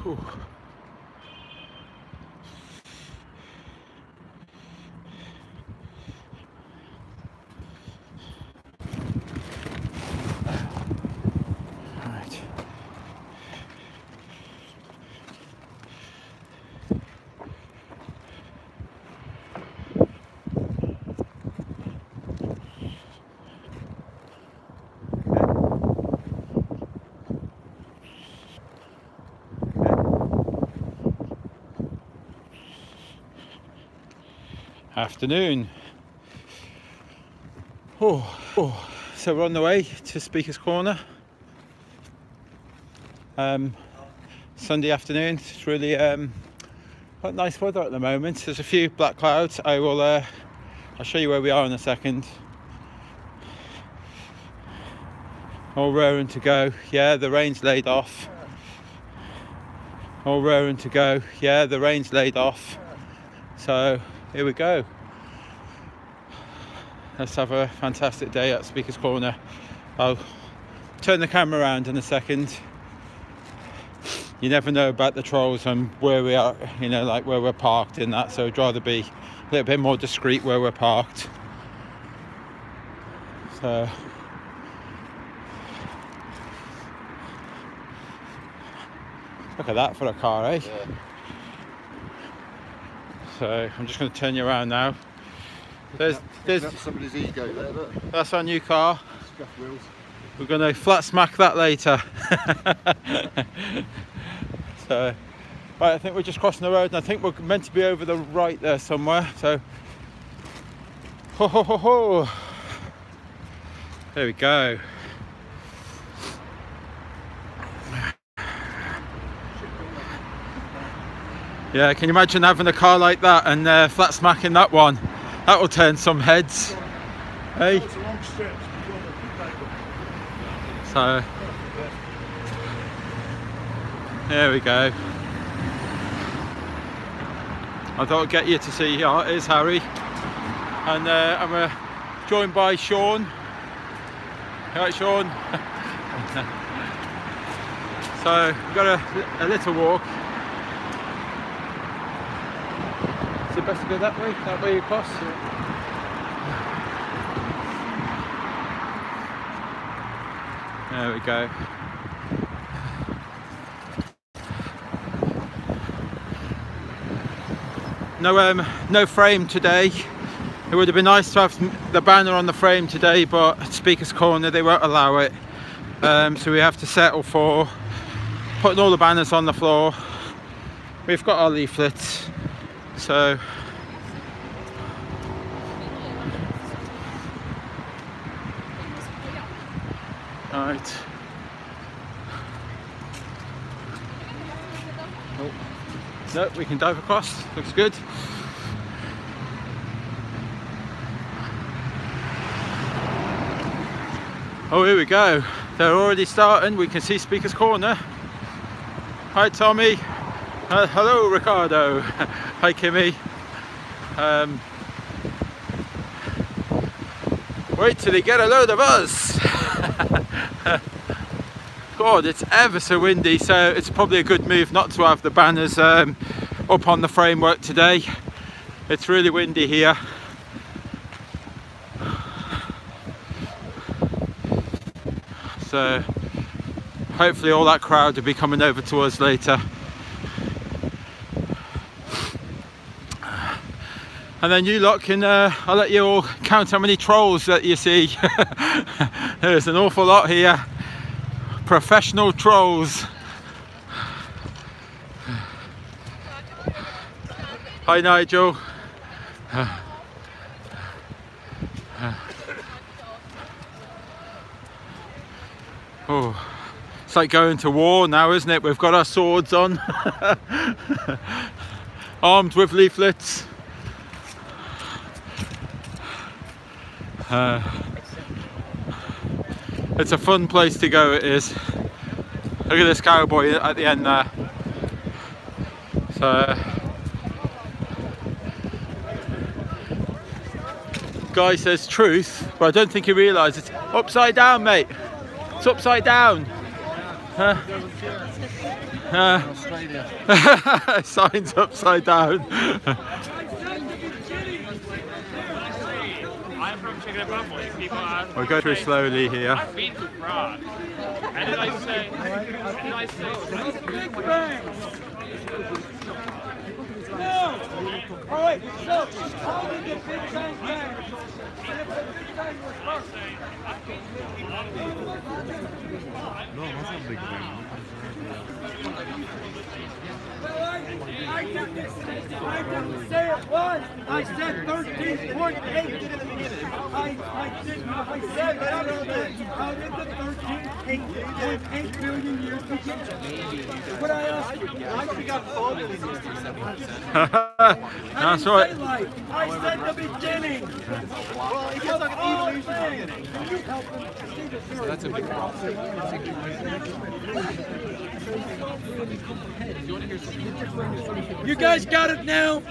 Whew. Right. Afternoon. So we're on the way to Speaker's Corner. Sunday afternoon. It's really quite nice weather at the moment. There's a few black clouds. I'll show you where we are in a second. All raring to go. Yeah, the rain's laid off. All raring to go. Yeah, the rain's laid off. So here we go. Let's have a fantastic day at Speaker's Corner. I'll turn the camera around in a second. You never know about the trolls and where we are, you know, like where we're parked in that, so I'd rather be a little bit more discreet where we're parked. So look at that for a car, eh? Yeah. So I'm just going to turn you around now. There's somebody's ego there, look. That's our new car. Scuff wheels. We're going to flat smack that later. So, right, I think we're just crossing the road, and I think we're meant to be over the right there somewhere. So, ho ho ho ho. There we go. Yeah, can you imagine having a car like that and flat smacking that one? That will turn some heads. Hey? So, there we go. I thought I'd get you to see, here's Harry. And I'm joined by Sean. Right, Sean? So, we've got a little walk. Is it best to go that way across? There we go. No frame today. It would have been nice to have the banner on the frame today, but at Speaker's Corner they won't allow it. So we have to settle for putting all the banners on the floor. We've got our leaflets. So right. Oh. No, we can dive across. Looks good. Oh, here we go. They're already starting. We can see Speaker's Corner. Hi, Tommy. Hello, Ricardo. Hi, Kimmy. Wait till they get a load of us. God, it's ever so windy, so it's probably a good move not to have the banners up on the framework today. It's really windy here. So hopefully all that crowd will be coming over to us later. And then you lot can, I'll let you all count how many trolls that you see. There's an awful lot here. Professional trolls. Hi, Nigel. Oh, it's like going to war now, isn't it? We've got our swords on. Armed with leaflets. It's a fun place to go, it is. Look at this cowboy at the end there. So, guy says truth, but I don't think he realises it's upside down, mate. It's upside down. Australia. Signs upside down. I'm from Chicken and Bumbly. People ask. We'll go through slowly here. I've been to Prague. And then I say, Alright, so how did the Big Bang bang? No, that's not Big Bang. I didn't say it was. I said 13.8. I said that. How did the 13.8 billion years begin? What I asked you. I forgot 4 billion years. That's right. I said the beginning. Well, it was all things. You help them. That's a big You guys got it now?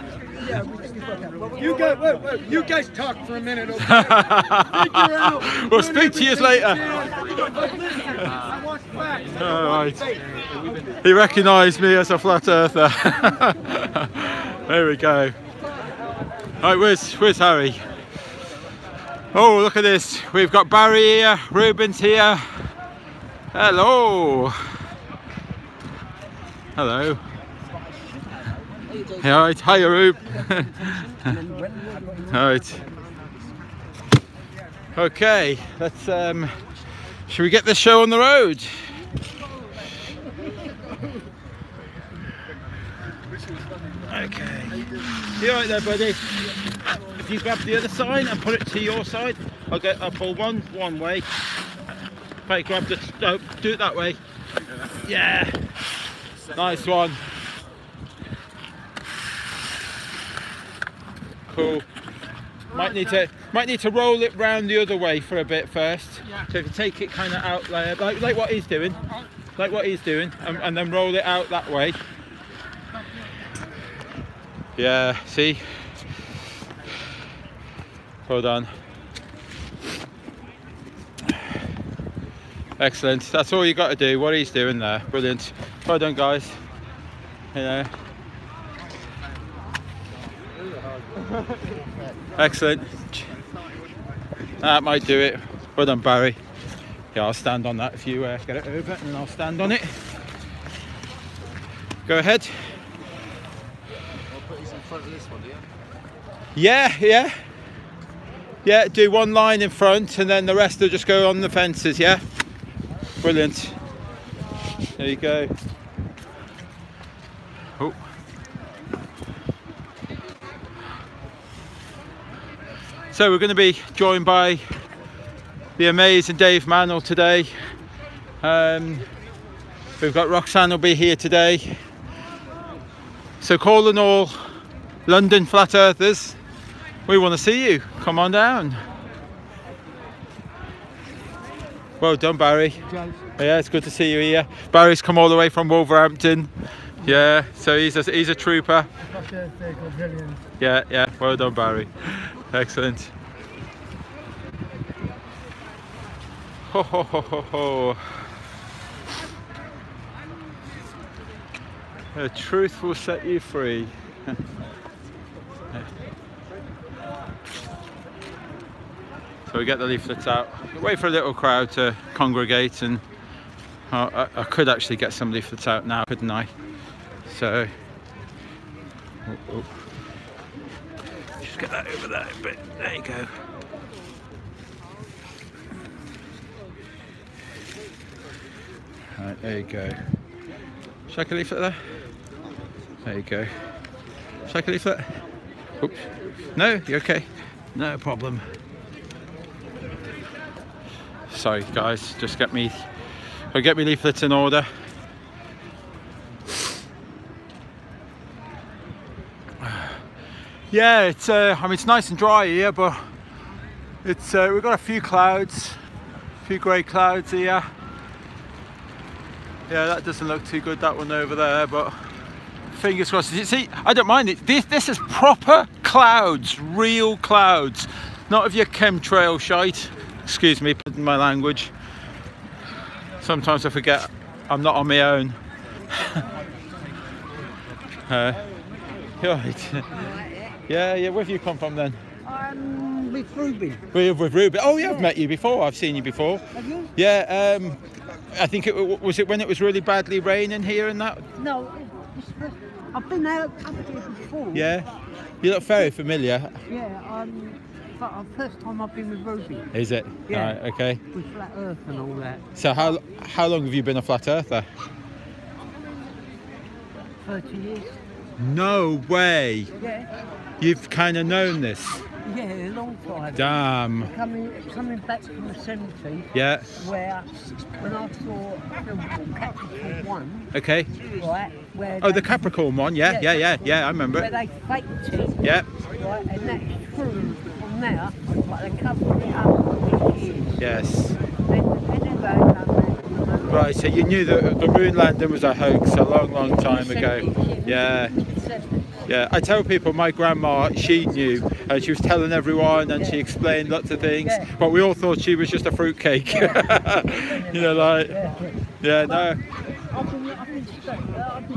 You guys talk for a minute, okay? Figure out. We'll speak to you later. I want facts. All right. He recognised me as a flat earther. There we go. Right, where's Harry? Oh, look at this. We've got Barry here, Ruben's here. Hello. Hello. All right, hiya, Rube. All right. Okay, let's. Should we get this show on the road? Okay. You all right there, buddy? If you grab the other side and put it to your side, I'll pull one way. If I grab the, no, do it that way. Yeah. Nice one. Cool. Might need to roll it round the other way for a bit first. Yeah. So if you take it kind of out there, like what he's doing, and then roll it out that way. Yeah. See. Hold on. Excellent. That's all you got to do. What he's doing there. Brilliant. Well done, guys. You know. Excellent. That might do it. Well done, Barry. Yeah, I'll stand on that if you get it over, and then I'll stand on it. Go ahead. I'll put these in front of this one, Yeah. Yeah, do one line in front and then the rest will just go on the fences, yeah? Brilliant. There you go. Oh. So we're going to be joined by the amazing Dave Mannell today. We've got Roxanne will be here today. So calling all London flat earthers, we want to see you. Come on down. Well done, Barry. Yeah, it's good to see you here. Barry's come all the way from Wolverhampton. Yeah, so he's a trooper. Yeah. Well done, Barry. Excellent. Ho ho ho ho ho. The truth will set you free. So we get the leaflets out. Wait for a little crowd to congregate, and I could actually get some leaflets out now, couldn't I? So, just get that over there a bit. There you go. Right, there you go. Should I get a leaflet there? There you go. Should I get a leaflet? Oops. No, you're okay. No problem. Sorry guys, just get me leaflets in order. Yeah, it's I mean it's nice and dry here, but it's we've got a few clouds, a few grey clouds here. Yeah, that doesn't look too good, that one over there, but fingers crossed. You see, I don't mind it. This is proper clouds, real clouds, not of your chemtrail shite. Excuse me, pardon my language. Sometimes I forget I'm not on my own. Right. Yeah, where have you come from then? With Ruby. With Ruby. Oh yeah, I've met you before. I've seen you before. Have you? Yeah. I think was it when it was really badly raining here and that. No, I've been out up here before. Yeah. You look very familiar. Yeah. But the first time I've been with Ruby. Is it? Yeah. Right, okay. With Flat Earth and all that. So how long have you been a flat earther? 30 years. No way. Yeah. You've kind of known this. Yeah, a long time. Damn. Coming back from the 70s. Yeah. Where when I saw a film called Capricorn 1. Okay. Right. Where Oh, the Capricorn one. Yeah. I remember Where it. they faked it. Yeah. Right, and that's true from now, but they covered it up for years. Yes. And Right. So you knew that the moon landing was a hoax a long time ago. Yeah. Yeah, I tell people my grandma, she knew, and she was telling everyone, and she explained lots of things, but we all thought she was just a fruitcake. You know, like, yeah, no. I've been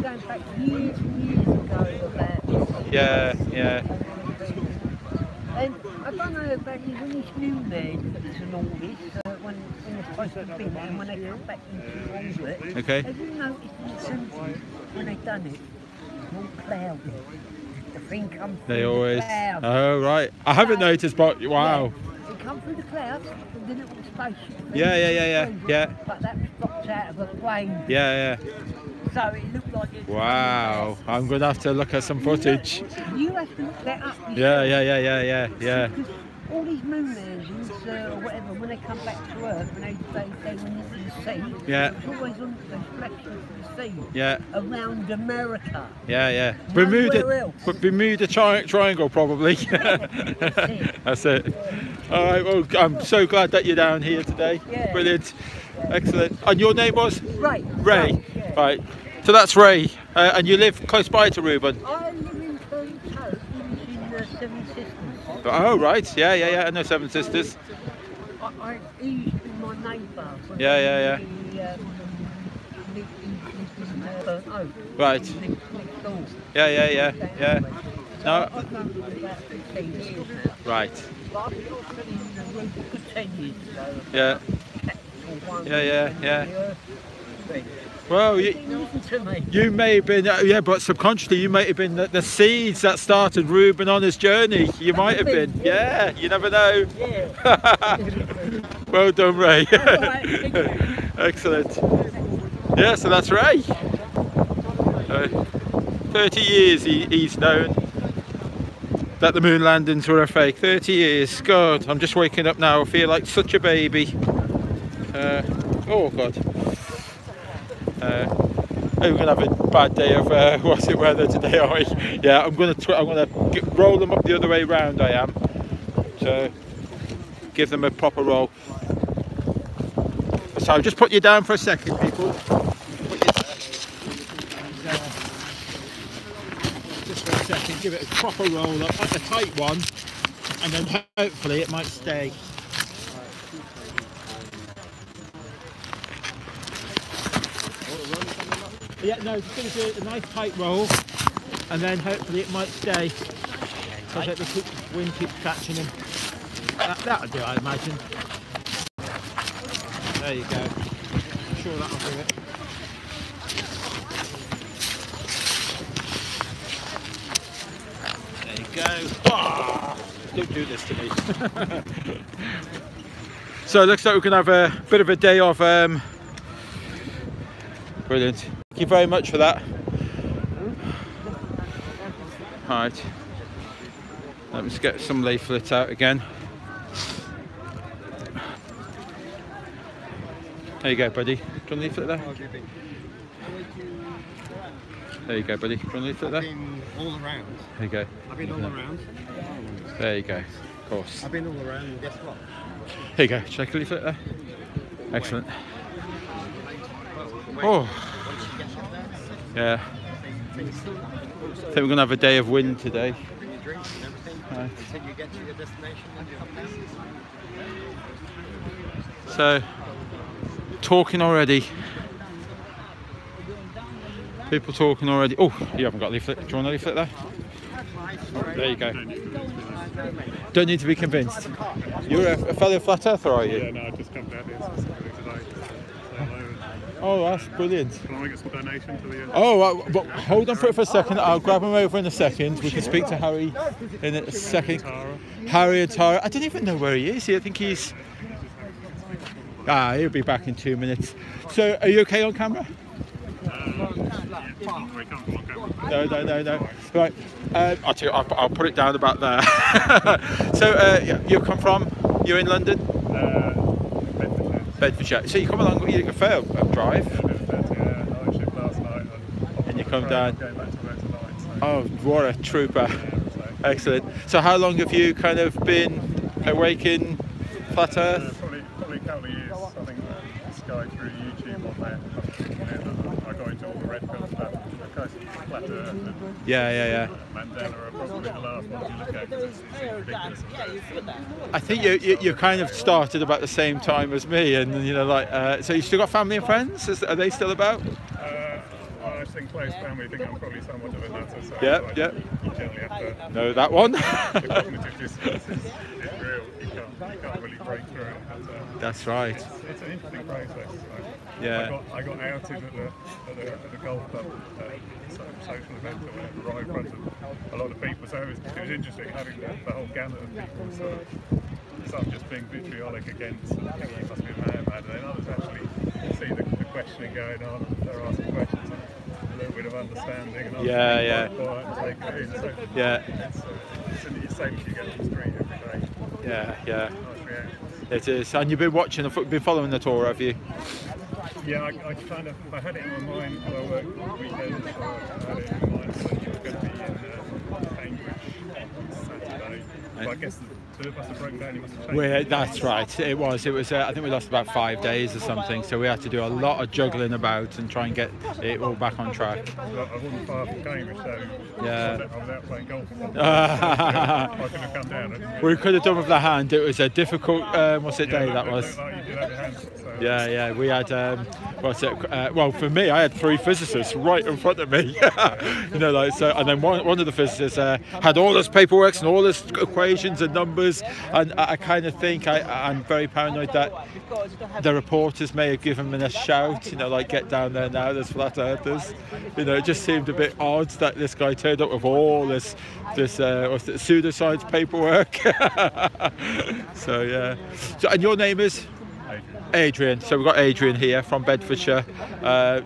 going back years and years ago about this. Yeah. And I don't know about you, when this new man and all this, when they're supposed to be there, and when they come back into orbit, Okay. have you noticed in the 70s, when they done it, all cloudy. The thing comes through They the always. clouds. Oh right. I haven't noticed, but wow. Yeah. It come through the clouds, and then it was spaceship. Yeah. But that was dropped out of a plane. Yeah. So it looked like it. Wow. I'm gonna have to look at some footage. You have to look that up. Yeah. Because all these moon landings or whatever, when they come back to Earth and they went into the sea, Yeah. it's always on the reflection of the sea. Yeah. Around America. Yeah. Nowhere else. Bermuda Triangle probably. That's it. All right. Well, I'm so glad that you're down here today. Yeah. Brilliant. Excellent. And your name was? Ray. Ray. Yeah. Right. So that's Ray, and you live close by to Reuben. I live in Turncoat, which is in Seven Sisters. Oh right. Yeah. I know Seven Sisters. He used to be my neighbour. Yeah. Right. Next door. Yeah. No. I've known him about 15 years now. Right. But I've been in the room for 10 years ago. Yeah. Yeah. Well, Listen to me. you may have been, but subconsciously you might have been the seeds that started Reuben on his journey. You might have been. Yeah. You never know. Yeah. Well done, Ray. Alright, thank you. Excellent. Yeah, so that's Ray. 30 years he's known that the moon landings were a fake. 30 years. God, I'm just waking up now. I feel like such a baby. Oh God. We're gonna have a bad day of what's it weather today, are we? Yeah, I'm gonna roll them up the other way round. I am. So give them a proper roll. So I'll just put you down for a second, people. Just for a second, give it a proper roll up, like a tight one, and then hopefully it might stay. Yeah, no, just going to do a nice tight roll, and then hopefully it might stay. So that the wind keeps catching him. That'll do, I imagine. There you go. I'm sure that'll do it. There you go. Oh, don't do this to me. So it looks like we're going to have a bit of a day of brilliant. Thank you very much for that. Right. Let me just get some leaflets out again. There you go, buddy. Do you want a leaflet there? There you go, buddy. Do you want a leaflet there? I've been all around. There you go. I've been all around. There you go. Of course. I've been all around, and guess what? Here you go. Check a leaflet there. Excellent. Oh. Yeah. I think we're going to have a day of wind today. Drinks and everything. Right. Until you get to your destination and come down. So, talking already. People talking already. Oh, you haven't got a leaflet. Do you want a leaflet there? There you go. Don't need to be convinced. You're a fellow flat earther, are you? Yeah, no, I just come down here specifically today. Say hello. Oh, that's brilliant. Can I get some donation to the... Oh, but hold on for it for a second. I'll grab him over in a second. We can speak to Harry in a second. Harry and Tara. I don't even know where he is. I think he's... he'll be back in 2 minutes. So, are you okay on camera? No. Right. I'll tell you, I'll put it down about there. So, you come from? You're in London? Bedfordshire. So you come along, you fair drive. Night shift last night. And you come down. Going back to work tonight. So. Oh, what a trooper. Excellent. So how long have you kind of been awake in Flat Earth? Probably a couple of years. I think this guy through YouTube on there. I got into all the red pills Flat Earth. And Yeah. Mandela are probably the last ones you look at because it's ridiculous. I think you kind of started about the same time as me, and you know, like, so you still got family and friends? Are they still about? I think close family think I'm probably somewhat of a nutter, so Yeah. You generally have to... No, that one. The cognitive dissonance is real, you can't really break through it. And, That's right. It's an interesting process. Yeah. I got outed at the golf club, some social event or whatever, right in front of a lot of people, so it was interesting having the whole gamut of people sort of some just being vitriolic against, thinking you must be a madman, and then others actually see the questioning going on, and they're asking questions and a little bit of understanding, and Yeah. quiet and take it in. So Yeah. it's the same as you get on the street every day. Yeah. Nice reactions. It is. And you've been watching, been following the tour, have you? Yeah, I had it in my mind when I worked weekends, so I had it in my mind that you were going to be in Cambridge on Saturday. But I guess the two of us have broken down, you must have changed. That's right. It was. I think we lost about 5 days or something, so we had to do a lot of juggling about and try and get it all back on track. I wasn't far from Cambridge, so Yeah. I was out playing golf. I could have come down. We could have done with the hand. It was a difficult, what's it day that was? Like you did have your hands, so. Yeah. We had, well, for me, I had 3 physicists right in front of me. You know, like, so, and then one of the physicists had all this paperwork and all this equations and numbers, and I kind of think I'm very paranoid that the reporters may have given me a shout, you know, like, get down there now, there's flat earthers. You know, it just seemed a bit odd that this guy turned up with all this pseudoscience paperwork. So yeah. So, and your name is? Adrian. So we've got Adrian here from Bedfordshire.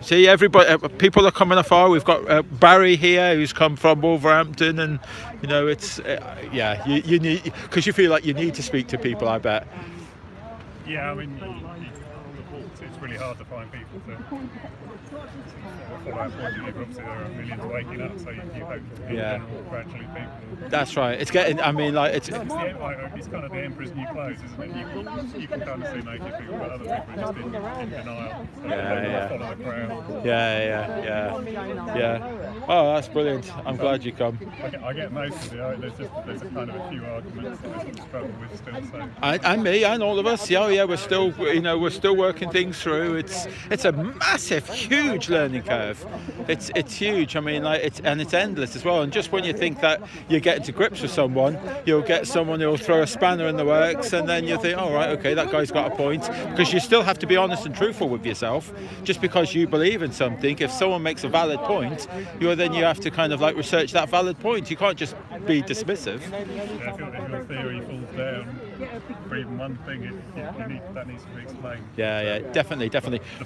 See, everybody, people are coming afar. We've got Barry here, who's come from Wolverhampton, and you know, it's you need, because you feel like you need to speak to people, I bet. Yeah, I mean, it's really hard to find people to follow that point of view. Obviously, there are millions waking up, so you hope that gradually people. That's right. It's getting. I mean, like it's kind of the emperor's new clothes, isn't it? You can kind of see naked people, but other people are just in denial. So they follow the crowd. Yeah. Oh, that's brilliant. I'm glad you come. I get most of it. There's a kind of a few arguments that I sort of struggle with still. So. And me and all of us. Yeah. We're still working things through. It's a massive, huge learning curve. It's huge. I mean, like it's endless as well. And just when you think that you're getting to grips with someone, you'll get someone who'll throw a spanner in the works, and then you think, all right, okay, that guy's got a point. Because you still have to be honest and truthful with yourself. Just because you believe in something, if someone makes a valid point, you have to kind of like research that valid point. You can't just be dismissive. Yeah, if your theory falls down for even one thing, that needs to be explained. Yeah, definitely.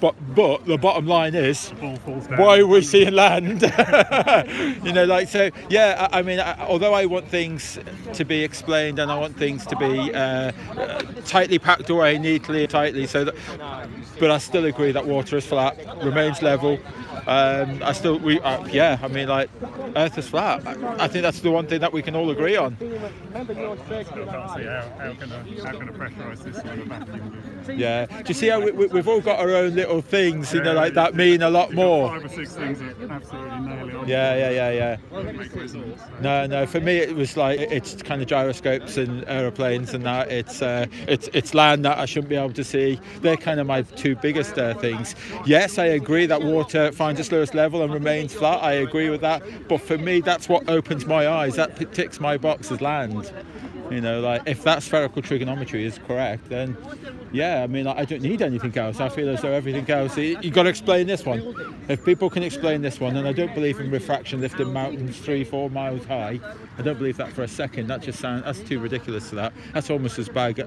But the bottom line is, the ball falls down. why are we seeing land? You know, like, so yeah. I mean, although I want things to be explained and I want things to be tightly packed away, neatly, tightly, but I still agree that water is flat, remains level. I mean, like, Earth is flat. I think that's the one thing that we can all agree on. I still can't see how can a pressurised system in a vacuum Yeah. Do you see how we've all got our own little things, you know, like that mean a lot You've got more? 5 or 6 things that absolutely nail it on. Yeah. Don't make resonance. No. For me, it was like it's kind of gyroscopes and aeroplanes and that. It's land that I shouldn't be able to see. They're kind of my two biggest things. Yes, I agree that water finds its lowest level and remains flat. I agree with that. But for me, that's what opens my eyes. That ticks my box as land. You know, like if that spherical trigonometry is correct, then yeah, I mean, like, I don't need anything else. I feel as though everything else, you got to explain this one. If people can explain this one, and I don't believe in refraction lifting mountains 3-4 miles high, I don't believe that for a second. That just sounds, that's too ridiculous to that. That's almost as bad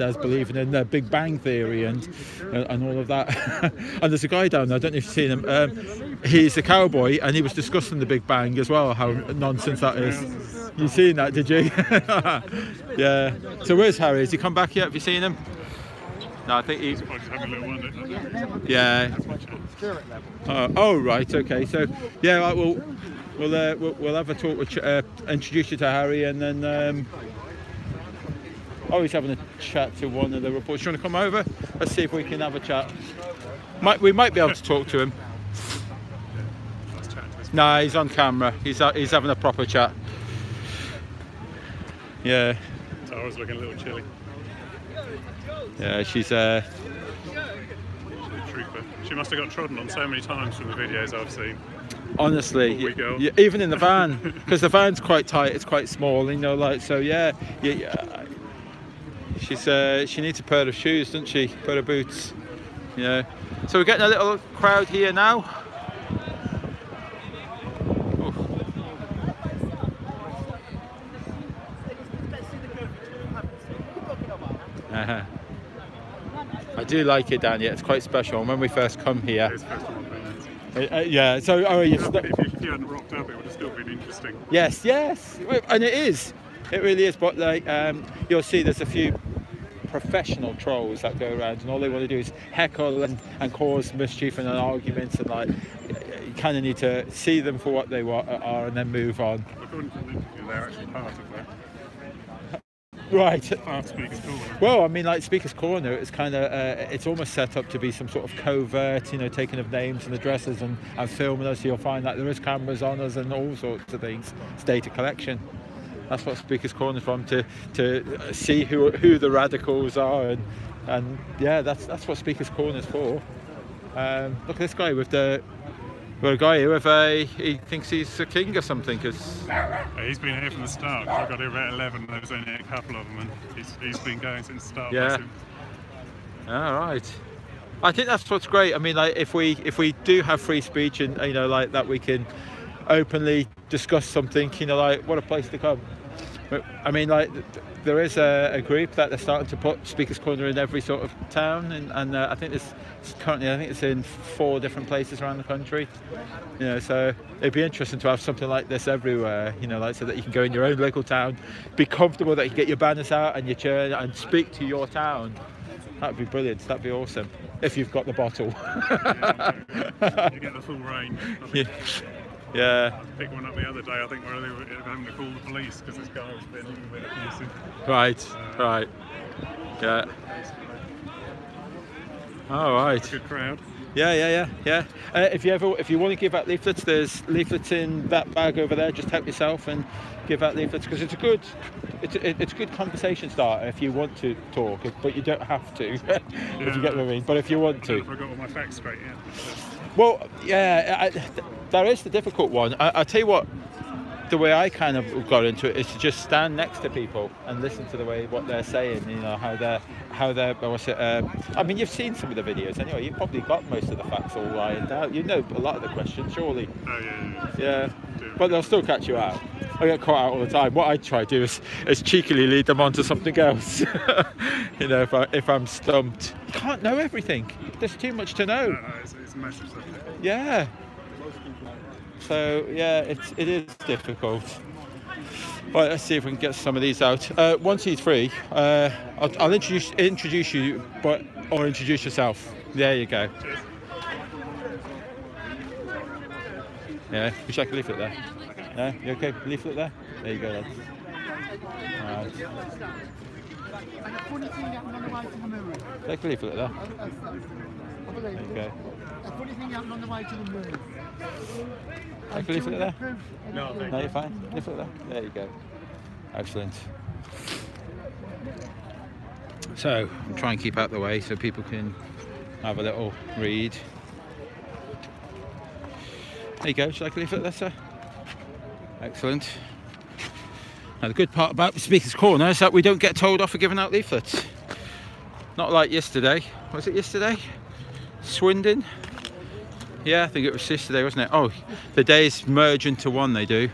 as believing in the Big Bang Theory and all of that. And there's a guy down there, I don't know if you've seen him, he's a cowboy, and he was discussing the Big Bang as well, how nonsense that is. You seen that, did you? Yeah. So where's Harry? Has he come back yet? Have you seen him? No, I think he's. I just having a little wonder. Yeah. Oh right. Okay. So yeah, right, we'll have a talk with introduce you to Harry, and then he's having a chat to one of the reporters. Do you want to come over? Let's see if we can have a chat. We might be able to talk to him. No, he's on camera. He's having a proper chat. Yeah. Tara's looking a little chilly. Yeah, she's a trooper. She must have got trodden on so many times from the videos I've seen. Honestly, yeah, even in the van, because the van's quite tight, it's quite small, you know, like, so yeah. She needs a pair of shoes, doesn't she? A pair of boots. Yeah. So we're getting a little crowd here now. I do like it down here. It's quite special. And when we first come here, yeah. So if you hadn't rocked up, it would have still been interesting. Yes, and it is. It really is. But like, you'll see, there's a few professional trolls that go around, and all they want to do is heckle and cause mischief and arguments, and like, you kind of need to see them for what they are and then move on. According to the interview, they're actually part of that. Right. Speaker's Corner. Well, I mean, like Speaker's Corner, it's kind of, it's almost set up to be some sort of covert, you know, taking of names and addresses and filming us. So you'll find that there is cameras on us and all sorts of things. It's data collection. That's what Speaker's Corner is from, to see who the radicals are, and yeah, that's what Speaker's Corner is for. Look at this guy with the. Well, a guy here he thinks he's a king or something, because he's been here from the start. I got here about 11, there was only a couple of them, and he's been going since the start. Yeah. All right. I think that's what's great. I mean, like, if we do have free speech, and you know, like that, we can openly discuss something. You know, like, what a place to come. But, I mean, like, there is a group that they're starting to put Speaker's Corner in every sort of town, and I think it's in 4 different places around the country. You know, so it'd be interesting to have something like this everywhere. You know, like, so that you can go in your own local town, be comfortable, that you get your banners out and your chair and speak to your town. That'd be brilliant. That'd be awesome if you've got the bottle. You get the full range. Yeah. I picked one up the other day. I think where they were having to call the police because this guy was being a little bit abusive. Right. Yeah. All right. Good crowd. Yeah. If you want to give out leaflets, there's leaflets in that bag over there. Just help yourself and give out leaflets, because it's a good conversation starter if you want to talk, but you don't have to. If you get what I mean. But if you want to. I got all my facts straight. Yeah. Well, yeah, that is the difficult one. I tell you what, the way I kind of got into it is to just stand next to people and listen to what they're saying. You know, how they're what's it? I mean, you've seen some of the videos anyway. You've probably got most of the facts all lined out. You know a lot of the questions, surely. Oh yeah. Yeah, but they'll still catch you out. I get caught out all the time. What I try to do is cheekily lead them on to something else. You know, if I'm stumped, you can't know everything. There's too much to know. No, it's a massive subject. Yeah. So yeah, it is difficult. Right, let's see if we can get some of these out. Once he's free, I'll introduce you, or introduce yourself. There you go. Cheers. Yeah, would you like a leaflet there? Yeah, you okay? Leaflet there? There you go, lads. And a funny thing happened on the way to the moon. Take a leaflet there. I believe it. Okay. A funny thing happened on the way to the moon. Take a leaflet there. No, thank No, you're fine. Leaflet there. There you go. Excellent. So, I'm trying to keep out the way so people can have a little read. There you go. Should I leave it there, sir? Excellent. Now, the good part about the Speaker's Corner is that we don't get told off for giving out leaflets. Not like yesterday. Was it yesterday? Swindon? Yeah, I think it was yesterday, wasn't it? Oh, the days merge into one, they do.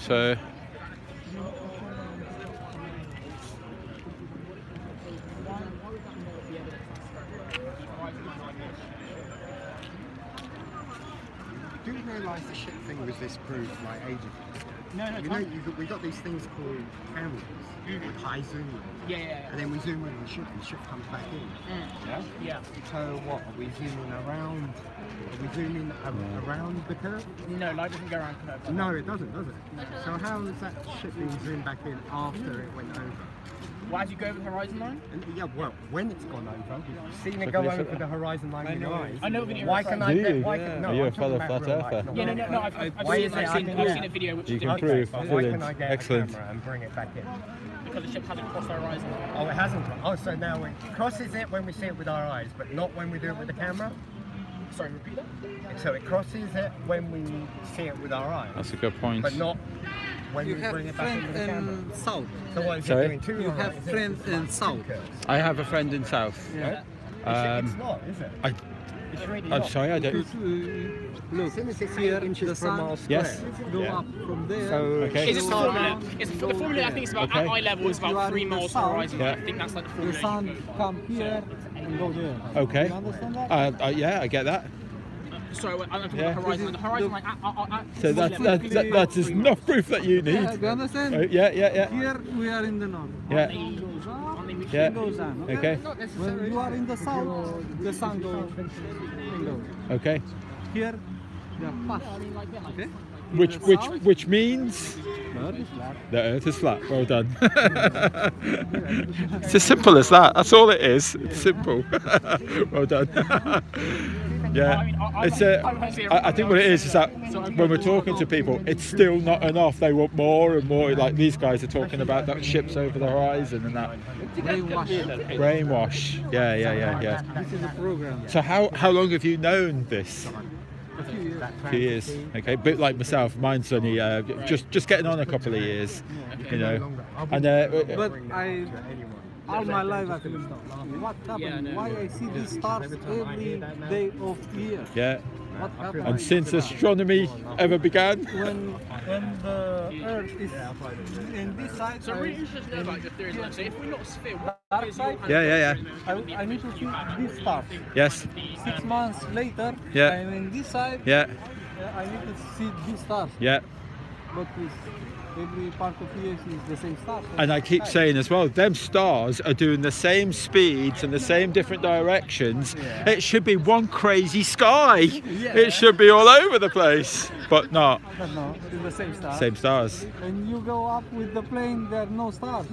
So... Do you realise the shit thing was this proved like ages ago? No, You know, we got these things called cameras with high zoom. Yeah. And then we zoom in on the ship comes back in. Yeah? Yeah. So what, are we zooming around? Are we zooming around the curve? No, light doesn't go around curves. No, it doesn't, does it? So how is that ship being zoomed back in after it went over? Why did you go over the horizon line? And, yeah, well, when it's gone over, you've seen it Look go at this, over look at the horizon line with your eyes. I know what video Why you're can referring I to. get? Why can, no, Are you I'm a fellow talking about flat real life, earther? not Yeah, real no, life. I've Why seen, is it I've I seen, can I've get- seen a video which You you can did prove. Why Brilliant. can I get Excellent. a camera and bring it back in? because the ship hasn't crossed the horizon line. Oh, it hasn't. Oh, so now it crosses it when we see it with our eyes, but not when we do it with the camera? Sorry, repeat that? So it crosses it when we see it with our eyes, That's a good point. but not when You we have bring it back into the camera. friend in South. So what is Sorry? it doing? Two You or have is it friend just in like South. two curves? I have a friend in South. Yeah. It's not, is it? I, It's really I'm not. sorry, I don't. Because, look, As soon as it's here 8 inches the per mile sun square. Yes. go Yeah. up from there. So Okay. It's just the go formula. down, It's go the formula. I there. think it's about Okay. at eye level. It's If you about are 3 in the miles per south, horizon. Yeah. I think that's like the The formula. sun come here and go there. Okay. You understand that? Yeah, I get that. Sorry, I'm talking Yeah. about horizon line. The horizon line. So that is enough proof that you need. Yeah, you understand? Yeah. Here we are in the north. Yeah. Yeah. It goes down. Okay. When you are in the south, the sun goes below. Okay. Here, they are fast. Okay? Which means the Earth is flat. Well done. It's as simple as that. That's all it is. It's simple. Well done. Yeah, it's I think what it is that when we're talking to people, it's still not enough. They want more and more. Like these guys are talking about that ships over the horizon and that brainwash. Yeah. This is a program. So how long have you known this? A few years. A few years. Okay, a bit like myself. Mine's only just getting on a couple of years. You know, and But all my life I think, what happened? Why I see these stars every day of year? yeah. What happened? And since astronomy ever began, when the Earth is in this side, So I'm really interested to know about your theories. Like, so if we're not a sphere, what dark is your side, kind of yeah. I need to see these stars. Yes. 6 months later, Yeah. I'm in this side. Yeah. I need to see these stars. Yeah. But with every part of year is the same star. So And I keep saying as well, them stars are doing the same speeds and the same different directions. It should be one crazy sky. It should be all over the place, but not. But no, it's the same star. Same stars. When you go up with the plane, there are no stars.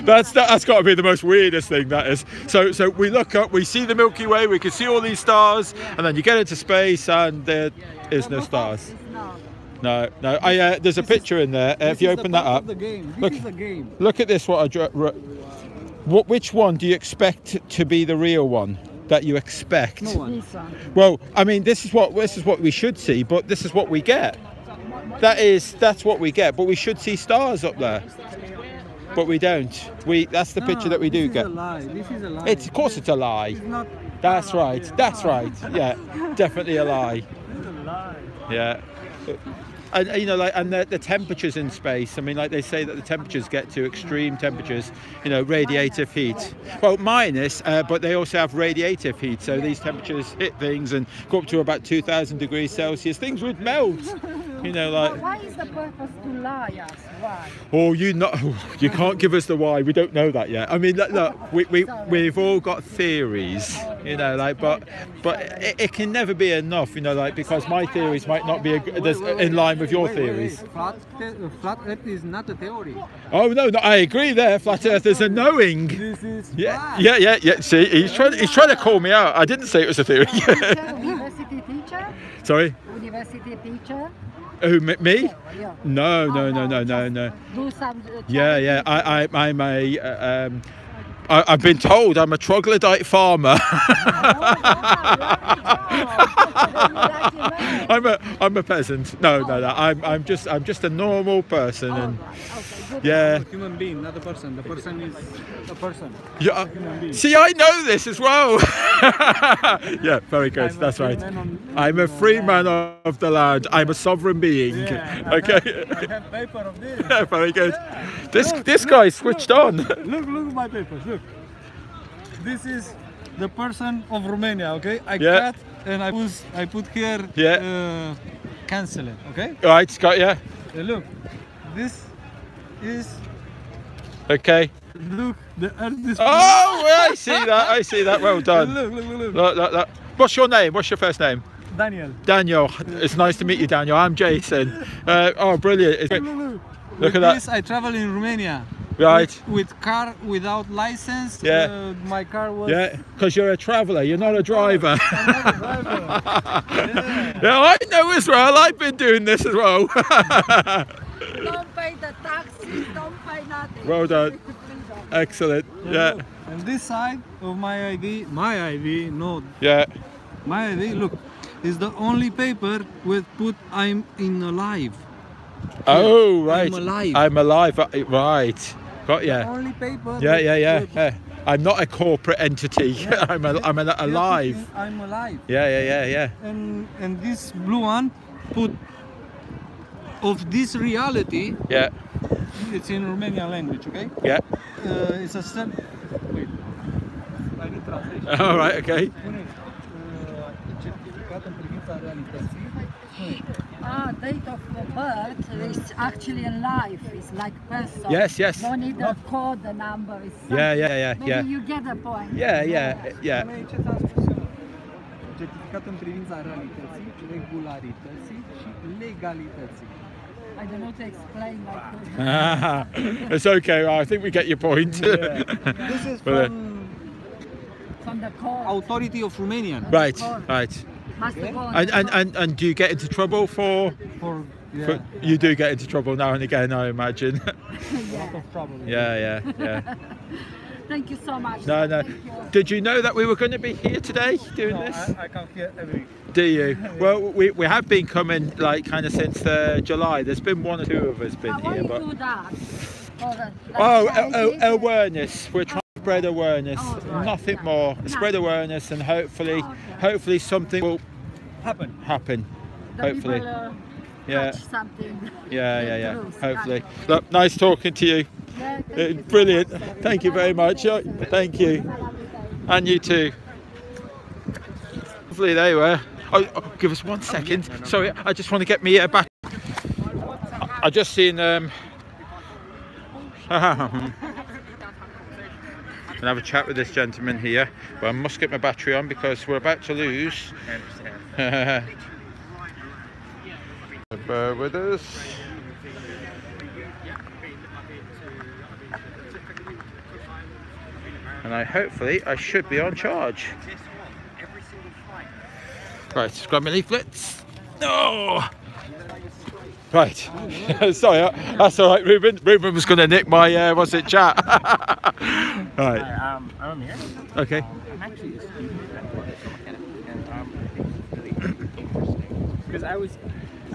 That's got to be the most weirdest thing, that is. So we look up, we see the Milky Way, we can see all these stars, and then you get into space and there is no stars. No. There's a picture in there. If you open that up, The game. This look. is a game. Look at this. Which one do you expect to be the real one that you expect? No one. Well, I mean, this is what we should see, but this is what we get. That's what we get, but we should see stars up there. But we don't. That's the picture that we do get. This is a lie. This is a lie. Of course it's a lie. It's not. That's right. That's right. Yeah, definitely a lie. It's a lie. Yeah. And you know, like, and the temperatures in space. I mean, like they say that the temperatures get to extreme temperatures. You know, radiative heat. Well, minus, but they also have radiative heat. So these temperatures hit things and go up to about 2,000 degrees Celsius. Things would melt. You know, like. Why is the purpose to lie us? Why? Oh, you can't give us the why. We don't know that yet. I mean, look, we've all got theories. you know, like, but it can never be enough, you know, like, because my theories might not be in line with your theories. Flat Earth is not a theory. Oh no, I agree there. Flat Earth is a knowing. This is Yeah. See, he's trying to call me out. I didn't say it was a theory. University teacher? Sorry. University teacher? Who, me? Yeah. No. Do some. Yeah. I'm a. I've been told I'm a troglodyte farmer. I'm a peasant. No. I'm just a normal person, and yeah. Human being, not a person. The person is a person. Yeah. See, I know this as well. Yeah, very good. That's right. I'm a free man of the land. I'm a sovereign being. Yeah, Okay. I have paper of this. Very good. This guy switched on. Look at my papers. Look. This is the person of Romania. Okay. I cut and I put here. Yeah. Cancel it. Okay. Right, Scott. Yeah. Look. This is. Okay. Look. The earth is. Oh, well, I see that. Well done. Look. What's your name? What's your first name? Daniel. Daniel. It's nice to meet you, Daniel. I'm Jason. Oh, brilliant. Look at that. This, I travel in Romania. Right. With car without license. Yeah. My car was. Yeah, because you're a traveller. You're not a driver. I'm not a driver. Yeah, I know as well. I've been doing this as well. Don't pay the taxes, don't pay nothing. Well done. Excellent. Yeah. And this side of my ID, no. Yeah. My ID, look, is the only paper with put I'm in alive. Oh, right. I'm alive. Right. Got ya. Only paper. Yeah. I'm not a corporate entity. I'm alive. I'm alive. Yeah. And this blue one put of this reality. Yeah. It's in Romanian language, okay? Yeah. It's a step. Wait. I need translation. All right. Okay. Date of birth is actually a life. It's like person. Yes. No need a code, the number. It's Yeah. Maybe you get the point. Yeah. Certificat în privința realității, regularității și legalității. I don't know to explain like It's okay. I think we get your point. This is from the court. Authority of Romanian. Right. Must go on And do you get into trouble for you do get into trouble now and again, I imagine. Lot of trouble. Yeah. Thank you so much. No. Thank you. Did you know that we were going to be here today doing this? I come here every week. Do you? Well, we have been coming like kind of since July. There's been one or two of us been Why here, you but do that? awareness. We're trying to spread awareness, nothing more. Spread awareness, and hopefully something will happen. The Hopefully. people, Yeah. catch something. Yeah. Bruce, Hopefully. Look, nice talking to you. Yeah, thank you so Brilliant. much. Thank you very much. Thank you. And you too. Hopefully they were. Oh, give us 1 second. Sorry, I just want to get me back. I just seen and have a chat with this gentleman here, but I must get my battery on because we're about to lose. Bear with us. And hopefully I should be on charge. Right, grab my leaflets. No! Right. Sorry, that's all right, Ruben. Ruben was going to nick my, chat. Right. Hi, I'm here. Okay. I'm actually a student at and I think it's really interesting because I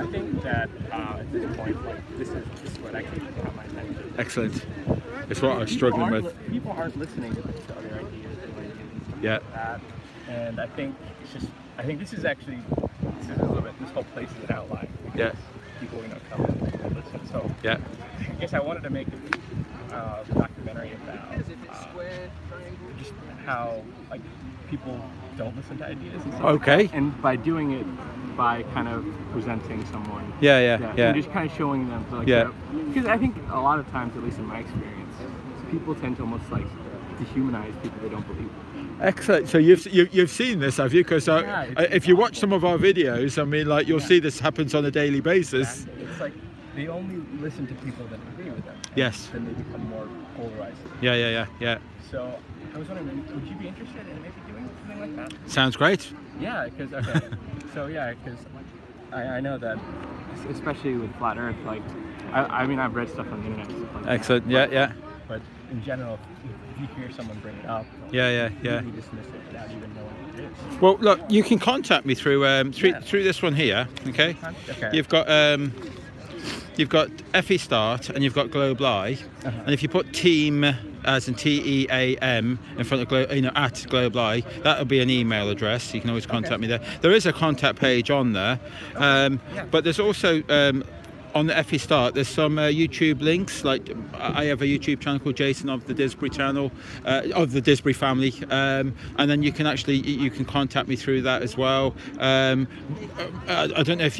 think that at this point, like this is what actually got my attention. Excellent. It's what I was struggling with. People aren't listening to other ideas and stuff Yeah. like that. And I think this is a little bit, this whole place is an outline. Yeah. People, come and listen. So Yeah. I guess I wanted to make a documentary about just how like people don't listen to ideas and stuff. Okay. Like that. And by doing it by kind of presenting someone. Yeah. And just kind of showing them like because I think a lot of times, at least in my experience, people tend to almost like dehumanize people they don't believe in. Excellent. So you've seen this, have you? Because Yeah, if you watch some of our videos, I mean, like you'll see this happens on a daily basis. It's like they only listen to people that agree with them. Yes. Then they become more polarized. Yeah. So I was wondering, would you be interested in maybe doing something like that? Sounds great. Yeah, because okay. So yeah, because I know that, especially with flat Earth, like I mean I've read stuff on the internet. And stuff like Excellent. that, Yeah. But in general, if you hear someone bring it up, Yeah. you dismiss it without even knowing what it is. Well, look, you can contact me through through this one here. Okay. Okay. You've got FE Start and you've got Globe Lie, and if you put team as in TEAM in front of at Globe Lie, that'll be an email address. You can always contact me there. There is a contact page on there, but there's also on the FE Start, there's some YouTube links. Like I have a YouTube channel called Jason of the Disbury channel, of the Disbury family, and then you can contact me through that as well. I don't know if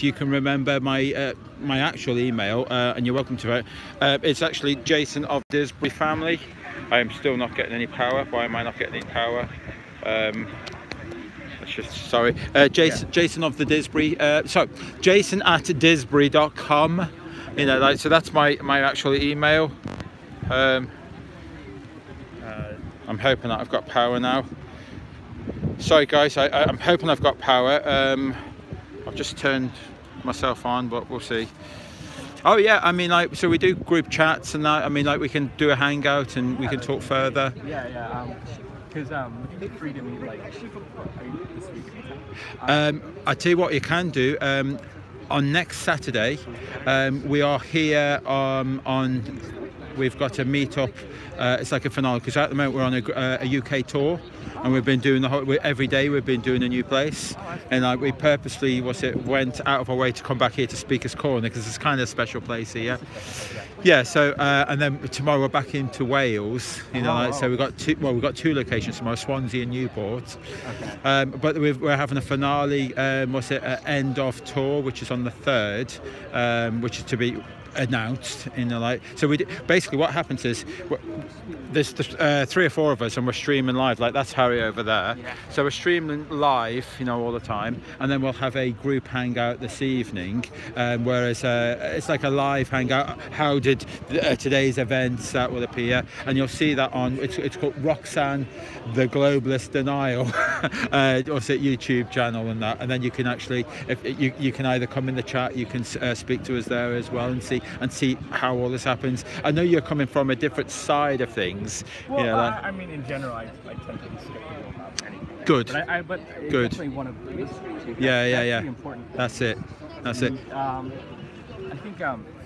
you can remember my my actual email, and you're welcome to it. It's actually Jason of Disbury family. I am still not getting any power. Why am I not getting any power? Sorry, Jason of the Disbury. So Jason at disbury.com. So that's my actual email. I'm hoping that I've got power now. Sorry guys, I'm hoping I've got power. I've just turned myself on, but we'll see. Oh yeah, I mean, like, so we do group chats and that. I mean, like, we can do a hangout and we can talk further. Yeah. Because would you be free to meet like this week? I tell you what, you can do. On next Saturday, we are here we've got a meet-up. It's like a finale, because at the moment we're on a UK tour, and we've been doing every day we've been doing a new place, and we purposely went out of our way to come back here to Speaker's Corner, because it's kind of a special place here. Yeah, so and then tomorrow we're back into Wales, so we've got two locations tomorrow, Swansea and Newport. Okay. But we're having a finale, end of tour, which is on the 3rd, which is to be announced so basically what happens is there's 3 or 4 of us, and we're streaming live. Like, that's Harry over there. So we're streaming live all the time, and then we'll have a group hangout this evening, whereas it's like a live hangout. How did today's events that will appear, and you'll see that on it's called Roxanne the Globalist Denial also YouTube channel, and then you can actually, if you can either come in the chat, you can speak to us there as well, and see how all this happens. I know you're coming from a different side of things. Well, I mean, in general, I tend to be skeptical about anything. Good. But it's Good. definitely one of the issues. Yeah. Important. That's it. I think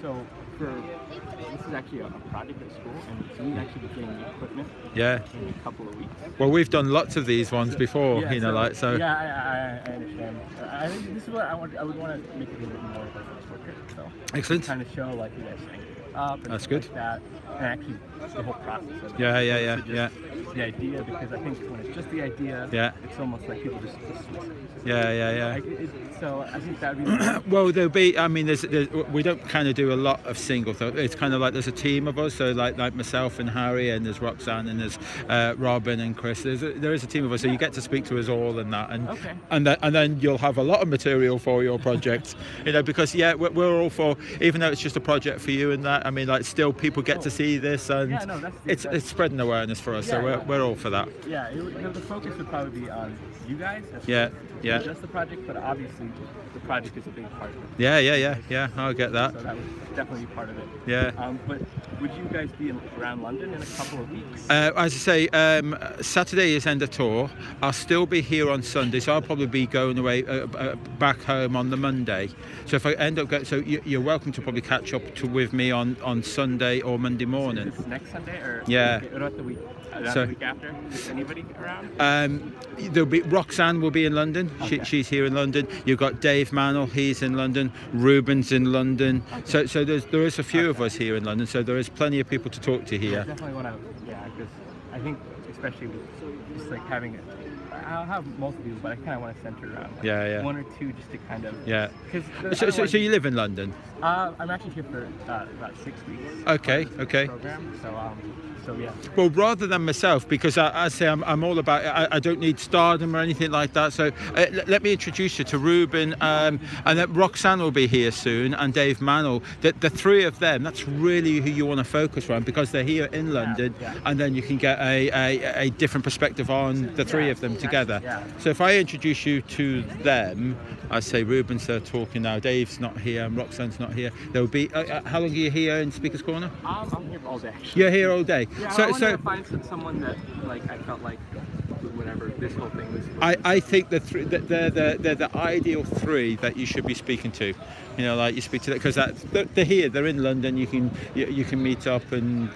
so. This is actually a project at school, and we actually be getting the equipment. Yeah. In a couple of weeks. Well, we've done lots of these ones before. Yeah, Yeah, I understand. I think this is what I would want to make it a little bit more of a Facebook group. So. Excellent. Kind of show like you guys saying up. And that's good. Like that, and actually the whole process of it. Yeah. The idea, because I think when it's just the idea, it's almost like people just dismiss it. Yeah. So I think that would be. Well, there'll be. I mean, we don't kind of do a lot of singles. It's kind of like there's a team of us. So like myself and Harry, and there's Roxanne, and there's Robin and Chris. There is a team of us. So you get to speak to us all and that, and then you'll have a lot of material for your project. Because we're all for, even though it's just a project for you and that. I mean, like, still people get to see this, and it's spreading awareness for us. So we're all for that. Yeah, the focus would probably be on you guys. Yeah. Just the project, but obviously the project is a big part of it. Yeah. I'll get that. So that would definitely be part of it. Yeah. But would you guys be around London in a couple of weeks? As I say, Saturday is end of tour. I'll still be here on Sunday, so I'll probably be going away back home on the Monday. So if I end up you're welcome to probably catch up with me on Sunday or Monday morning. So is this next Sunday or what the week? The week after? Is anybody around? There'll be Roxanne will be in London. Okay. She's here in London. You've got Dave Mantle, he's in London. Ruben's in London. Okay. So there is a few of us here in London. So there is plenty of people to talk to here. I definitely want to, because I think especially with just like having it. I'll have multiple people, but I kind of want to center around like, Yeah, yeah. 1 or 2 just to kind of. Yeah. Because So you live in London? I'm actually here for about 6 weeks. Okay, okay. Program. So yeah. Well, rather than myself, because I say I'm all about it. I don't need stardom or anything like that. So let me introduce you to Ruben, and then Roxanne will be here soon, and Dave Mantle. The 3 of them, that's really who you want to focus on, because they're here in London, and then you can get a different perspective on the 3 of them together. So if I introduce you to them, I say Ruben's talking now, Dave's not here, and Roxanne's not here. There will be, how long are you here in Speaker's Corner? I'm here all day. You're here all day. Yeah, So I wanted to find someone that, like, I felt like, whatever, this whole thing was. I think they're the ideal 3 that you should be speaking to. You know, like you speak to them, because they're here, they're in London. You can meet up, and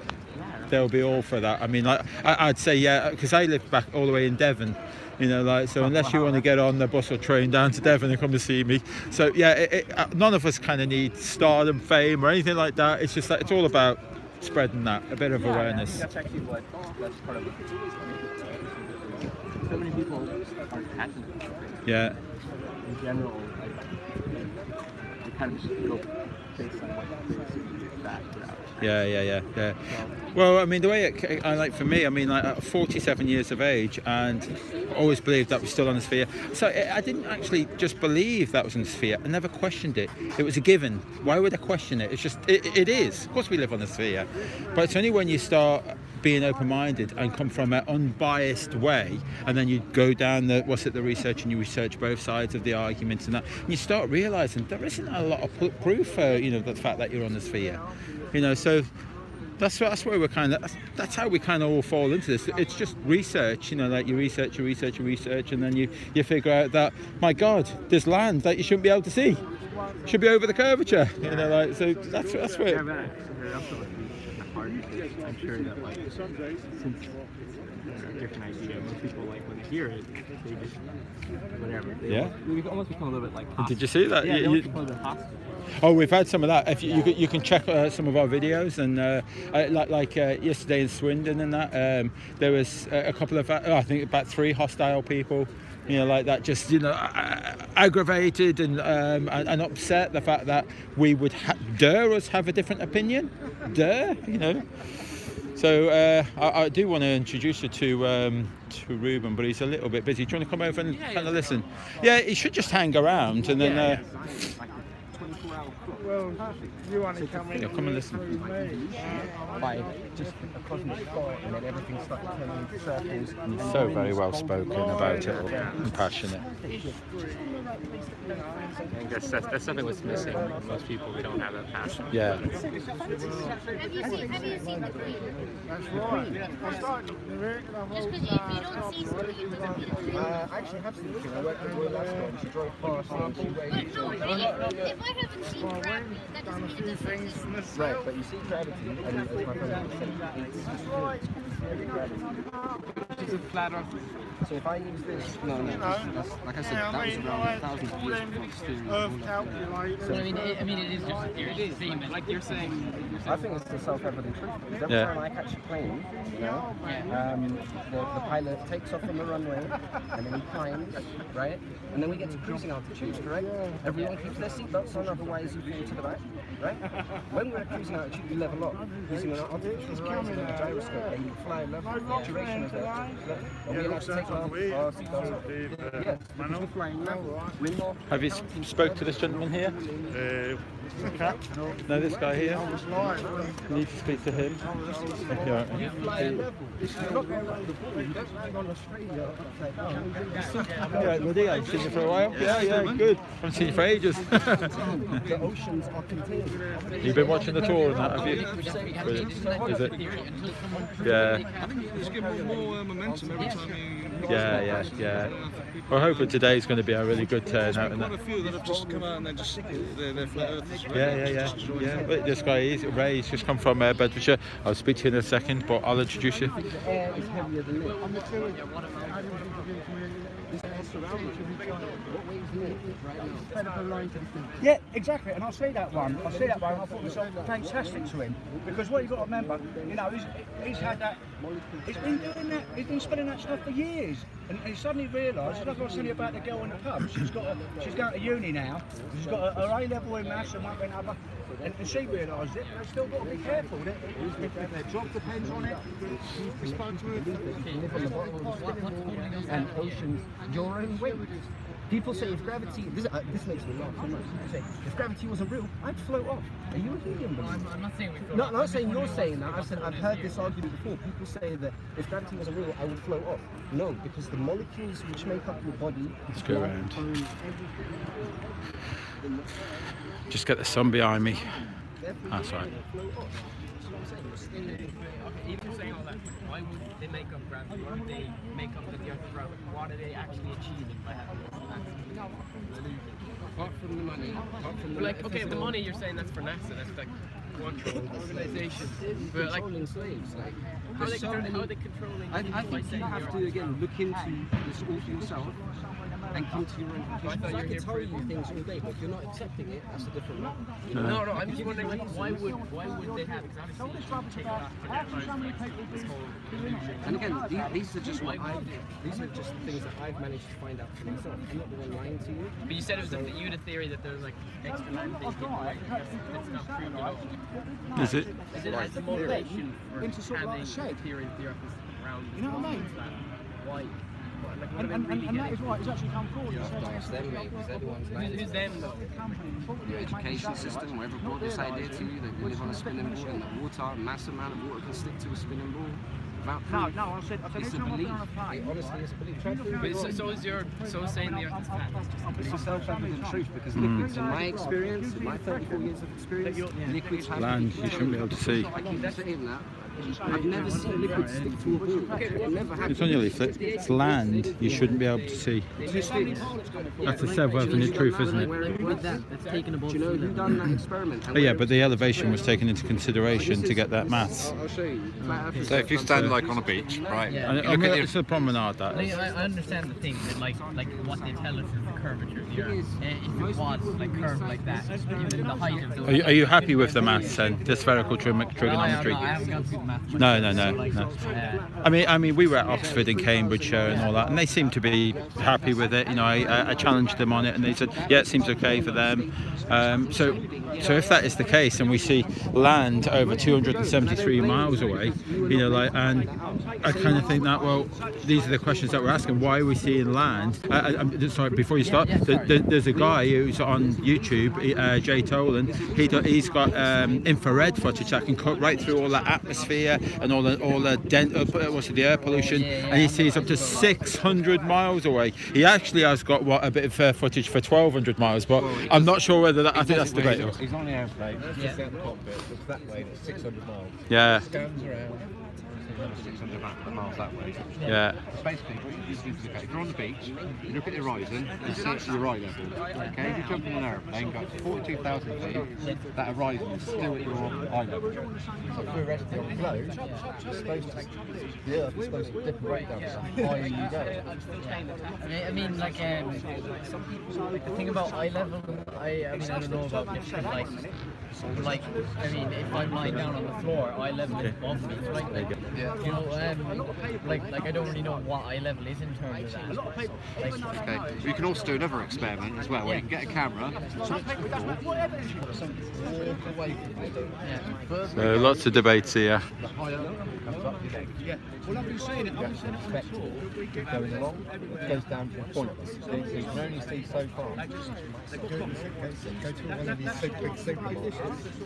they'll be all for that. I mean, like I'd say, yeah, because I live back all the way in Devon. You know, like, so unless you want to get on the bus or train down to Devon and come to see me, so yeah, none of us kind of need stardom, fame, or anything like that. It's just like it's all about spreading that a bit of awareness. That's actually what that's part of it. So many people are passionate about it. Yeah. In general, like, they kind of just go based on what they back out. Yeah. Well, I mean, the way I like, for me, I mean, like 47 years of age, and always believed that was still on the sphere. So I didn't actually just believe that was on the sphere. I never questioned it. It was a given. Why would I question it? It's just, it is. Of course we live on the sphere. But it's only when you start being open-minded and come from an unbiased way, and then you go down the research, and you research both sides of the arguments and that, and you start realizing there isn't a lot of proof for, you know, the fact that you're on the sphere. You know, so that's where we're kind of, that's how we kind of all fall into this. It's just research, you know, like you research, and then you figure out that, my God, there's land that you shouldn't be able to see. Should be over the curvature, you know, like, so that's where. I'm sure that, like, since it's a different idea, most people, like, when they hear it, they just, whatever. We almost become a little bit like hostile. Did you see that? Yeah, you become a little bit hostile. Oh, we've had some of that. If you can check some of our videos, and like yesterday in Swindon and that, there was a couple of, I think about 3 hostile people, you know, like that, just, you know, aggravated and upset the fact that we would dare us have a different opinion, you know. So I do want to introduce you to Ruben, but he's a little bit busy. Do you want to come over and kind of listen? Yeah, he should just hang around, and then. Well, you want to come in? Yeah, come and listen. By just a cosmic thought, and then everything starts turning into circles. He's so very well spoken about it all, and passionate. I guess that's something that's missing. Most people, we don't have that passion. Yeah. Have you seen the Queen? That's right. I started Just because if you don't see something, it doesn't mean I actually have seen the Queen. I worked with Royal Ascot, and she drove past and she waved. no, if I haven't seen gravity, that doesn't mean it doesn't exist. Right, but you see gravity, and as my friend said, it's gravity. It's a flat earth. So if I use this, No, that's, like I said, that was around thousands of years before the steering wheel. I mean, it is just a theory. Like you're saying. I think it's the self-evident truth. Because every time I catch a plane, you know, the pilot takes off from the runway, and then he climbs, right? And then we get to cruising altitude, correct? Everyone keeps their seatbelts on, otherwise you fall to the back, right? When we're at cruising altitude, we level off using an artificial horizon and a gyroscope, and you fly level the duration of that. Are we allowed to take off our seatbelts off? Yes, because we're flying level. We're not. Have you spoke to this gentleman here? No, this guy here. You need to speak to him. Yeah, buddy, I've seen you for a while. Yeah, good. I haven't seen you for ages. The oceans are contained. You've been watching the tour and that, have you? Brilliant. Is it? Yeah. I think it's given more momentum every time you... Yeah. Well, hopefully today's going to be a really good turnout. Quite a few that have just come out and they're flat earthers. Yeah. But this guy is Ray. He's just come from Bedfordshire. I'll speak to you in a second, but I'll introduce you. The air is heavier than it. Yeah, exactly. And I see that one. I thought it was fantastic to him, because what you've got to remember, you know, he's had that. He's been doing that. He's been spending that stuff for years, and he suddenly realised. Like I was telling you about the girl in the pub. She's going to uni now. She's got her A level in maths and one thing other. And she realised it, and they've still got to be careful. If their job depends on it, we spoke to it. And oceans, your own weight. People say if gravity, this makes me laugh so much. They say, if gravity wasn't real, I'd float off. Are you a helium balloon? I'm not saying we float No, off. I'm not saying you're saying that. I've heard this argument before. People say that if gravity wasn't real, I would float off. No, because the molecules which make up your body. Let's go around. Just get the sun behind me. That's right. Even saying all that, why would they make up gravity? Why would they make up that the Earth is round? What are they actually achieving by having this Apart from the money, like, okay, the money you're saying that's for NASA, that's like control organization. But like slaves, like how are they controlling? I think you have to again look into this all for yourself and come to your own conclusions. I can tell you things all day, but if you're not accepting it, that's a different matter. No, I'm just wondering, like, why would they have? Because obviously, take that for this whole illusion. And again, these are just these are just things that I've managed to find out for myself. I'm not the one lying to you. But you said it was you had a theory that there was like extra land things hidden, right? That's not proved at all. Is it? Is it as a motivation for having the theory that the Earth is round? You know what I mean? Why? And that is why it's actually come forward. It's them, mate, because they're the ones like who's them though? Your education system, whoever brought this idea to you, that you live on a spinning board and that water, a massive amount of water can stick to a spinning board. No, I said it's a belief. It honestly is a belief. So is saying the Earth is flat? It's a self-evident truth, because liquids, in my experience, in my 34 years of experience, liquids have land you shouldn't be able to see. I keep saying that. I've never seen liquids stick to a ball. It never happened. It's on your leaflet. It's land you shouldn't be able to see. That's a self-evident truth, isn't it? Do you know who done that experiment? Oh, yeah, but the elevation was taken into consideration to get that maths. I'll show you. So if you stand like on a beach, right? Yeah. It's a promenade, that is. I understand the thing that like what they tell us is the curvature of the Earth. If it was like curved like that, given the height of the. Are you happy with the maths then? The spherical trigonometry? I haven't gone through the maths. No. I mean, we were at Oxford and Cambridgeshire and all that, and they seemed to be happy with it. You know, I challenged them on it, and they said, yeah, it seems okay for them. So if that is the case, and we see land over 273 miles away, you know, like, and I kind of think that, well, these are the questions that we're asking. Why are we seeing land? Sorry, before you start, there's a guy who's on YouTube, Jay Tolan. He's got infrared footage that can cut right through all the atmosphere and all the air pollution, and he sees up to 600 miles away. He actually has got a bit of footage for 1,200 miles, but I'm not sure whether that. I think that's debatable. He's on the airplane, just out the cockpit, looks that way, it's 600 miles. Yeah. Scans around. 600 miles that way. Yeah. It's basically, what you do is look at, if you're on the beach, you look at the horizon, you see it's your eye level. Okay, if you jump in an aeroplane, go up to 42,000 feet, that horizon is still at your eye level. So theoretically on the globe, the Earth is supposed to dip right down, the higher you go. I mean, like, the thing about eye level, I don't know about different, like, I mean, if I'm lying down on the floor, eye level is above me, right? Like, you know, like I don't really know what eye level is in terms of that. Okay, you can also do another experiment as well, where you can get a camera, Lots of debates here. Yeah. Well, I've been saying it. Going along, it goes down to a point. So you can only see so far. Go to one of these big signals,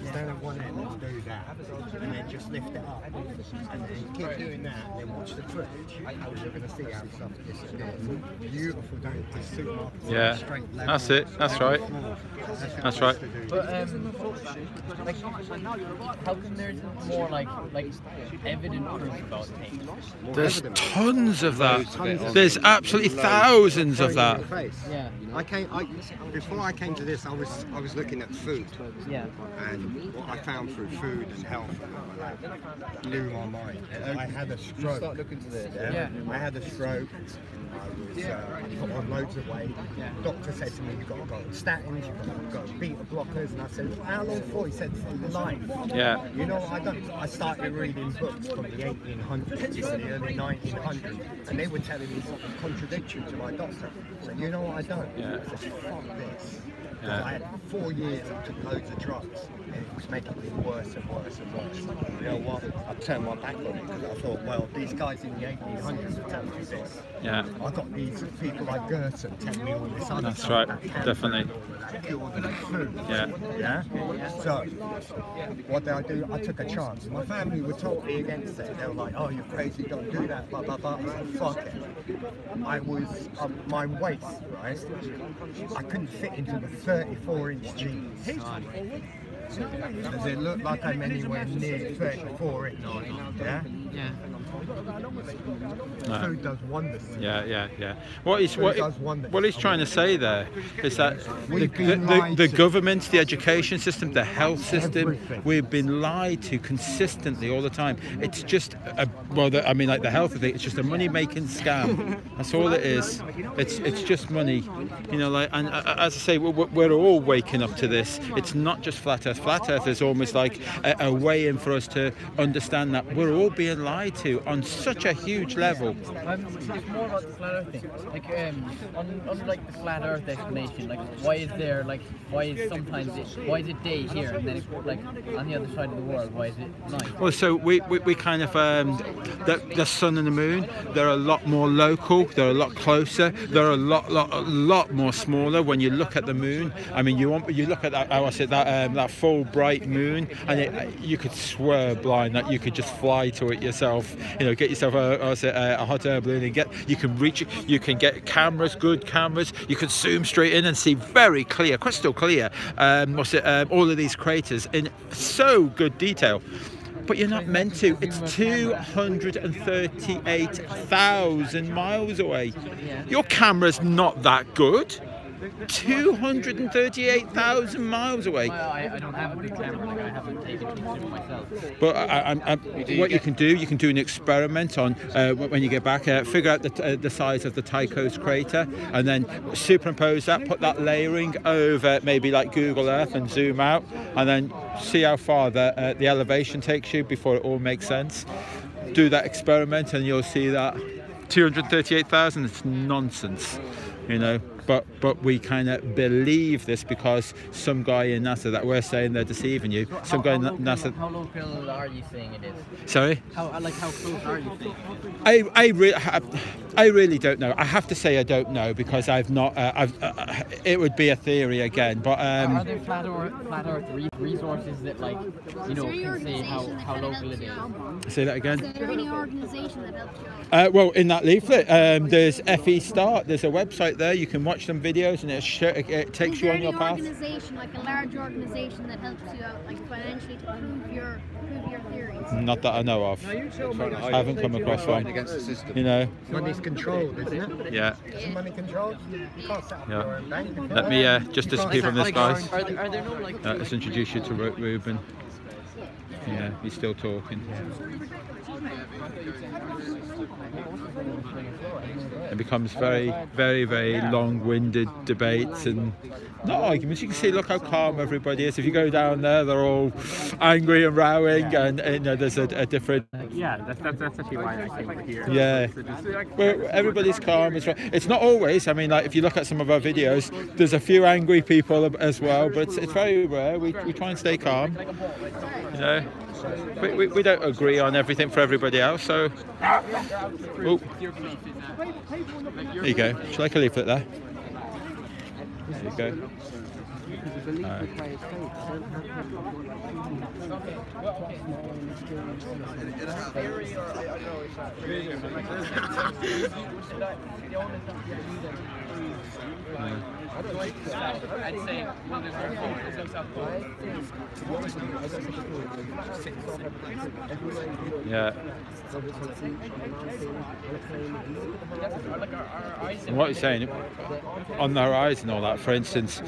stand at one end and do that, and then just lift it up. And then keep doing that, and then watch the footage. You're going to see how stuff disappears. Beautiful, don't it? Just supermarkets. Yeah, that's it. That's right. That's right. But like, how come there's more like evident proof about things? There's tons of that. There's absolutely thousands of that. Yeah. Before I came to this, I was looking at food. Yeah. And what I found through food and health and all that blew my mind. I had a stroke. Start looking to this. Yeah. I had a stroke. I put on loads of weight. Doctor said to me, you've got to go on statins, you've got to go on beta blockers, and I said, how long for? He said, for life. Yeah. You know what I done? I started reading books from the 1800s to the early 1900s, and they were telling me something contradictory to my doctor. So you know what I done? Yeah. I said, fuck this. Yeah. I had 4 years, I took loads of drugs, and it was making me worse and worse and worse. You know what? I turned my back on it because I thought, well, these guys in the 1800s are telling me this. Yeah. I got these people like Gerson telling me all this other That's stuff. right, that can definitely. cure the flu. Yeah. Yeah? So, what did I do? I took a chance. My family were totally against it. They were like, oh, you're crazy, don't do that, blah, blah, blah. I said, fuck it. I was, my waist, right? I couldn't fit into the 34-inch jeans. Does it look like I'm anywhere near 34 inch? Yeah? Yeah. No. Food does wonders. Yeah. What he's trying to say there is that the government, the education system, the health system, we've been lied to consistently all the time. It's just I mean, like the health thing, it's just a money-making scam. That's all it is. It's just money, you know. Like, and as I say, we're all waking up to this. It's not just flat Earth. Flat Earth is almost like a way in for us to understand that we're all being lied to on such a huge level. It's more about the flat Earth thing. Like, on like the flat Earth explanation, like why is it day here and then it's like on the other side of the world? Why is it night? Well, so we kind of the sun and the moon, they're a lot more local. They're a lot closer. They're a lot more smaller. When you look at the moon, I mean, you look at that. How I said that full bright moon, and you could swear blind that you could just fly to it yourself. You know, get yourself a hot air balloon and you can reach it. You can get cameras, good cameras. You can zoom straight in and see very clear, crystal clear. All of these craters in so good detail. But you're not meant to. It's 238,000 miles away. Your camera's not that good. 238,000 miles away. Well, I don't have a big camera, like I haven't taken pictures of myself. But what you can do an experiment on when you get back, figure out the size of the Tycho's crater, and then superimpose that, put that layering over maybe like Google Earth and zoom out, and then see how far the elevation takes you before it all makes sense. Do that experiment and you'll see that 238,000 is nonsense, you know. But we kind of believe this because some guy in NASA that we're saying they're deceiving you. Some guy in NASA. How local are you saying it is? Sorry? How close are you saying? I really don't know. I have to say I don't know because I've not. It would be a theory again. But are there flat Earth resources that can say how local it is? Say that again. Is there any organisation that helps you? Well, in that leaflet, there's FE Start. There's a website there. You can watch some videos, and it takes you on your path. Is there any organisation, like a large organisation, that helps you out, like financially, to prove your theories? Not that I know of. I haven't come across one. Against the system. You know. Money's controlled, isn't it? Yeah. Isn't money controlled? You can't set up your own bank. Let me just disappear from this, guys. Are there no Let's introduce you to Ruben. Yeah, he's still talking. It becomes very, very, very long-winded debates and not arguments. You can see, look how calm everybody is. If you go down there, they're all angry and rowing, and you know, there's a different. Yeah, that's actually why I came over here. Yeah, well, everybody's calm. It's not always. I mean, like if you look at some of our videos, there's a few angry people as well, but it's very rare. We try and stay calm. You know. We don't agree on everything for everybody else, so. Oh. There you go. Shall I like a leaflet there? There you go. I'd say yeah. What you're saying on the horizon, all that. For instance,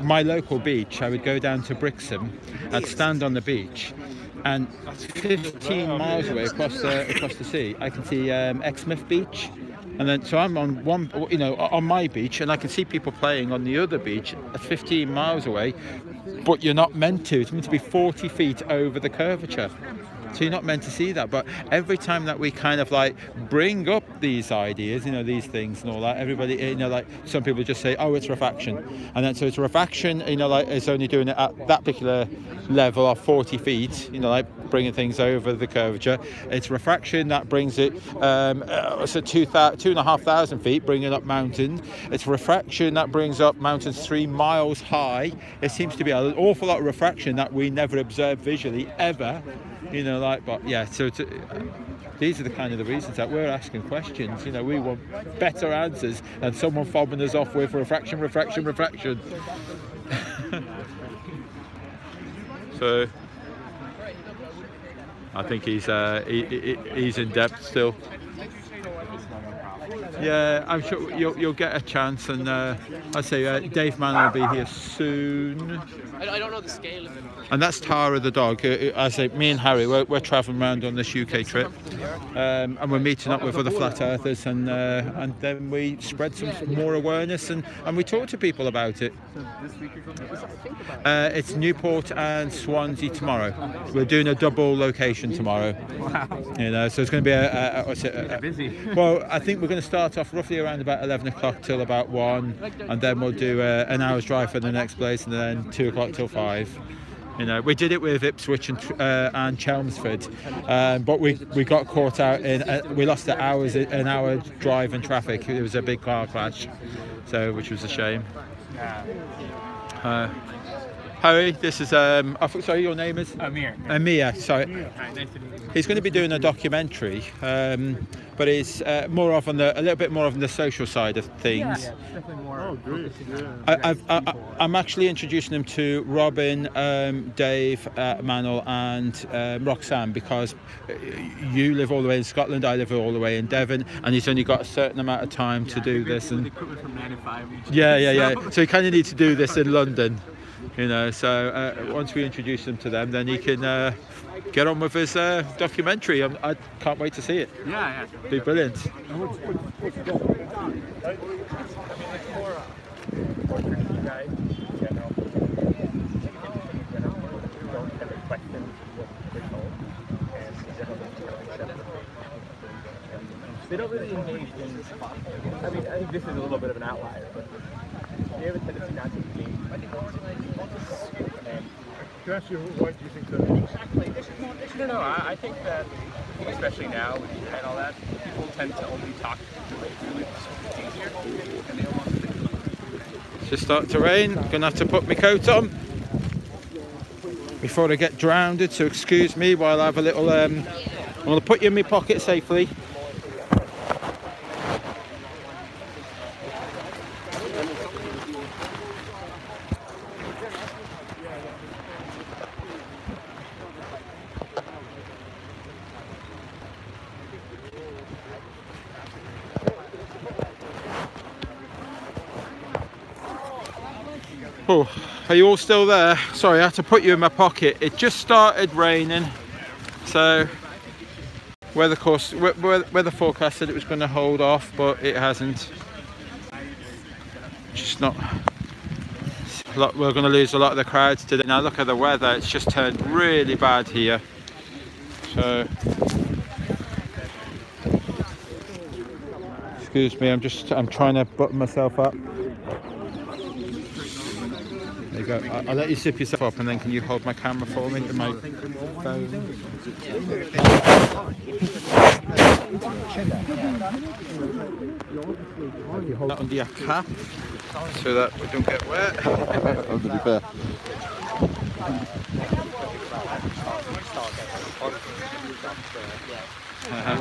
my local beach, I would go down to Brixham. I'd stand on the beach, and 15 miles away across the sea, I can see Exmouth Beach. And then, so I'm on one, you know, on my beach, and I can see people playing on the other beach 15 miles away, but you're not meant to. It's meant to be 40 feet over the curvature. So you're not meant to see that. But every time that we kind of like bring up these ideas, you know, these things and all that, everybody, you know, like some people just say, oh, it's refraction. And then so it's refraction, you know, like it's only doing it at that particular level of 40 feet, you know, like bringing things over the curvature. It's refraction that brings it so 2,500 feet, bringing up mountains. It's refraction that brings up mountains 3 miles high. It seems to be an awful lot of refraction that we never observe visually ever. You know, like, but yeah, so these are the kind of the reasons that we're asking questions. You know, we want better answers than someone fobbing us off with refraction. So I think he's in depth still. Yeah, I'm sure you'll get a chance, and I'd say Dave Mann will be here soon. I don't know the scale of it. And that's Tara the dog. I say, me and Harry, we're travelling around on this UK trip, and we're meeting up with other flat earthers, and then we spread some more awareness, and we talk to people about it. It's Newport and Swansea tomorrow. We're doing a double location tomorrow. Wow. You know, so it's going to be busy. Well, I think we're going to start off roughly around about 11 o'clock till about 1, and then we'll do an hour's drive for the next place, and then 2 o'clock till 5. You know, we did it with Ipswich and Chelmsford, but we got caught out in we lost an hour drive in traffic. It was a big car crash, so which was a shame. Harry, this is sorry, your name is Amir. Amir, sorry. Hi, nice to meet you. He's going to be doing a documentary, but it's more of on a little bit more on the social side of things. Yeah, definitely more. Oh, great. I'm actually introducing him to Robin, Dave, Manuel, and Roxanne, because you live all the way in Scotland, I live all the way in Devon, and he's only got a certain amount of time to do this. And equipment from 95 each. Yeah. So he kind of needs to do this in London. You know, so once we introduce him to them, then he can get on with his documentary. I can't wait to see it. Yeah. Be brilliant. They don't really engage in, I mean, I think this is a little bit of an outlier, but they have a tendency not to engage. Can I ask you, why do you think that? No, I think that, especially now with the internet and all that, people tend to only talk to the way it's easier, and they don't want to think about it. It's just starting to rain. I'm gonna have to put my coat on before I get drowned, so excuse me while I have a little I'm gonna put you in my pocket safely. Oh, are you all still there? Sorry, I had to put you in my pocket. It just started raining, so weather forecast said it was going to hold off, but it hasn't. Just not. We're going to lose a lot of the crowds today. Now look at the weather; it's just turned really bad here. So, excuse me. I'm trying to button myself up. There you go. I'll let you zip yourself up, and then can you hold my camera for me and my phone? You hold that under your cap so that we don't get wet.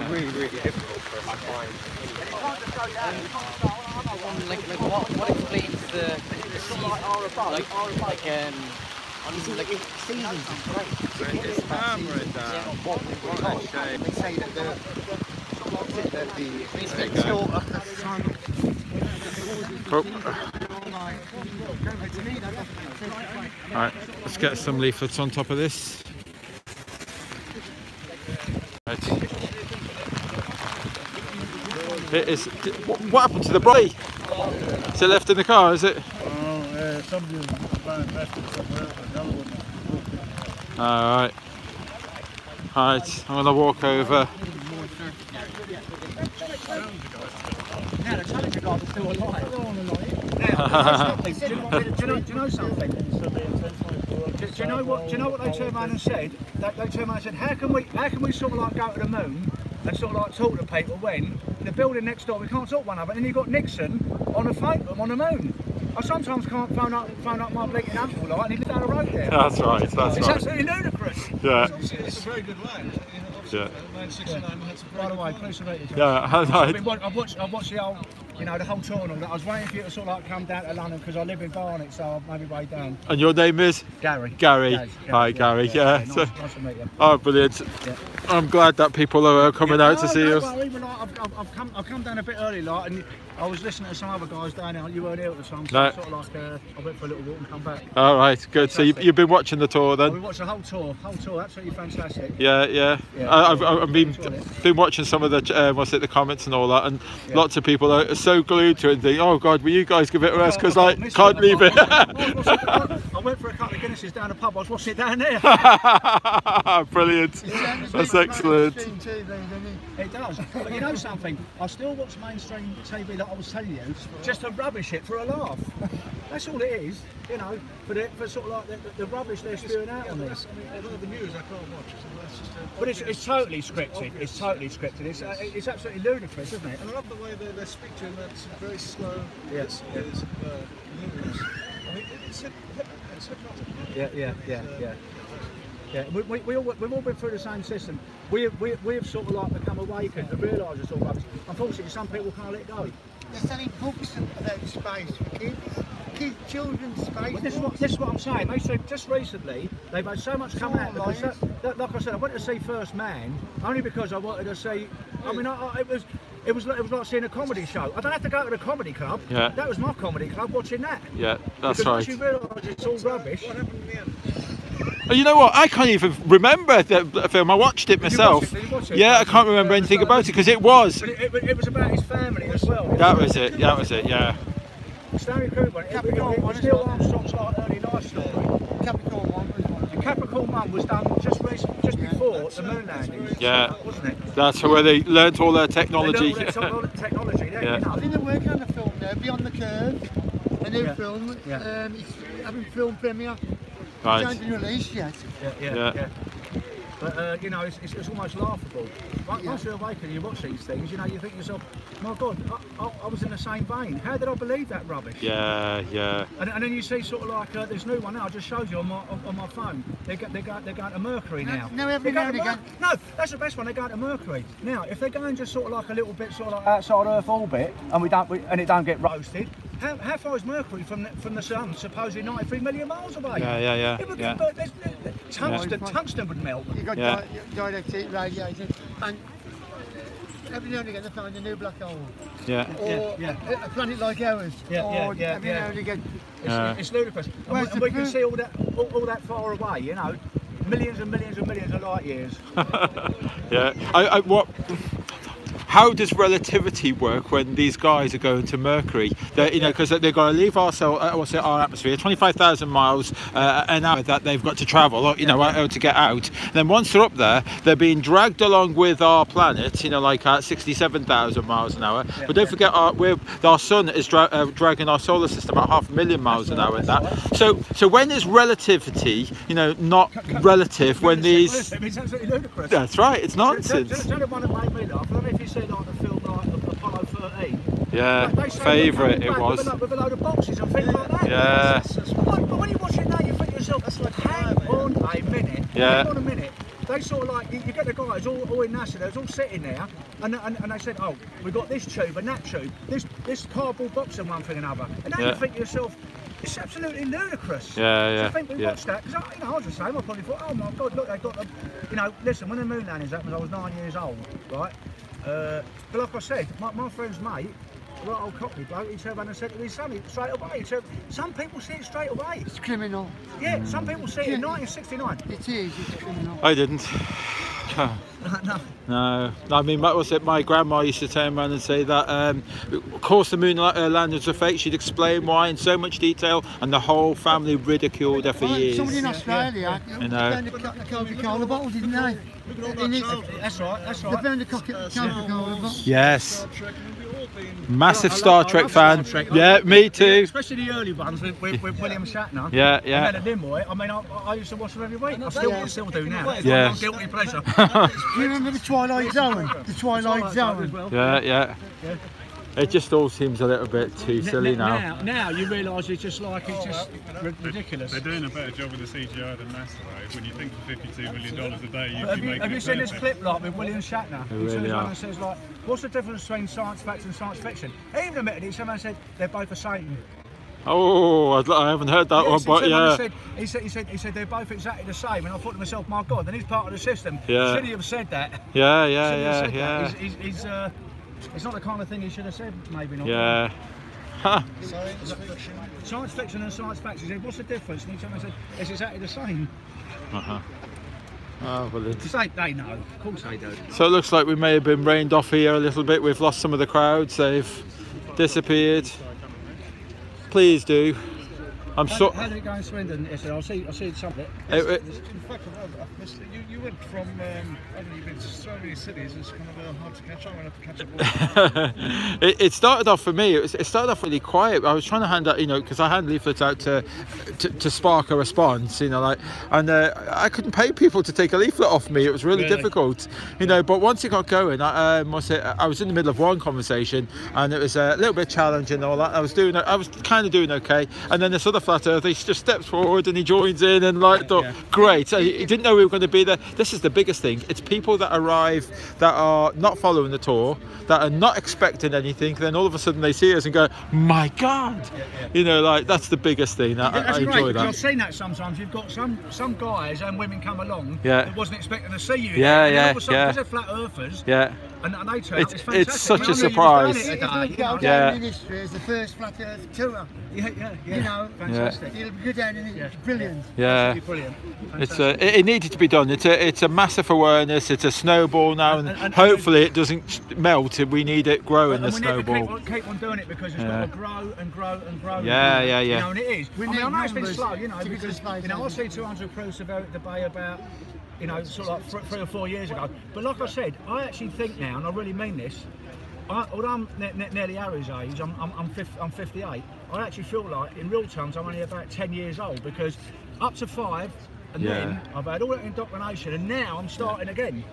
Really difficult for my clients. What explains the season? Seasons is great. It's camera down. What a shame. They say that Alright, let's get some leaflets on top of this. Right. It is. What happened to the body? Is it left in the car? Is it? Somebody left it somewhere. Another one. All right. Right. I'm gonna walk over. Now the Challenger guys are still alive. Do you know something? Do you know what they turned around and said? They turned around and said, how can we sort of like go to the moon and sort of like talk to people when the building next door we can't talk to one another, and you've got Nixon on the moon. I sometimes can't phone up my blinking uncle, like, and he lives down the road there. That's right. That's right. It's absolutely ludicrous. Yeah. It's a very good line. Yeah. Line 69 had some By the way, please salute you. Yeah. I've watched the whole, the whole tour and all that. I was waiting for you to sort of like come down to London because I live in Barnet, so I'll maybe way down. And your name is? Gary. Gary. Yes, Hi, Gary. Yeah. Nice to meet you. Oh, brilliant. Yeah. I'm glad that people are coming out to see us. Well, even like, I've come down a bit early, like, and I was listening to some other guys down there. You weren't here at the time, so No. I sort of like I went for a little walk and come back. All right, good. So you've been watching the tour then? We watched the whole tour, absolutely fantastic. Yeah. I've been watching some of the the comments and all that, and lots of people are so glued to it and think, oh God, will you guys give it a rest? Because like can't leave it. I went for a couple of Guinnesses down the pub. I was watching it down there. Brilliant. That's excellent. It does. But you know something? I still watch mainstream TV like I was telling you, just to rubbish it for a laugh. That's all it is, for sort of like the rubbish they're spewing out on this. A lot of the news I can't watch. But it's totally scripted. It's totally scripted. It's absolutely ludicrous, isn't it? And I love the way they speak to him. That's very slow. Yes. It's humorous. I mean, it's hypnotic. Yeah. We've all been through the same system. We've sort of like become awakened to realise it's all rubbish. Unfortunately, some people can't let go. They're selling books about space for kids, children's space. But this is what I'm saying. They said just recently they've had so much come out. Because like I said, I went to see First Man only because I wanted to see. I mean, it was like seeing a comedy show. I don't have to go to the comedy club. Yeah. That was my comedy club. Watching that. Yeah, that's because right. Once you realise it's all rubbish. What happened in the end? You know what? I can't even remember the film. I watched it myself. Did you watch it? Yeah, I can't remember anything about it because it was. But it was about his family as well. That was it. That was it. Yeah. Stanley Kubrick. It was Neil Armstrong's like early life story. Capricorn 1 was one. The Capricorn 1 was done just before the moon landing. Yeah. Wasn't it? That's where they learnt all their technology. All the technology there. Yeah. I think they're working on a film now, Beyond the Curve, a new film. Yeah. It's having film premiere. Right. It hasn't been released yet. Yeah. But it's almost laughable. Once you're awakened, you watch these things. You think to yourself, my God, I was in the same vein. How did I believe that rubbish? Yeah. And then you see sort of like this new one now. I just showed you on my phone. They're going to Mercury now. No, every now and again. No, that's the best one. They're going to Mercury now. If they're going just sort of like a little bit sort of like outside Earth orbit, and it don't get roasted. How far is Mercury from the sun? Supposedly 93 million miles away. Yeah. It would tungsten would melt. You've got direct heat radiation, and every now and again they find a new black hole. Yeah. Or a planet like ours. Every now and again. It's ludicrous. And we can see all that far away, millions and millions and millions of light years. Yeah. How does relativity work when these guys are going to Mercury? Because they've got to leave our atmosphere, 25,000 miles an hour that they've got to travel, to get out. And then once they're up there, they're being dragged along with our planet, like at 67,000 miles an hour. But don't forget, our sun is dragging our solar system at 500,000 miles an hour. So when is relativity, not relative when these? It's absolutely ludicrous. That's right. It's nonsense. Just the one that made me laugh. I don't know if you see like the film like Apollo 13. Yeah, favourite it was. With a load of boxes and things like that. Yeah. But when you watch it now, you think to yourself, that's like, hang on a minute. Yeah. Hang on a minute. They sort of like, you get the guys all in NASA, they're all sitting there, and they said, oh, we've got this tube and that tube, this cardboard box and one thing and another. And now you think to yourself, it's absolutely ludicrous. Yeah. So I think we watched that, because I was the same, I probably thought, oh my God, look, they got the, listen, when the moon landings happened, I was 9 years old, right? But like I said, my friend's mate, right old Cockney bloke, he turned around and said to his son straight away. Some people see it straight away. It's criminal. Yeah, some people see it in 1969. It is, it's criminal. I didn't. No, I mean, what was it? My grandma used to turn around and say that, of course, the moon landing was a fake. She'd explain why in so much detail, and the whole family ridiculed her for years. Somebody in Australia, You they know. found a Coca-Cola bottle, didn't they? That's right, that's They right. found a Coca-Cola bottle. Yes. Massive Star Trek fan. Yeah, me too. Especially the early ones with William Shatner. Yeah, yeah. And then Nimoy. I mean, I used to watch them every week. I still do now. It's Yeah. my guilty pleasure. Do you remember the Twilight Zone? The Twilight Zone. Yeah, yeah. It just all seems a little bit too silly now. Now you realise it's just ridiculous. They're doing a better job with the CGI than NASA, though. When you think for $52 million a day, you Have can you, make have it you seen this perfect. clip like with William Shatner? They He really turns around are. and says like, what's the difference between science fact and science fiction? He even admitted it. Someone said they're both the same. Oh, I haven't heard that one, but yeah. He said they're both exactly the same, and I thought to myself, my God, then he's part of the system. Yeah. Should he have said that? Yeah, Should he yeah, have yeah, said that? yeah. It's not the kind of thing he should have said, maybe not. Yeah. Huh. Science fiction and science fact. He said, what's the difference? And he said, it's exactly the same. Uh-huh. Oh, well, it's... They know. Of course they do. So it looks like we may have been rained off here a little bit. We've lost some of the crowds. They've disappeared. Please do. I'm so... How did it go in Swindon? I'll see some of it. In fact, I've missed it. You went from, haven't you been to so many cities, it's kind of hard to catch up. I'm going to have to catch up. It started off for me. It started off really quiet. I was trying to hand out, because I hand leaflets out to spark a response, and I couldn't pay people to take a leaflet off me. It was really difficult, But once it got going, I was in the middle of one conversation, and it was a little bit challenging and all that. I was kind of doing okay, and then this other flat earther, he just steps forward and he joins in, and great. He didn't know we were going to be there. This is the biggest thing. It's people that arrive that are not following the tour, that are not expecting anything, then all of a sudden they see us and go, my God, that's the biggest thing. I enjoy that. I've seen that sometimes. You've got some guys and women come along Yeah. that wasn't expecting to see you. Yeah, and yeah, all of a sudden, yeah. because they're flat earthers, Yeah. and they turn up, it's fantastic. It's such I a mean, I knew you surprise. was doing it It'll today, go you down know. in history as the first flat earth tour. Yeah. Fantastic. It'll go down in it's brilliant. Yeah. Brilliant. It's it needed to be done. It's a massive awareness. It's a snowball now, and hopefully it doesn't melt. We need it growing, the And we snowball. need to keep on doing it because it's got to grow and grow and grow. Yeah, yeah, yeah. And it is. We I mean, I need know it's been numbers slow, to get because this place I on. see 200 crews about the bay about, sort of like 3 or 4 years ago. But like I said, I actually think now, and I really mean this. Although I'm nearly Harry's age, I'm 58. I actually feel like, in real terms, I'm only about 10 years old, because up to 5, and then I've had all that indoctrination, and now I'm starting again.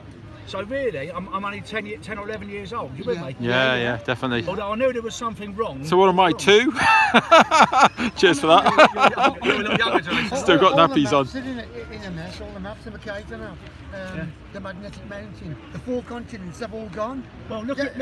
So really, I'm only 10 or 11 years old. You with me? Yeah, definitely. Although I knew there was something wrong. So what am I, 2? Cheers for that. You're a little younger than me. Still got All nappies the on. maps are in a mess. All the maps of Mercator now. The magnetic mountain, the 4 continents have all gone. Well, look at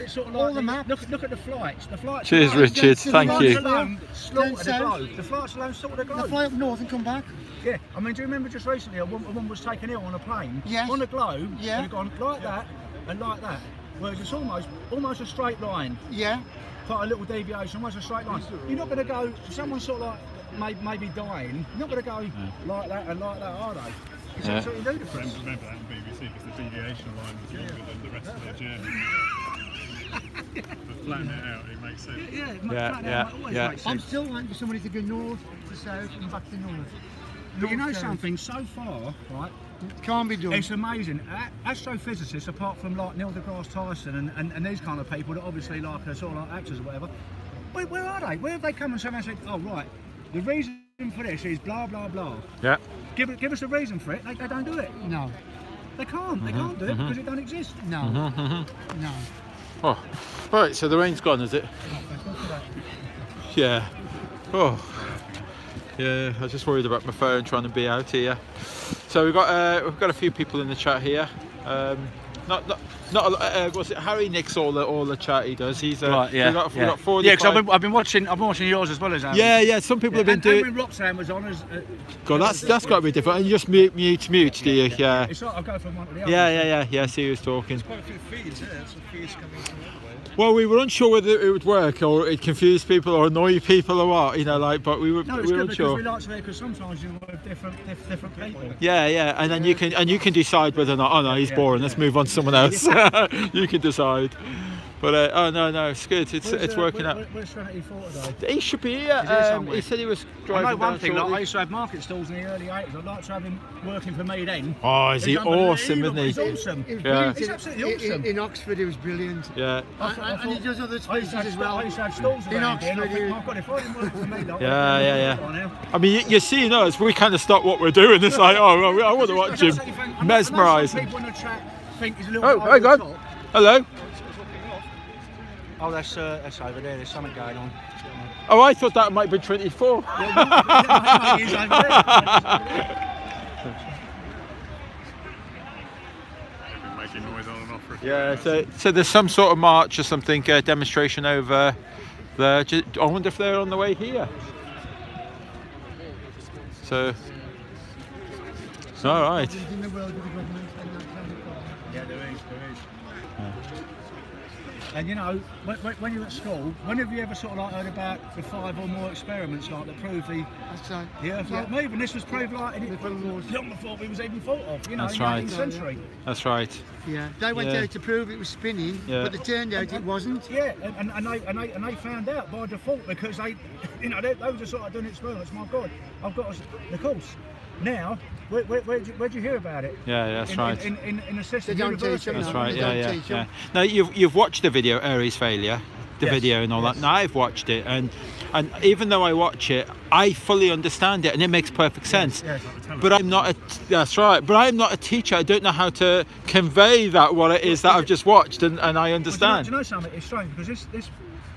sort of like all the maps. Look at the flights. The flights. Cheers, alone- Richard. The Thank flights you. alone slaughtered the south. globe. The flights alone slaughtered the They globe. fly up north and come back. Yeah, I mean, do you remember just recently a woman was taken ill on a plane? Yes. On the globe, Yeah. and it gone like that and like that. Whereas it's almost a straight line. Yeah. Quite a little deviation, almost a straight line. You're not going to go, someone sort of like maybe dying, you're not going to go like that and like that, are they? It's absolutely ludicrous. Remember that on BBC, because the deviation line was longer than the rest of their journey. But flatten it out, it makes sense. I'm still waiting for somebody to go north to south and back to north. But you know North, south. something, so far, right? Can't be done. It's amazing. Astrophysicists, apart from like Neil deGrasse Tyson and these kind of people that obviously like are sort of like actors or whatever, where are they? Where have they come and someone said, oh right, the reason for this is blah blah blah. Yeah. Give us a reason for it. They don't do it. No. They can't. They can't do it because it don't exist. No. No. Oh, right. So the rain's gone, is it? Yeah. Oh. Yeah. I was just worried about my phone trying to be out here. So we've got a few people in the chat here. Not not was it Harry nicks all the chat he does. He's right, yeah. We got 45. Yeah, because I've been watching yours as well as ours. Yeah. Some people have been doing. And when Roxanne was on as. God, that's got to be different. And you just mute, do you? Yeah. It's like I'll go from one to the other. Yeah. See who's talking. There's quite a few feeds here. Some feeds coming from that way. Well, we were unsure whether it would work or it confuse people or annoy people or what, you know, like. But we were no, it's we were good unsure. Because we like to because sometimes you work different people. Yeah, and then you can decide whether or not. Oh no, he's boring. Let's move on to someone else. You can decide. But oh no, it's good. It's working out. Where's Serenity for today? He should be here. He said he was driving. I know one down thing. Like, shortly. I used to have market stalls in the early 80s. I'd like to have him working for me then. Oh, is he awesome, isn't he? He's awesome. Yeah. He's absolutely awesome. In Oxford, he was brilliant. Yeah. And he does other spaces as well. I used to have stalls in Oxford. Oxford. God, if I didn't work for me, like, Yeah. I mean, you're seeing us. We kind of stop what we're doing. It's like, oh, I want to watch him. Mesmerising. People in the chat think he's a little Oh, hang on. Hello. Oh, that's over there. There's something going on. Oh, I thought that might be 24. Making noise on and off for a few Yeah, minutes. so there's some sort of march or something, demonstration over there. I wonder if they're on the way here. So, all right. Yeah, there is. And you know, when you're at school, when have you ever sort of like heard about the 5 or more experiments like that prove the Earth like moving? This was proved like long before we was even thought of. You know, That's in the right. 18th century. That's right. Yeah, they went out to prove it was spinning, but it turned out it wasn't. Yeah, and they found out by default because they were just sort of doing experiments. My God, I've got the course. Now, where'd you hear about it? Yeah, that's right. In a system university. That's right. Yeah. Now you've watched the video, Aries failure, the video and all that. Now I've watched it, and even though I watch it, I fully understand it, and it makes perfect sense. Yes. But I'm not that's right. But I'm not a teacher. I don't know how to convey what it is that I've just watched, and I understand. Do you know something? It's strange because this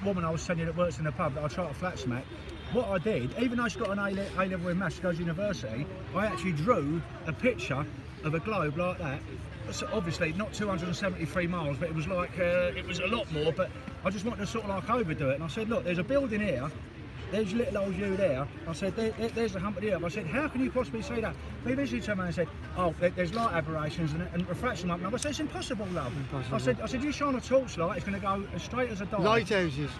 woman I was telling you that works in the pub that I try to flat smack. What I did, even though she got an A level in maths, she goes to university, I actually drew a picture of a globe like that. So obviously not 273 miles, but it was like it was a lot more. But I just wanted to sort of like overdo it, and I said, look, there's a building here. There's little old you there. I said, there's the hump of the earth. I said, how can you possibly say that? He basically turned around and said, oh, there's light aberrations and refraction up. I said, it's impossible, love. Impossible. I said, you shine a torchlight, it's going to go as straight as a die. Lighthouses.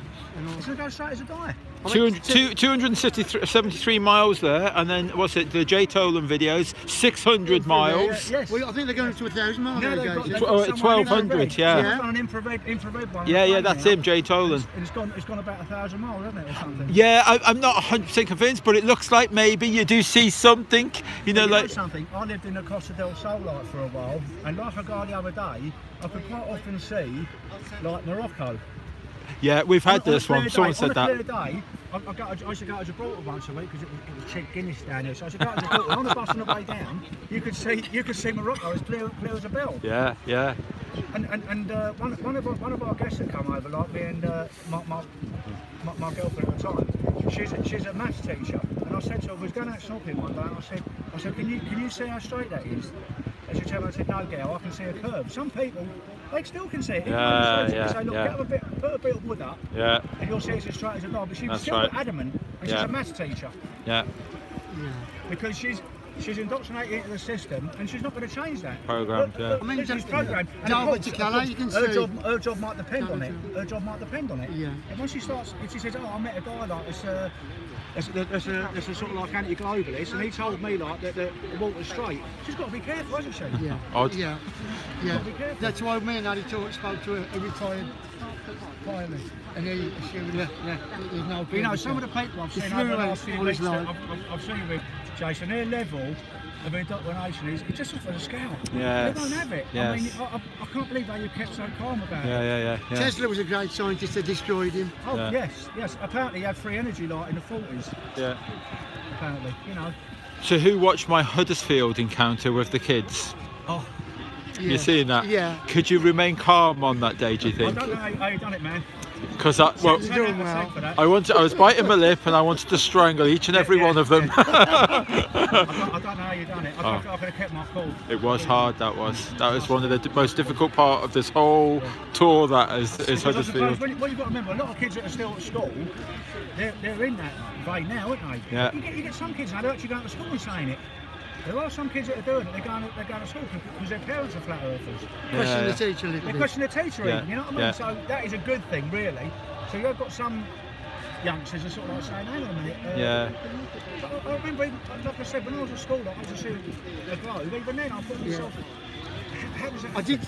It's going to go straight as a die. 273 miles there, and then what's it? The Jay Tolan videos, 600 miles. Yes. Well, I think they're going to 1,000 miles. No, they've got 1,200, yeah. They've done an infrared one. Yeah, that's him, Jay Tolan. And it's gone about 1,000 miles, hasn't it, or something? Yeah, I'm not 100% convinced, but it looks like maybe you do see something. You know, like something. I lived in the Costa del Sol like for a while, and like a guy the other day, I could quite often see like Morocco. Yeah, we've had this one. Someone said that. On a clear day, I used to go to Gibraltar once a week because it was cheap Guinness down here. So I used to go to Gibraltar. On the bus on the way down, you could see Morocco as clear as a bell. Yeah. And one of our guests had come over, like me and my girlfriend at the time. She's a maths teacher, and I said to her, we was going out shopping one day, and I said, can you see how straight that is? And she turned around and said, no, girl, I can see a curve. Some people, they still can see it. They say, look, put a bit of wood up, and you'll see it's as straight as a die. But she was still adamant, and she's a maths teacher. Yeah. Because she's indoctrinated into the system, and she's not going to change that. Programmed, yeah. I mean, she's programmed. And her job might depend on it. Her job might depend on it. Yeah. And once she starts, if she says, "Oh, I met a guy like this," there's a sort of like anti-globalist, and he told me like that the water's straight. She's got to be careful, hasn't she? Yeah. Odd. Yeah. That's why me and Harry spoke to a retired pilot, and he assured me there's no. You know, some of the people I've seen over the last few weeks, I've seen with Jason, their level of indoctrination is just off of the scale. Yeah. They don't have it. Yes. I mean, I can't believe how you kept so calm about it. Yeah. Tesla was a great scientist that destroyed him. Oh yes. Apparently he had free energy light in the 40s. Yeah. Apparently, you know. So who watched my Huddersfield encounter with the kids? Oh. You seen that? Yeah. Could you remain calm on that day, do you think? I don't know how you done it, man. Because I was biting my lip and I wanted to strangle each and every one of them. I don't know how you done it. I could have kept my cool. It was hard. That was one of the most difficult part of this whole tour. That is Huddersfield. What you've got to remember, a lot of kids that are still at school, they're in that vein now, aren't they? Yeah. You get some kids now that are actually going to school and saying it. There are some kids that are doing it. They're going to school because their parents are flat earthers. Question the teacher a little bit. They question the teacher, Yeah. even, you know what I mean? Yeah. So that is a good thing, really. So you've got some youngsters that are sort of like saying, hang on a minute. Yeah. I remember, like I said, when I was at school, like, I used to see a globe. Even then, I thought to myself, how does it I did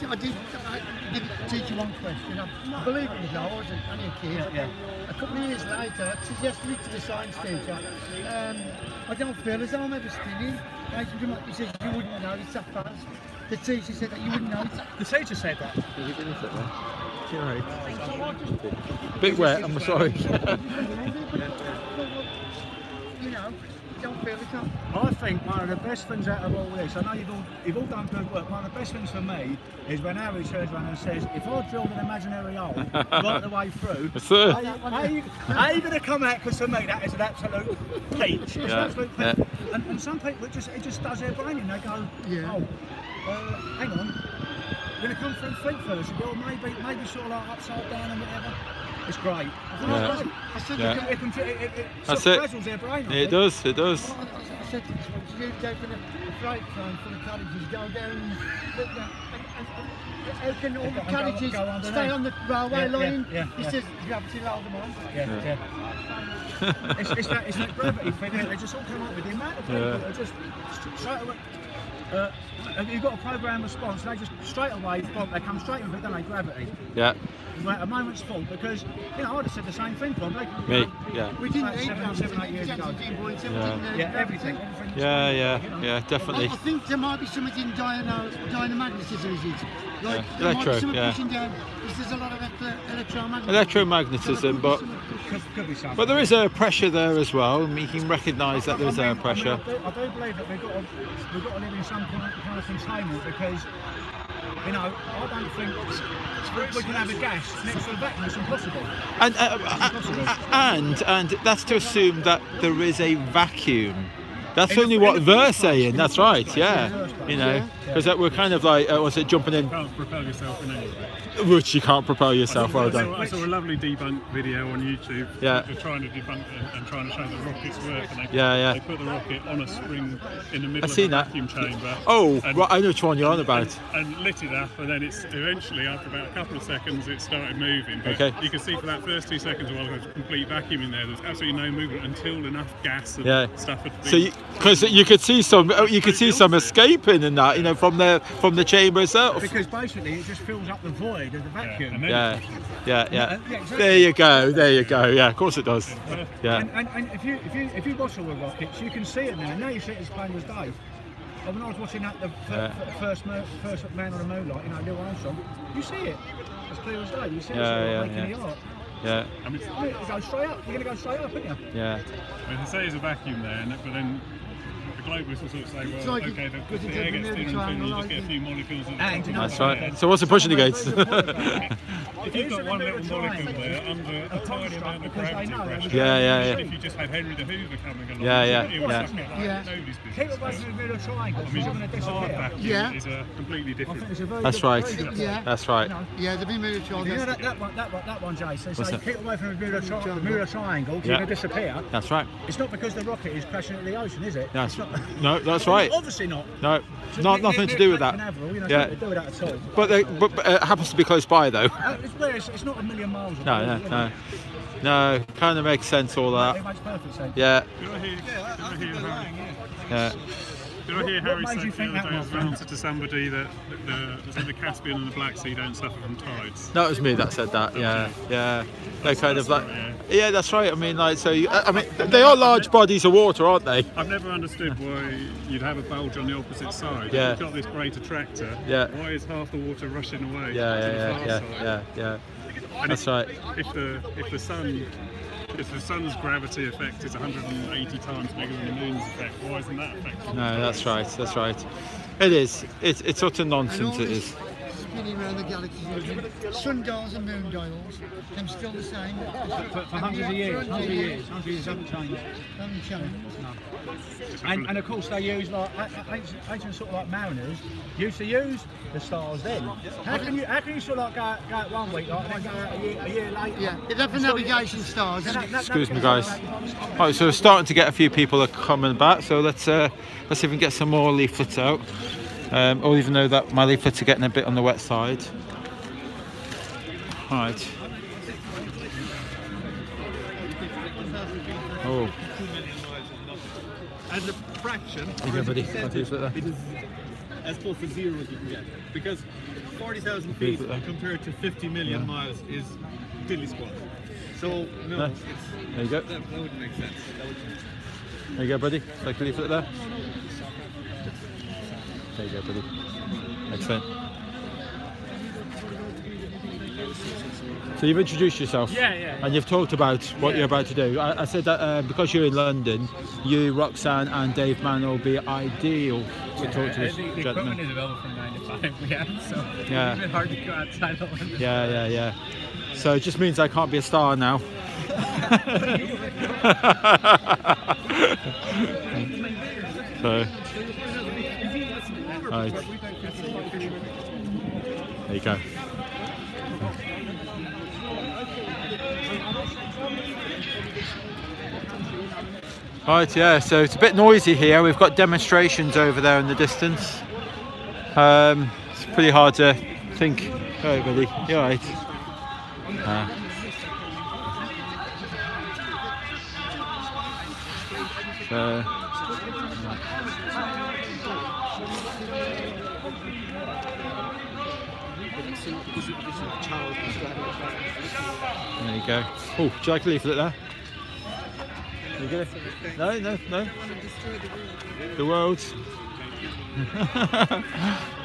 teach you one question. I believe it or not, I wasn't only a kid. Yeah. A couple of years later, I suggested to the science teacher, I don't feel as though I'm ever spinning. He said, you wouldn't know, it's that fast. The teacher said that you wouldn't know. The teacher said that? Bit wet, I'm sorry. You know, don't feel it up. I think one of the best things out of all this, I know you've all done good work, one of the best things for me is when Harry turns around and says, if I drilled an imaginary hole right the way through, are you going to come out? Because for me that is an absolute peach. It's an absolute peach. And some people, it just does their brain in. They go, hang on, you're going to come through feet first, or maybe sort of like upside down and whatever. It's great. I think it frazzles their brain. It does. I said, you taking a freight train full of carriages, go down, how can all the carriages stay on the railway line? He says, gravity load them on. It's that gravity thing, isn't it? They just all come up with the amount of people that are just straight away. You've got a programme response, they just straight away, they come straight in with it, don't they? Gravity. Yeah. At a moment's fault, because I'd have said the same thing probably. Me, yeah. We didn't Like 7, 8 years ago. Everything. Yeah, definitely. I think there might be something in dynamagnetism, is it? Like, Electro, there might be something pushing down, because there's a lot of electromagnetism. Electromagnetism, but there is a pressure there as well, and you can recognise that there's a pressure. I do believe that we've got to live in some kind of containment, because I don't think we can have a gas next to a vacuum. It's impossible. And that's to assume that there is a vacuum. That's only what they're saying. That's right. Yeah. Because we're kind of like, was it jumping in? You can't propel yourself in any way. Which you can't propel yourself. Well done. I saw a lovely debunk video on YouTube. Yeah. They're trying to debunk and trying to show the rockets work. And they put the rocket on a spring in the middle I've of seen the that. vacuum chamber. Oh, right, I know which one you're on about. And lit it up, and then it's eventually, after about a couple of seconds, it started moving. But you can see for that first 2 seconds, while there was complete vacuum in there, there's absolutely no movement until enough gas and stuff had been. So, because you could see some escaping in that, from the chamber itself. Because basically it just fills up the void of the vacuum. Yeah. There you go. Yeah, of course it does. Yeah. And if you watch all the rockets, you can see it now. Now you see it as plain as day. When I was watching that, the first man on the moon, like Neil Armstrong, you see it as clear as day. You see it making the art. Yeah. I mean, you go straight up. You're going to go straight up, aren't you? Yeah. I mean, they say there's a vacuum there, but then the globalists will sort of say, well, okay, the air gets thinner and thinner, you just get a few molecules of That's right. So what's the pushing against? If you've got one little molecule there under a tiny amount of gravity pressure, if you just had Henry the Hoover coming along, it would suck it like nobody's business. Keep away from the middle triangle. I mean, a hard vacuum is a completely different. That's right. That's right. Yeah, the Bermuda Triangle. That one, Jay. So keep away from the Bermuda Triangle, because you're going to disappear. That's right. It's not because the rocket is crashing into the ocean, is it? No, that's right. Obviously not. No, nothing to do with that. Nothing to do with that at all. But it happens to be close by, though. It's not a million miles away. No, kind of makes sense, all that. It makes perfect sense. Yeah. Did I hear What Harry made say you the think other that day was as an answer to somebody that the Caspian and the Black Sea don't suffer from tides? That was me that said that. Yeah. They're kind of like. Yeah, that's right. I mean, they are large bodies of water, aren't they? I've never understood why you'd have a bulge on the opposite side. Yeah. You've got this great attractor. Yeah. Why is half the water rushing away? Yeah. And That's right. If the sun's gravity effect is 180 times bigger than the moon's effect, why isn't that affecting? No, that's right. It is. It's utter nonsense. It is. spinning around the galaxy using sundials and moon dials. Them still the same. For hundreds of years, hundreds of years haven't changed. Haven't changed. No. And of course they use like ancient sort of like mariners used to use the stars then. How can you sort of like go out 1 week like, and then go out a year later? Yeah, they're for navigation stars. Excuse me, guys. Right, so we're starting to get a few people are coming back. So let's see if we can get some more leaflets out. Or even though that my leaflets are getting a bit on the wet side. Right. Oh. As a fraction, Okay, buddy. it is as close to zero as you can get. Because 40,000 feet compared to 50 million miles is diddly squat. So, no, it's, there you go. That wouldn't make sense. There you go, buddy. Like a leaflet there. There you go, buddy. Excellent. So you've introduced yourself, and you've talked about what you're about to do. I said that because you're in London, you, Roxanne, and Dave Mann will be ideal to talk to this the gentleman. equipment is available from 9 to 5 p.m. So Yeah. it's a bit hard to go outside of London. Yeah. So it just means I can't be a star now. So, right. There you go. Right, yeah, so it's a bit noisy here. We've got demonstrations over there in the distance. It's pretty hard to think. Oh, buddy, you're right. There you go. Oh, do you like a leaflet there? You get it? No. The world.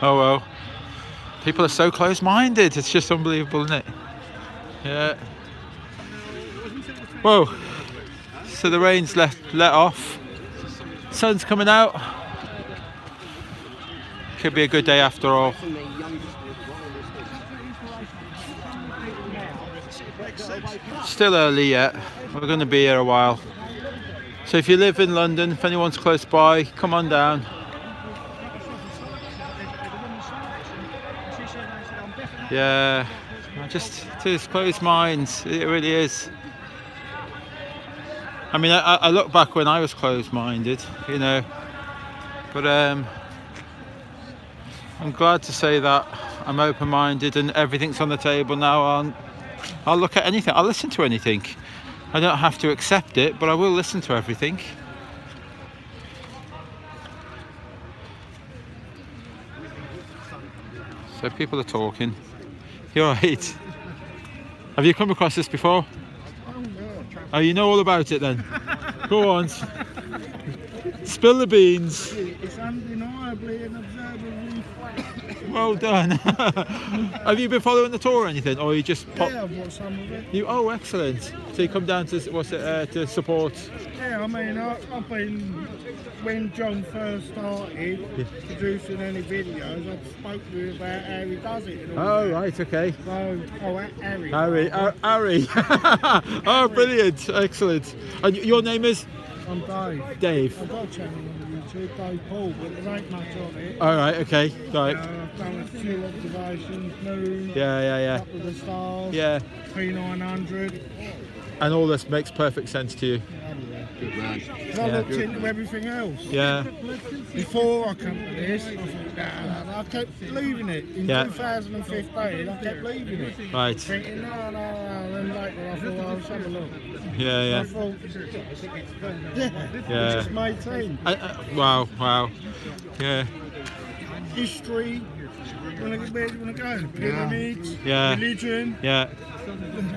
Oh well. People are so close-minded. It's just unbelievable, isn't it? Yeah. Whoa. So the rain's let off. Sun's coming out. Could be a good day after all. Still early yet. We're going to be here a while. So if you live in London, if anyone's close by, come on down. Yeah, just to close minds, it really is. I mean, I look back when I was closed-minded, you know, but I'm glad to say that I'm open-minded and everything's on the table now. I'll look at anything, I'll listen to anything. I don't have to accept it, but I will listen to everything. So people are talking. You're right. Have you come across this before? Oh, you know all about it then? Go on. Spill the beans. It's undeniably and observably flat. Well done. Have you been following the tour or anything, or you just pop? Yeah, I've watched some of it. You excellent. So you come down to to support? Yeah, I mean, I've been when John first started producing any videos. I spoke to him about how he does it. And all Oh that. right, okay. So, Harry. Harry. Oh, brilliant, excellent. And your name is? I'm Dave. Dave. I've got a channel on YouTube, Dave Paul, but there ain't much on it. All right, okay, right. I've done a few observations, moon, Yeah. couple of the stars, Yeah. P900. And all this makes perfect sense to you. Good man. I looked into everything else. Yeah. Before I come to this, I thought, nah, I kept leaving it. In 2015, I kept leaving it. Right. Thinking, no. Then later I thought, I'll just have a look. Yeah. I thought, Yeah. Just made sense. Wow. Yeah. History. Where do you want to go? Pyramids. Yeah. Religion. Yeah.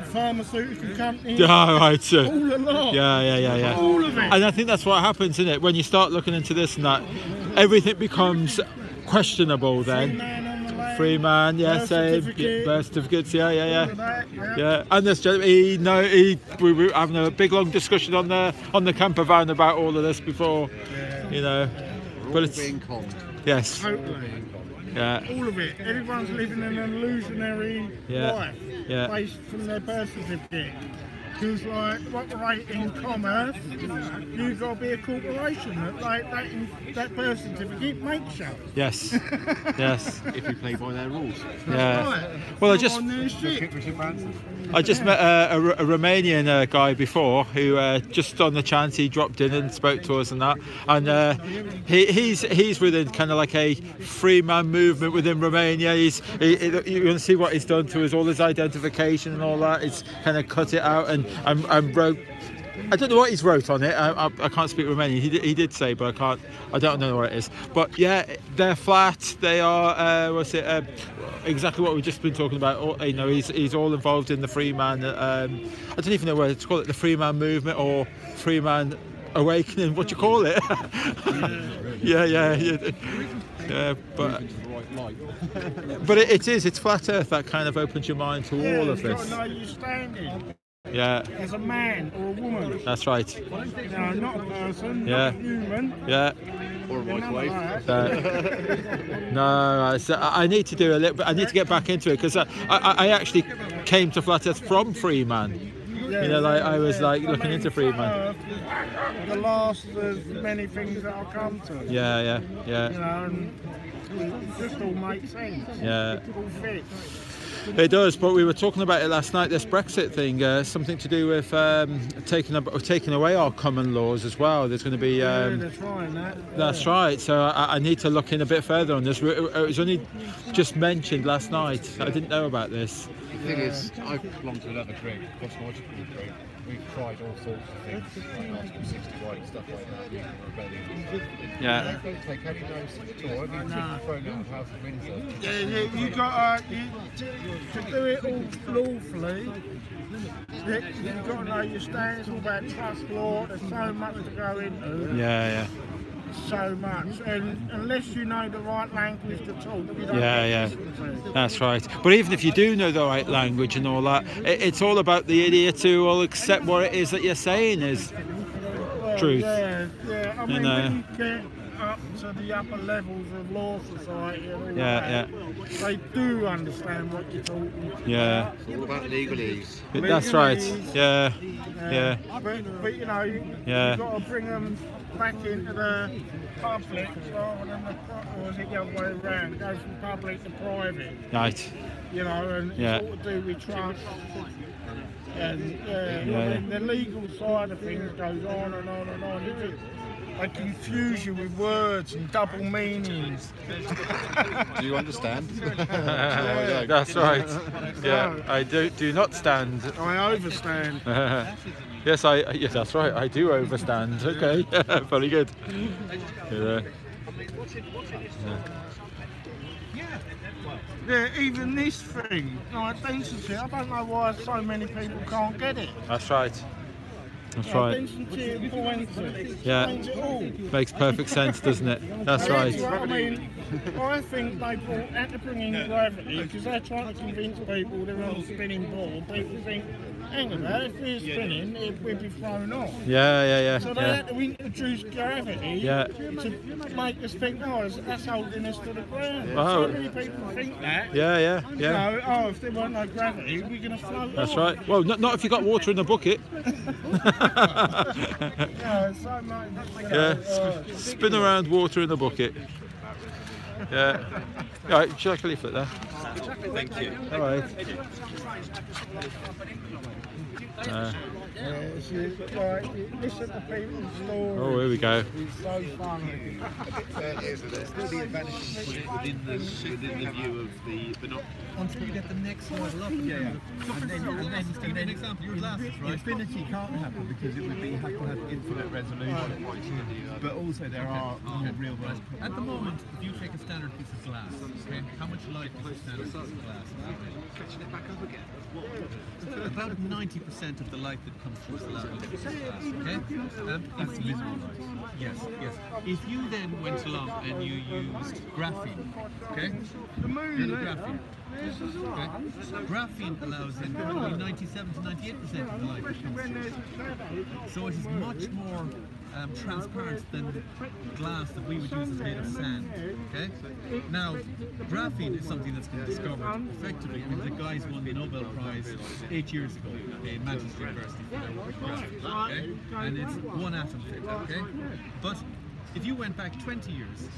Pharmaceutical companies. Yeah, right. So. All a lot. Yeah. All of it. And I think that's what happens, isn't it? When you start looking into this and that, everything becomes questionable then. Free man, yeah, Birth same. certificate. Birth certificates, yeah. All of that, Yeah, and this gentleman, we were having a big long discussion on the camper van about all of this before, you know. But it's being conned. yes. Totally. All of it. Everyone's living an illusionary life based from their birth certificate. Because, like, operating in commerce, you've got to be a corporation that birth certificate makes you. Yes. Yes. If you play by their rules. Yeah. Right. Well, I Not just on their shit. met a Romanian guy before who just on the chance he dropped in and spoke to us and that, and he's within kind of like a free man movement within Romania. You can see what he's done to all his identification and all that. He's kind of cut it out and wrote. I don't know what he's wrote on it. I can't speak Romanian. He did say, but I don't know what it is. But yeah, they're flat. They are. Exactly what we've just been talking about. You know, he's all involved in the free man. I don't even know whether to call it the free man movement or free man awakening. What do you call it? yeah. But it is. It's flat Earth that kind of opens your mind to all of this. You've got to know you're standing. Yeah. As a man or a woman. That's right. No, not a person. Yeah. Not a human. Yeah. Or a microwave. No, I need to do a little bit. I need to get back into it because I actually came to Flat Earth from Freeman. You know, like I was like looking into Freeman. The last of many things that I'll come to. Yeah. You know, and it just all makes sense. Yeah. It all fits. It does, but we were talking about it last night, this Brexit thing, something to do with taking away our common laws as well. There's going to be... they're trying that. That's right, so I need to look in a bit further on this. It was only just mentioned last night. I didn't know about this. The thing is, I belong to another group, cosmological group. We've tried all sorts of things, like Article 61 and stuff like that, rebellion. Yeah. I don't take any notice at all. I've been thrown out of House of Windsor. Yeah, you got to do it all lawfully. You've got to know your stance. It's all about trust law. There's so much to go into. Yeah. So much, and unless you know the right language to talk, you don't listen to. That's right. But even if you do know the right language and all that, it's all about the idiot who will accept what it is that you're saying is truth. Yeah. I mean, when you get up to the upper levels of law society and all that, they do understand what you're talking about. Yeah. It's all about legalese. That's right. Yeah. But you know, you've got to bring them back into the public rather than or is it the other way around? Go from public to private. Right. You know, and it's all to do with trust. And the legal side of things goes on and on and on. They confuse you with words and double meanings. Do you understand? That's right. Yeah, I do not stand. I overstand. Yes, that's right. I do overstand. Okay, very good. Yeah, even this thing, decency. I don't know why so many people can't get it. That's right. That's right. Decency and pointy. Yeah, makes perfect sense, doesn't it? That's right. I mean, I think they had to bring in gravity because they're trying to convince people they're on a spinning ball. People think, hang on, if we're spinning, we'd be thrown off. Yeah. So they had to introduce gravity to make us think, that's holding us to the ground. So many people think that. Yeah. You know, if there weren't no gravity, we're going to float off. That's right. Well, not if you've got water in the bucket. So much. Spin around water in the bucket. Yeah. All right, should I leave it there? Thank you. All right. Listen to people's stories. Oh, here we go. It's so funny. There's still the advantage within the view of the Until you get the next level up. Yeah. And then give me an example. Your glasses, right? Infinity can't happen because it would be have to have infinite resolution. But also there are real world. At the moment, if you take a standard piece of glass, okay, how much light does a standard piece of glass have? About 90% of the light that comes through is allowed into the glass, okay? That's visible light. Yes. If you then went along and you used graphene, okay? Graphene. Okay. Graphene allows in only 97 to 98% of the light that comes through. So it is much more transparent than glass that we would use is made of sand. Okay. Now, graphene is something that's been discovered effectively. I mean, the guys won the Nobel Prize 8 years ago in Manchester University for their work on graphene. Okay, and it's one atom thick. Okay, but if you went back 20 years,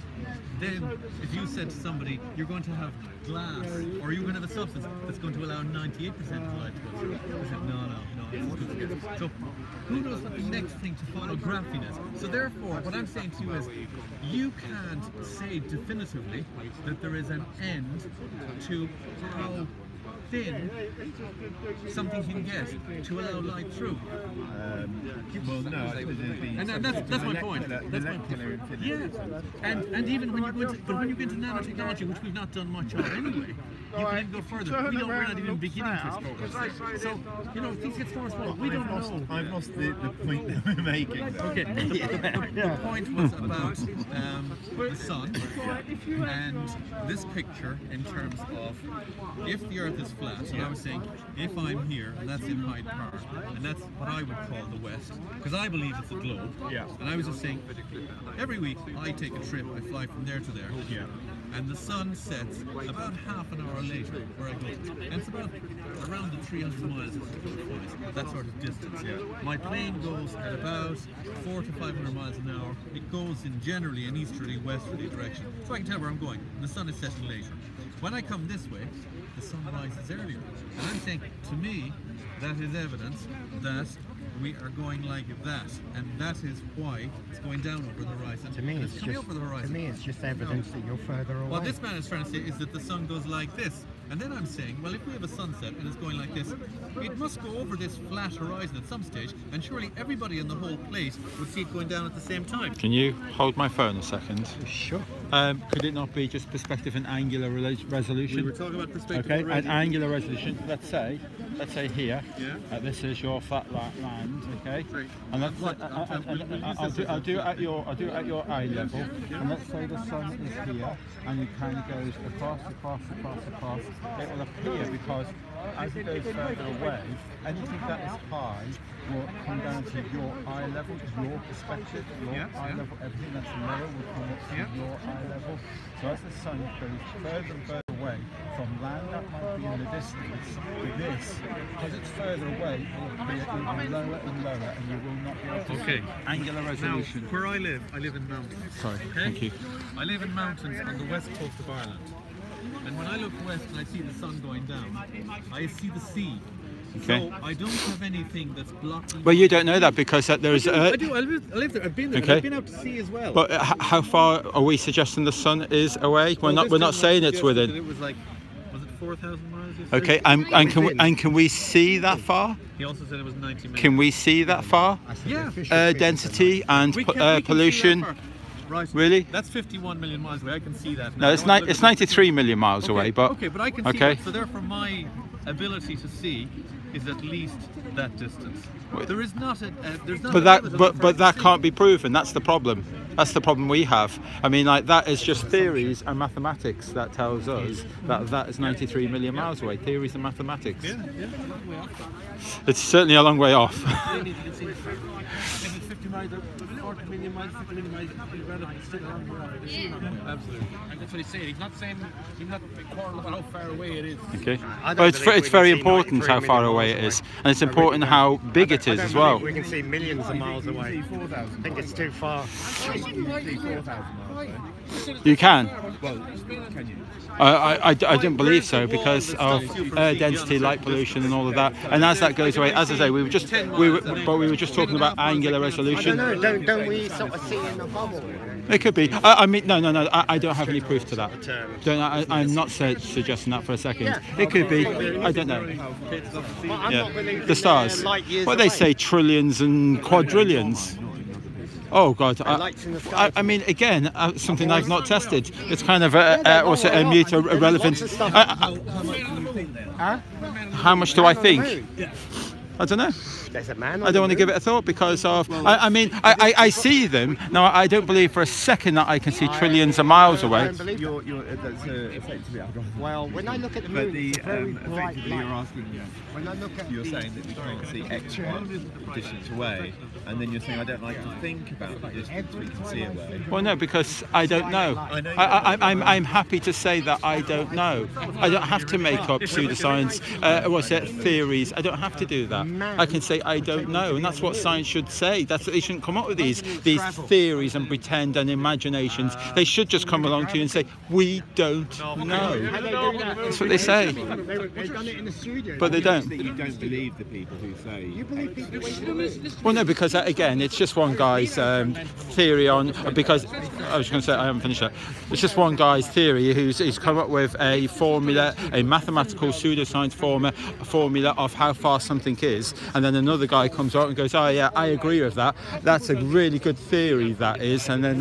then if you said to somebody, you're going to have glass, or you're going to have a substance that's going to allow 98% of the light to go through, they said, no, this is good to get. So who knows what the next thing to follow graphene is? So therefore, what I'm saying to you is, you can't say definitively that there is an end to how thin something can get to allow light through. Well, no, and that's my point. That's my point. Yeah, and even when you go into, but when you get into nanotechnology, which we've not done much of anyway, you can even go further. We're not even beginning to explore. So, you know, things get more small. We don't know. I've lost the point that we're making. Okay, the point was about the sun and this picture in terms of if the Earth is flat. So I was saying, if I'm here, and that's in Hyde Park, and that's what I would call the West, because I believe it's a globe. Yeah. And I was just saying, every week I take a trip, I fly from there to there. Yeah. And the sun sets about half an hour later where I go. And it's about around the 300 miles, that sort of distance. Yeah. My plane goes at about 400 to 500 miles an hour. It goes in generally an easterly, westerly direction. So I can tell where I'm going. And the sun is setting later. When I come this way, the sun rises earlier. And I'm saying, to me, that is evidence that we are going like that, and that is why it's going down over the horizon. To me, it's coming over the horizon. To me, it's just evidence that you're further away. What this man is trying to say is that the sun goes like this, and then I'm saying, well, if we have a sunset and it's going like this, it must go over this flat horizon at some stage, and surely everybody in the whole place would see it going down at the same time. Can you hold my phone a second? Sure. Could it not be just perspective and angular resolution? We were talking about perspective Okay, already. and angular resolution. Let's say here. Yeah. This is your flat land. Okay. Great. And let's I'll do it at your eye level. And let's say the sun is here, and it kind of goes across. It will appear because as it goes further away, anything that is high will come down to your eye level, your perspective, your eye level. Everything that's lower will come up to your eye level. So as the sun goes further and further away from land that might be in the distance to this, as it's further away, it will appear even lower and lower, and you will not be able to see angular resolution. Now, where I live in mountains. Sorry, okay? thank you. I live in mountains on the west coast of Ireland. And when I look west and I see the sun going down, I see the sea. Okay. So I don't have anything that's blocking. Well, you don't know that because there is. I do. I live there. I've been there. Okay. I've been out to sea as well. But how far are we suggesting the sun is away? We're not saying it's within. It was like, was it 4,000 miles? Okay, and can we see that far? He also said it was 90 minutes. Can we see that far? Yeah. Density and we can pollution. See that far. Right. Really? That's 51 million miles away. I can see that No, now. it's 93 million miles away. But okay, but I can see that. So therefore, my ability to see is at least that distance. There is not a. There's not. But that can't be proven. That's the problem. That's the problem we have. I mean, like that is just theories and mathematics that tells us that is 93 million miles away. Theories and mathematics. Yeah. Way off. It's certainly a long way off. If it's 50 miles, 40 million miles, 50 million miles, it's still a long way off. Absolutely. And that's what he's saying. He's not quarreling about how far away it is. Okay. But it's very important how far away it is, and it's important how big it is as well. We can see millions of miles away. I think it's too far. You can. Well, can you? I don't believe so because of air density, light pollution, and all of that. And as that goes away, as I say, we were just talking about angular resolution. I don't know. Don't we sort of see in the bubble? It could be. I mean, no. I don't have any proof to that. I'm not suggesting that for a second. It could be. I don't know. Yeah. The stars. Well, they say trillions and quadrillions. Oh God! I mean, again, something I've not tested. It's kind of also a mute irrelevant. How much do I think? I don't know. There's a man. I don't want to give it a thought because of. I mean, I see them now. I don't believe for a second that I can see trillions of miles away. That's effectively. Well, when I look at the But moon, the it's a very effectively bright you're light. asking. When I look at You're the- saying that we can't see X distance away, and then you're saying I don't like to think about the distance we can see away. Well, no, because I don't know. I know you I'm happy to say that I don't know. I don't have to make up pseudoscience, what's it, theories. I don't have to do that. I can say I don't know, and that's what science should say. That's they shouldn't come up with these theories and pretend and imaginations. They should just come along to you and say we don't know. That's what they say. They've done it in the studio. But they don't. That you don't believe the people who say. You believe people who Well, no, because again, it's just one guy's theory on. Because I was going to say I haven't finished that. It's just one guy's theory who's come up with a formula, a mathematical pseudoscience formula of how far something is, and then another guy comes out and goes, "Oh yeah, I agree with that. That's a really good theory, that is," and then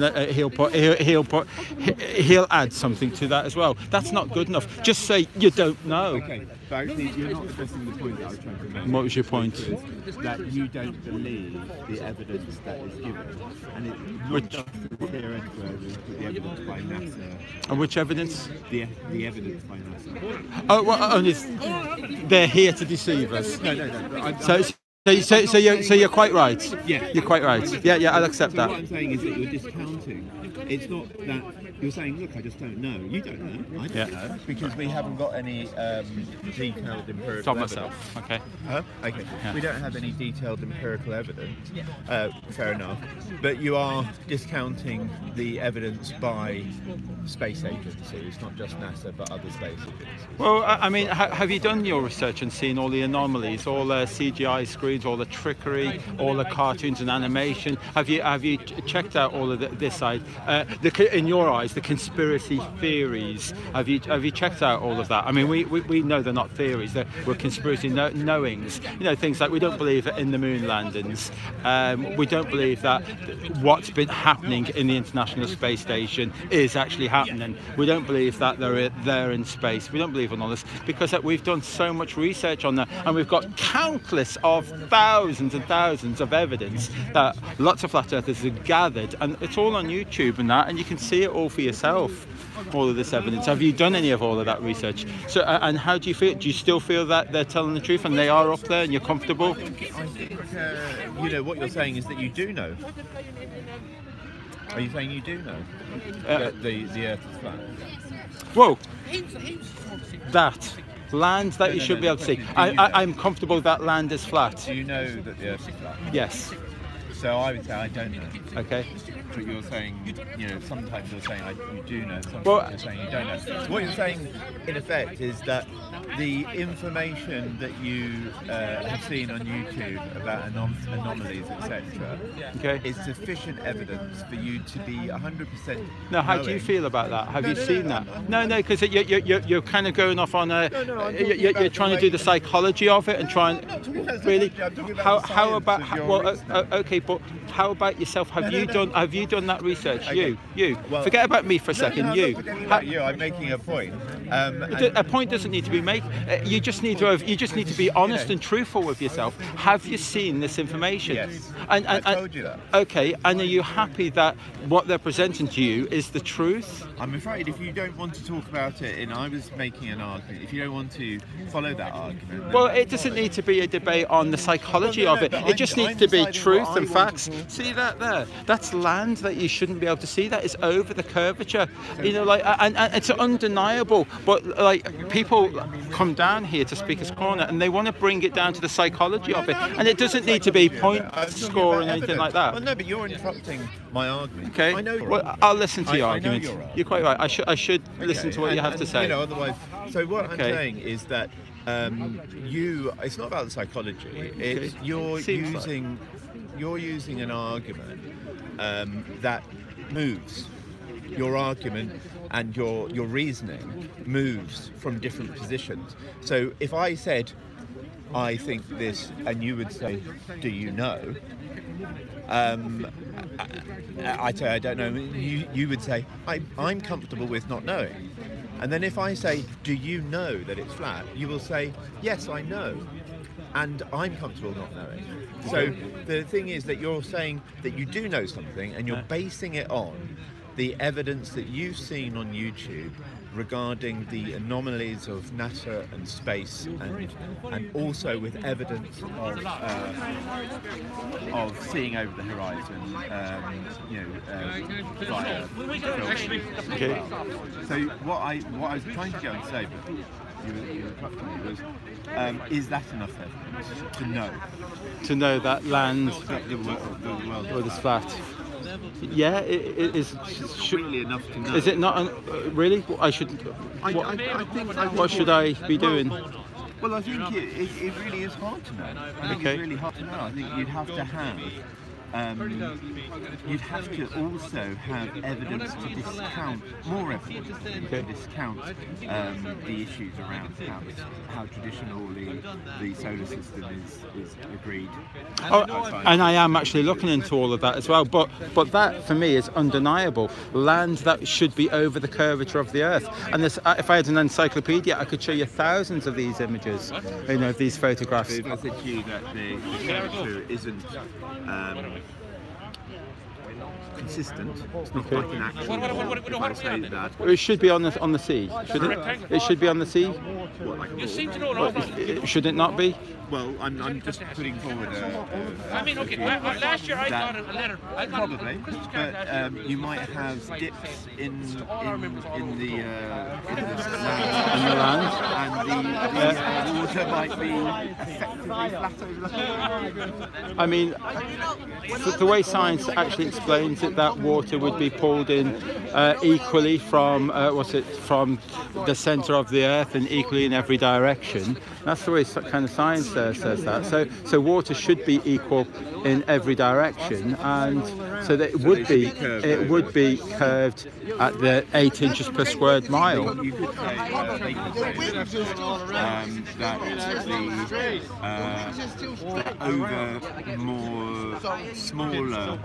he'll add something to that as well. That's not good enough. Just say you don't know. Okay, but actually you're not addressing the point that I was trying to make. What was your point? Which is that you don't believe the evidence that is given, and it's not Which- just the theoretical evidence, but the evidence by NASA. And which evidence? The evidence by NASA. Oh, well, only they're here to deceive us. No. So you're quite right. Yeah. You're quite right. Yeah, I'll accept So that. what I'm saying is that you're discounting. It's not that you're saying, look, I just don't know. You don't know. I don't know because we haven't got any detailed empirical Stop evidence. myself. Okay. Huh? Okay. Yeah. We don't have any detailed empirical evidence. Fair enough. But you are discounting the evidence by space agencies, not just NASA, but other space agencies. Well, I mean, have you done your research and seen all the anomalies, all the CGI screens, all the trickery, all the cartoons and animation? Have you checked out all of this side? In your eyes, the conspiracy theories. Have you checked out all of that? I mean, we know they're not theories; we're conspiracy knowings. You know, things like we don't believe in the moon landings. We don't believe that what's been happening in the International Space Station is actually happening. We don't believe that they're in space. We don't believe in all this because we've done so much research on that, and we've got countless of thousands and thousands of evidence that lots of flat earthers have gathered, and it's all on YouTube and that, and you can see it all for yourself. All of this evidence. Have you done any of all of that research? So, and how do you feel? Do you still feel that they're telling the truth and they are up there and you're comfortable? I think you know what you're saying is that you do know. Are you saying you do know that the Earth is flat? Whoa! That land that you should be able to see. I'm comfortable that land is flat. Do you know that the Earth is flat? Yes. So I would say I don't know. Okay. But you're saying, you know, sometimes you're saying you do know, sometimes Well, you're saying you don't know. What you're saying, in effect, is that the information that you have seen on YouTube about anomalies, etc., is sufficient evidence for you to be 100%. No, how do you feel about that? Have you seen that? No, because you're kind of going off on a. You're trying to do the psychology of it and try and really. How about? Okay, but how about yourself? Have you done that research? Okay. You. Well, Forget about me for a second. I'm You. not forgetting about you. I'm making a point. A point doesn't need to be made. You just need to be honest and truthful with yourself. Have you seen this information? Yes. And I told you that. Okay. And are you happy that what they're presenting to you is the truth? I'm afraid if you don't want to talk about it, and I was making an argument, if you don't want to follow that argument, then Well, it doesn't need to be a debate on the psychology of it. but It just I'm needs to be deciding truth what I and want facts. to talk See that there? That's land that you shouldn't be able to see. That is over the curvature. You know, like, and it's undeniable. But like, people come down here to Speaker's Corner and they want to bring it down to the psychology of it, and it doesn't need to be point score and anything like that. Well, no, but you're interrupting my argument. Okay. I know you're Well, right. I'll listen to your I know argument. you're right. You're quite right. I should listen to what you have to say. You know, otherwise. So what I'm Okay. saying is that it's not about the psychology. It's you're Seems using an argument that moves. Your argument and your reasoning moves from different positions. So if I said, I think this, and you would say, do you know? I'd say I don't know. You would say I'm comfortable with not knowing. And then if I say, do you know that it's flat? You will say, yes, I know. and I'm comfortable not knowing. So the thing is that you're saying that you do know something, and you're basing it on the evidence that you've seen on YouTube regarding the anomalies of NASA and space, and also with evidence of seeing over the horizon, via filming. Okay. So what I was trying to go and say, but you were cut from me, was is that enough evidence to know? To know that land the world is flat. Yeah, it is. Really enough to know. Is it not? Really? I should. What should I be doing? Well, I think it really is hard to know. I think it's really hard to know. I think you'd have to have. You'd have to also have evidence to discount, more evidence to discount the issues around how traditionally the solar system is agreed. And I am actually looking into all of that as well, but that for me is undeniable. Land that should be over the curvature of the Earth. And this, if I had an encyclopedia, I could show you thousands of these images, of these photographs. If I said to you that the curvature isn't consistent, it's not like an actual. If I say that, it should be on the sea. Should it? It should be on the sea. What, like You seem to know all about it. Should it not be? Well, I'm just putting forward I mean, okay, last year I got a letter. I got probably, but you might have dips in the land, and the water might be effectively flat over the whole. I mean, the way science actually explains it, that water would be pulled in equally from from the centre of the Earth and equally in every direction. That's the way kind of science says that. So water should be equal in every direction, and so that it would be curved at the 8 inches per square mile. You could say that over more smaller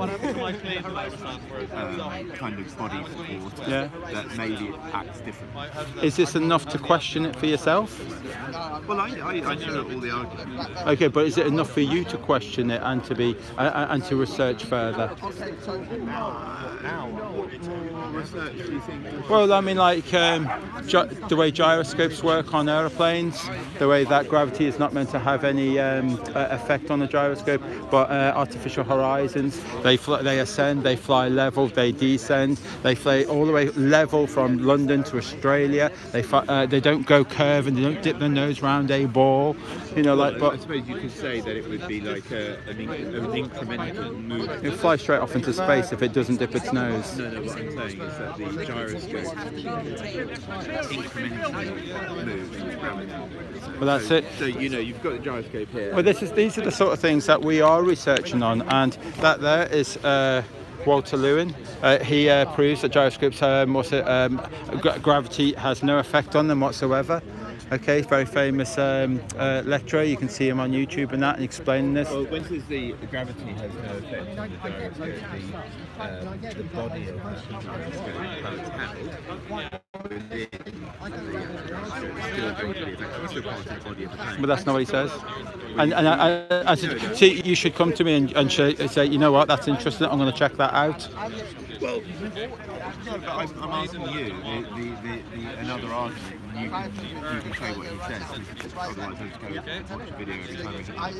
kind of bodies of water, that maybe it acts differently. Is this enough to question it for yourself? Well, I know all the arguments. Okay, but is it enough for you to question it and to be and to research further? Research, do you think? Well, I mean, like the way gyroscopes work on aeroplanes, the way that gravity is not meant to have any effect on the gyroscope, but artificial horizons, they ascend, they fly level, they descend, they fly all the way level from London to Australia. They don't go curve and they don't dip their nose round a ball, But I suppose you could say that it would be like an incremental move. It fly straight off into space if it doesn't dip its nose. No, what I'm saying is that the gyroscope incrementally moves with gravity. Well, that's it. So you've got the gyroscope here. Well, these are the sort of things that we are researching on, and that there is Walter Lewin. He proves that gyroscopes, gravity has no effect on them whatsoever. Okay, very famous lecturer. You can see him on YouTube and that, and explaining this. Well, when says the gravity has no effect on the gyroscope, the body of the gyroscope, how it's held, but that's not what he says. And I said, see, you should come to me and say, you know what, that's interesting. I'm going to check that out. Well, I'm asking you another argument. You can say what he says, otherwise I'll just go watch a video every time.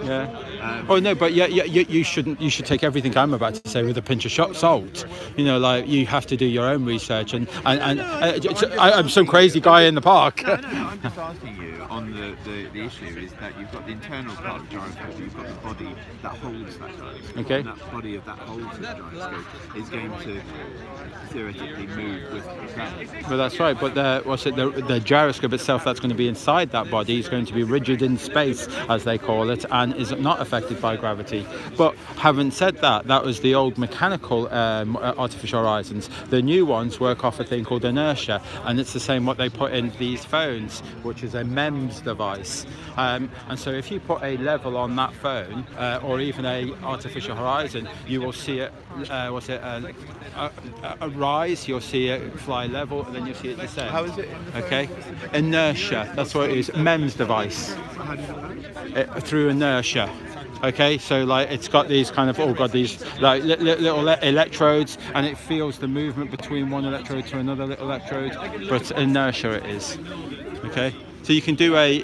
Yeah. Oh no, but you shouldn't. You should take everything I'm about to say with a pinch of salt. Like you have to do your own research, and I'm some crazy guy in the park. No, I'm just asking you on the issue is that you've got the internal part of the gyroscope, you've got the body that holds that gyroscope. Okay. And that body of that holds the gyroscope is going to theoretically move with gravity. Well, that's right, but the gyroscope itself that's going to be inside that body is going to be rigid in space, as they call it, and is not affected by gravity. But having said that, that was the old mechanical artificial horizons. The new ones work off a thing called inertia. inertia, and it's the same what they put in these phones, which is a MEMS device. And so if you put a level on that phone, or even a artificial horizon, you will see it, a rise, you'll see it fly level, and then you'll see it descend. How is it? Okay, inertia, that's what it is, MEMS device. Through inertia. Okay, so like it's got these kind of, oh god, these like little electrodes, and it feels the movement between one electrode to another little electrode, but inertia it is. Okay, so you can do a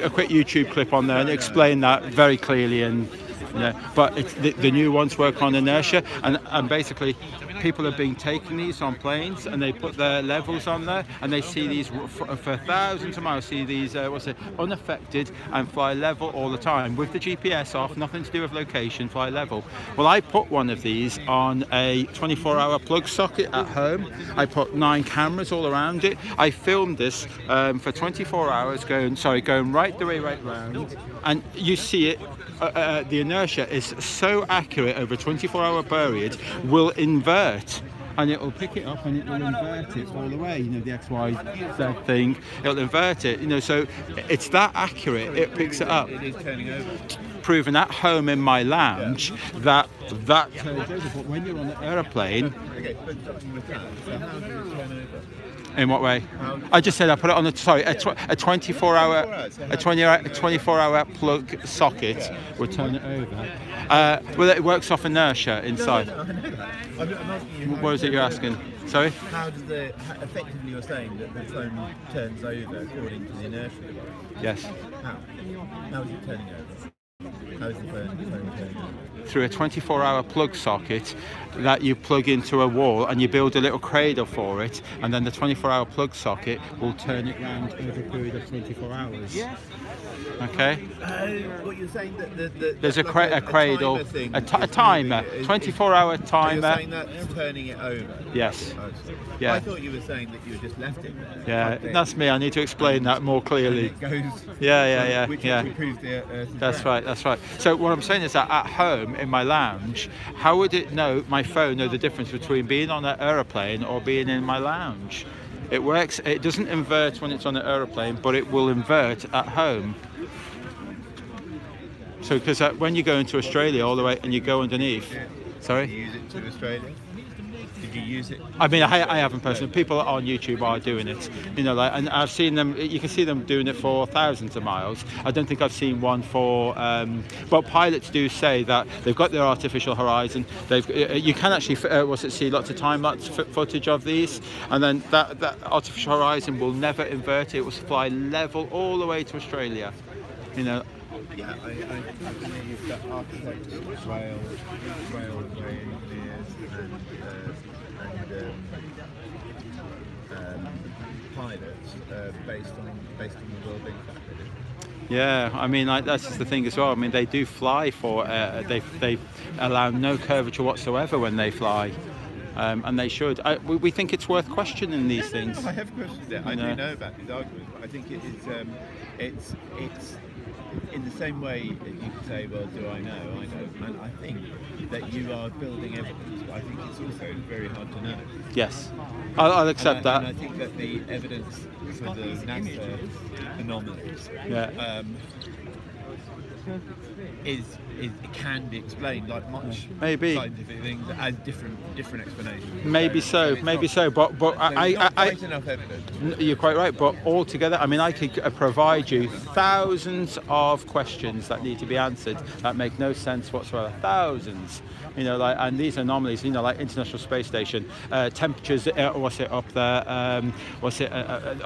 quick YouTube clip on there and explain that very clearly, and you know, but it's the new ones work on inertia, and basically people have been taking these on planes and they put their levels on there, and they see these for thousands of miles, see these unaffected and fly level all the time with the GPS off, nothing to do with location, fly level. Well, I put one of these on a 24-hour plug socket at home. I put 9 cameras all around it. I filmed this for 24 hours going right the way right round, and you see it. The inertia is so accurate over a 24-hour period, will invert, and it will pick it up and it will invert it all the way, you know, the XYZ thing, it'll invert it, you know, so it's that accurate, it picks it up. It is turning over. Proven at home in my lounge that turns over, but when you're on an aeroplane. Okay, but with that, so how does it turn over? In what way? I just said I put it on a 24-hour plug socket will turn it over. Well, it works off inertia inside. No, I know that. I'm asking you. What is it you're asking? Sorry? How does effectively you're saying that the phone turns over according to the inertia device? Yes. How? How is it turning over? How is the phone turning over? Through a 24-hour plug socket that you plug into a wall, and you build a little cradle for it, and then the 24-hour plug socket will turn it round over a period of 24 hours. Yes. Okay. What you're saying that there's like a cradle, a timer, 24-hour timer. You're saying that's turning it over. Yes. Oh, yeah. I thought you were saying that you just left it there. Yeah, that's me. I need to explain that more clearly. And it goes. Yeah. Which proves the That's right. That's right. So what I'm saying is that at home in my lounge, how would it know, my phone know the difference between being on an aeroplane or being in my lounge? It works. It doesn't invert when it's on an aeroplane, but it will invert at home. So because when you go into Australia all the way and you go underneath, sorry. Did you use it to Australia? Did you use it? I mean, I haven't personally. People on YouTube are doing it, you know, like, and I've seen them. You can see them doing it for thousands of miles. I don't think I've seen one for. But pilots do say that they've got their artificial horizon. You can actually see lots of time-lapse footage of these, and then that artificial horizon will never invert. It will fly level all the way to Australia, you know. Yeah, I think you've got architects, rail engineers, and pilots based on the well-being factor. Yeah, I mean, that's just the thing as well. I mean, they do fly for they allow no curvature whatsoever when they fly. And they should. We think it's worth questioning these things. No, I have questioned it. I do know about these arguments, but I think it is. It's in the same way that you could say, well, do I know? I know. And I think that you are building evidence, but I think it's also very hard to know. Yes, I'll accept that. And I think that the evidence for the NASA anomalies it can be explained like much scientific things as different explanations. Maybe so, but quite enough evidence. You're quite right, but altogether, I mean, I could provide you thousands of questions that need to be answered that make no sense whatsoever. Thousands, you know, like, and these anomalies, you know, like International Space Station, temperatures, what's it up there?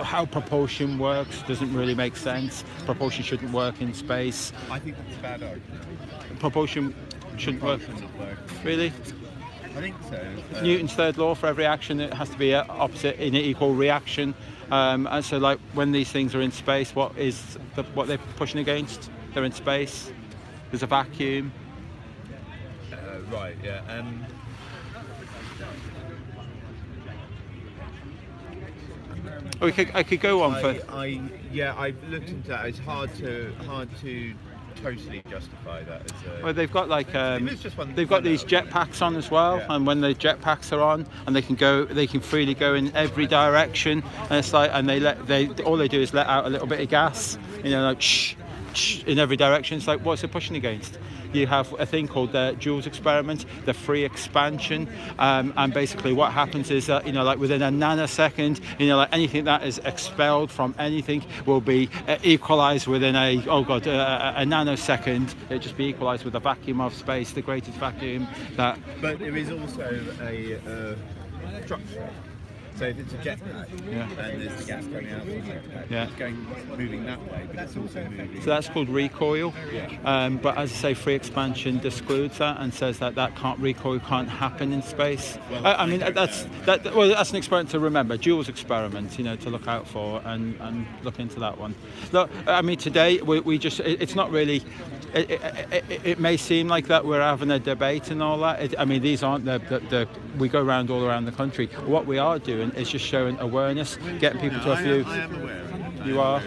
How propulsion works doesn't really make sense. Propulsion shouldn't work in space. I think that's a bad argument. Propulsion shouldn't work. Really? I think so. Newton's third law: for every action, it has to be opposite in an equal reaction. And so, like, when these things are in space, what they're pushing against? They're in space. There's a vacuum. Right. Yeah. I could go on for. I've looked into that. It's hard to totally justify that as a... Well, they've got like it's just one- they've got these jetpacks on as well, and when the jetpacks are on, and they can freely go in every direction, and it's like, and all they do is let out a little bit of gas, you know, like shh, shh, in every direction. It's like, what's it pushing against? You have a thing called the Joule's experiment, the free expansion, and basically what happens is that, you know, like within a nanosecond, you know, like anything that is expelled from anything will be equalized within a nanosecond. It'll just be equalized with a vacuum of space, the greatest vacuum that... But there is also a structure. So if it's a jetpack, and there's the gas coming out from the jetpack, it's moving that way, but it's also moving. So that's called recoil. But as I say, free expansion excludes that and says that recoil can't happen in space. Well, I mean, that's an experiment to remember. Joule's experiment, you know, to look out for and look into that one. Look, I mean, today we just it's not really. It may seem like that we're having a debate and all that. I mean, these aren't we go around all around the country. What we are doing is just showing awareness, getting people to a few. I am aware of it. You are.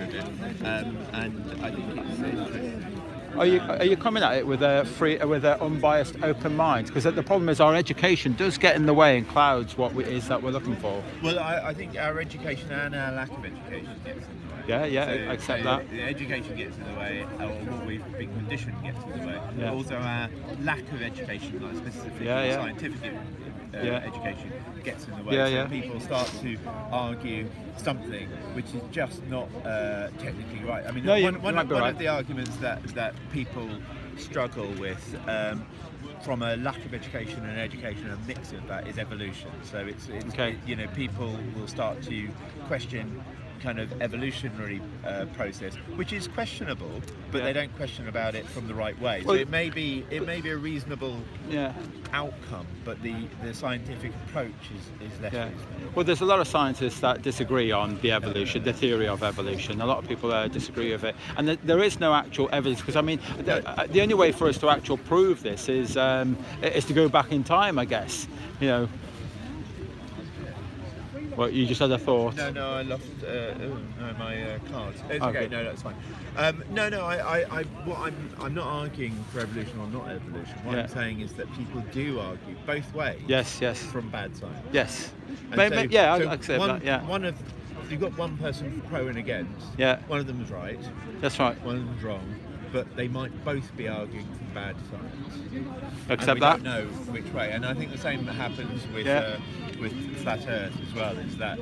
And I think it's interesting. Are you coming at it with a unbiased, open mind? Because the problem is our education does get in the way and clouds what it is that we're looking for. Well, I think our education and our lack of education gets in the way. Yeah, I accept that. The education gets in the way, or what we've been conditioned gets in the way. Yeah. But also our lack of education, like specifically scientific education, gets in the way. So people start to argue something which is just not technically right. I mean, one of the arguments that people struggle with from a lack of education and education, a mix of that, is evolution. So it's you know, people will start to question kind of evolutionary process, which is questionable, but they don't question about it from the right way. So it may be a reasonable outcome, but the scientific approach is less reasonable. Well, there's a lot of scientists that disagree on the evolution, the theory of evolution. A lot of people disagree with it, and there is no actual evidence. Because I mean, the only way for us to actually prove this is to go back in time, I guess. You know. Well, you just had a thought. No, I lost my cards. It's okay. No, that's fine. I'm not arguing for evolution or not evolution. What I'm saying is that people do argue both ways. Yes. From bad science. Yes. I accept that. Yeah. You've got one person pro and against. Yeah. One of them's right. That's right. One of them's wrong. But they might both be arguing for bad science. Accept that. We don't know which way, and I think the same happens with flat Earth as well. Is that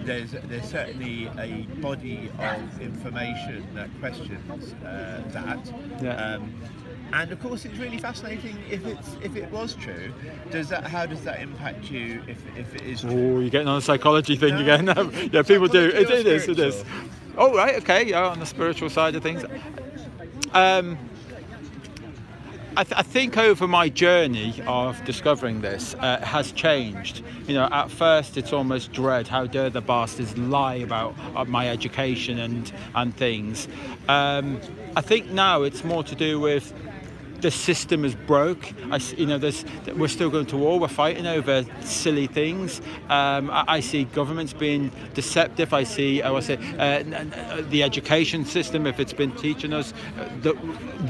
there's certainly a body of information that questions that. Yeah. And of course, it's really fascinating if it was true. How does that impact you if it is true? Oh, you're getting on a psychology thing again. Yeah, people do. It is. Oh, right. Okay. Yeah, on the spiritual side of things. I think over my journey of discovering this has changed. You know, at first it's almost dread. How dare the bastards lie about my education and things. I think now it's more to do with the system is broke. We're still going to war. We're fighting over silly things. I see governments being deceptive. I see, the education system, if it's been teaching us the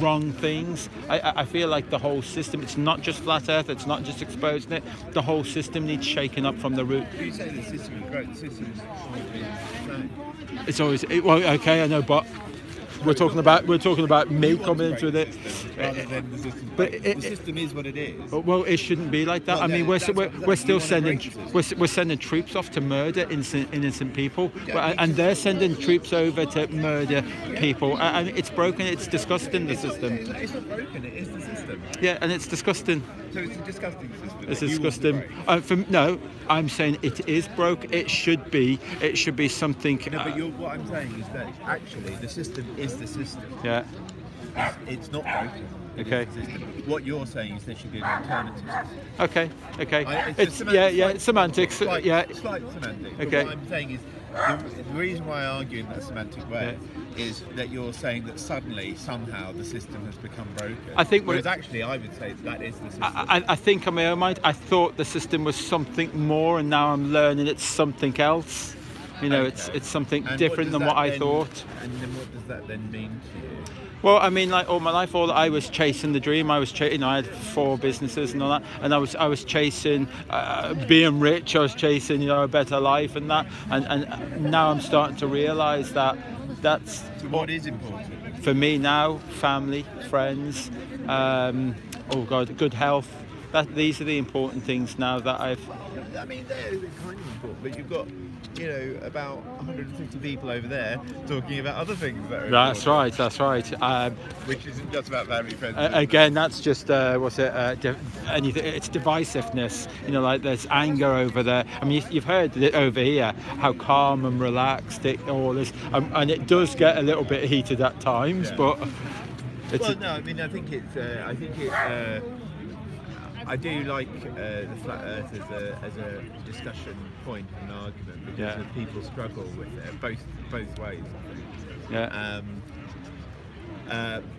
wrong things. I feel like the whole system, it's not just flat Earth, it's not just exposing it. The whole system needs shaking up from the root. You say the system is broke. The system is always been the same. It's always okay. I know, but we're talking about me coming into it. But the system is what it is. Well, it shouldn't be like that. Well, I mean, we're still sending we're sending troops off to murder innocent people, and they're sending troops over to murder people. And it's broken. It's disgusting. The system. It's not broken. It is the system. Yeah, and it's disgusting. So it's a disgusting system. It's disgusting. No, I'm saying it is broke. It should be something. No, but what I'm saying is that actually the system is the system. Yeah. It's not broken. Okay. What you're saying is there should be an alternative system. Okay. It's semantics. Slight semantics. Okay. But what I'm saying is the reason why I argue in that semantic way is that you're saying that suddenly somehow the system has become broken. Whereas actually I would say that is the system. I think in my own mind I thought the system was something more, and now I'm learning it's something else. You know, it's something different than what I thought. And then what does that then mean to you? Well, I mean, like all my life, I was chasing the dream. I was, you know, I had 4 businesses and all that, and I was chasing being rich. I was chasing, you know, a better life and that. And now I'm starting to realise that that's what is important for me now. Family, friends, oh God, good health. These are the important things now that I've. I mean, they're kind of important, but you've got, you know, about 150 people over there talking about other things that are That's right, that's right. Which isn't just about family, friends. Again, that's just, anything, it's divisiveness. You know, like there's anger over there. I mean, you've heard it over here, how calm and relaxed it all is. And it does get a little bit heated at times, but... Well, no, I mean, I think I do like the flat Earth as a discussion point and an argument because people struggle with it both ways. Yeah.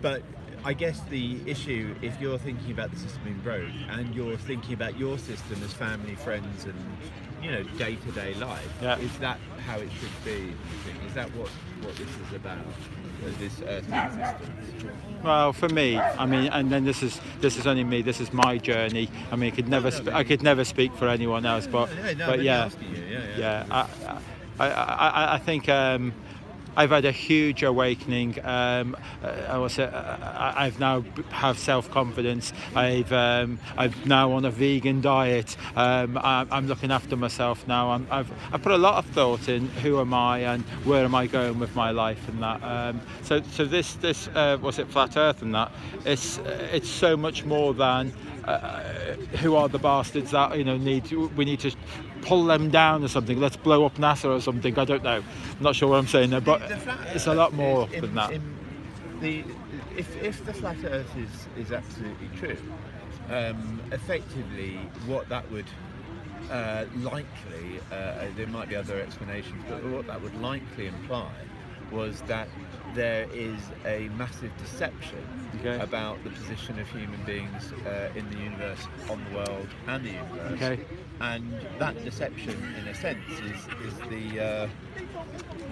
But I guess the issue, if you're thinking about the system being broke and you're thinking about your system as family, friends, and, you know, day-to-day life, is that how it should be? You think? Is that what this is about? This Earth's existence? Well, for me, I mean, and then this is only me. This is my journey. I mean, I could never speak for anyone else, but yeah. I think I've had a huge awakening. I've now have self-confidence. I've now on a vegan diet. I'm looking after myself now. I've put a lot of thought in who am I and where am I going with my life and that. So this was it Flat Earth and that. It's so much more than who are the bastards that, you know, we need to pull them down or something. Let's blow up NASA or something. I don't know. I'm not sure what I'm saying there, but it's a lot more than that. If the flat Earth is absolutely true, effectively what that would likely, there might be other explanations, but what that would likely imply was that there is a massive deception about the position of human beings in the universe, on the world and the universe. And that deception, in a sense, is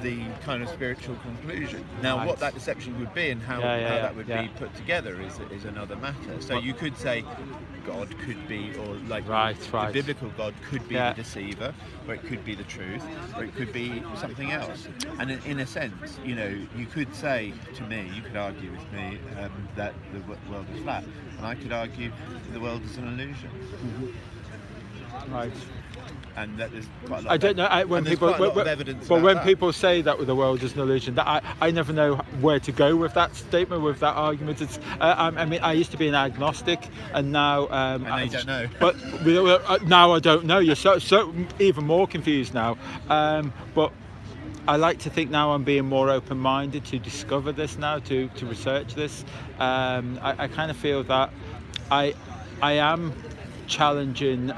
the kind of spiritual conclusion. Now, what that deception would be and how that would be put together is another matter. So you could say God could be, or like the biblical God could be the deceiver, or it could be the truth, or it could be something else. And in a sense, you know, you could say to me, you could argue with me that the world is flat, and I could argue the world is an illusion. Right. And that there's quite a lot I don't know when people people say that the world is an illusion, that I never know where to go with that statement, with that argument. It's I mean, I used to be an agnostic, and now I don't know. But now I don't know. You're so even more confused now. But I like to think now I'm being more open-minded to discover this now, to research this. I kind of feel that I am challenging.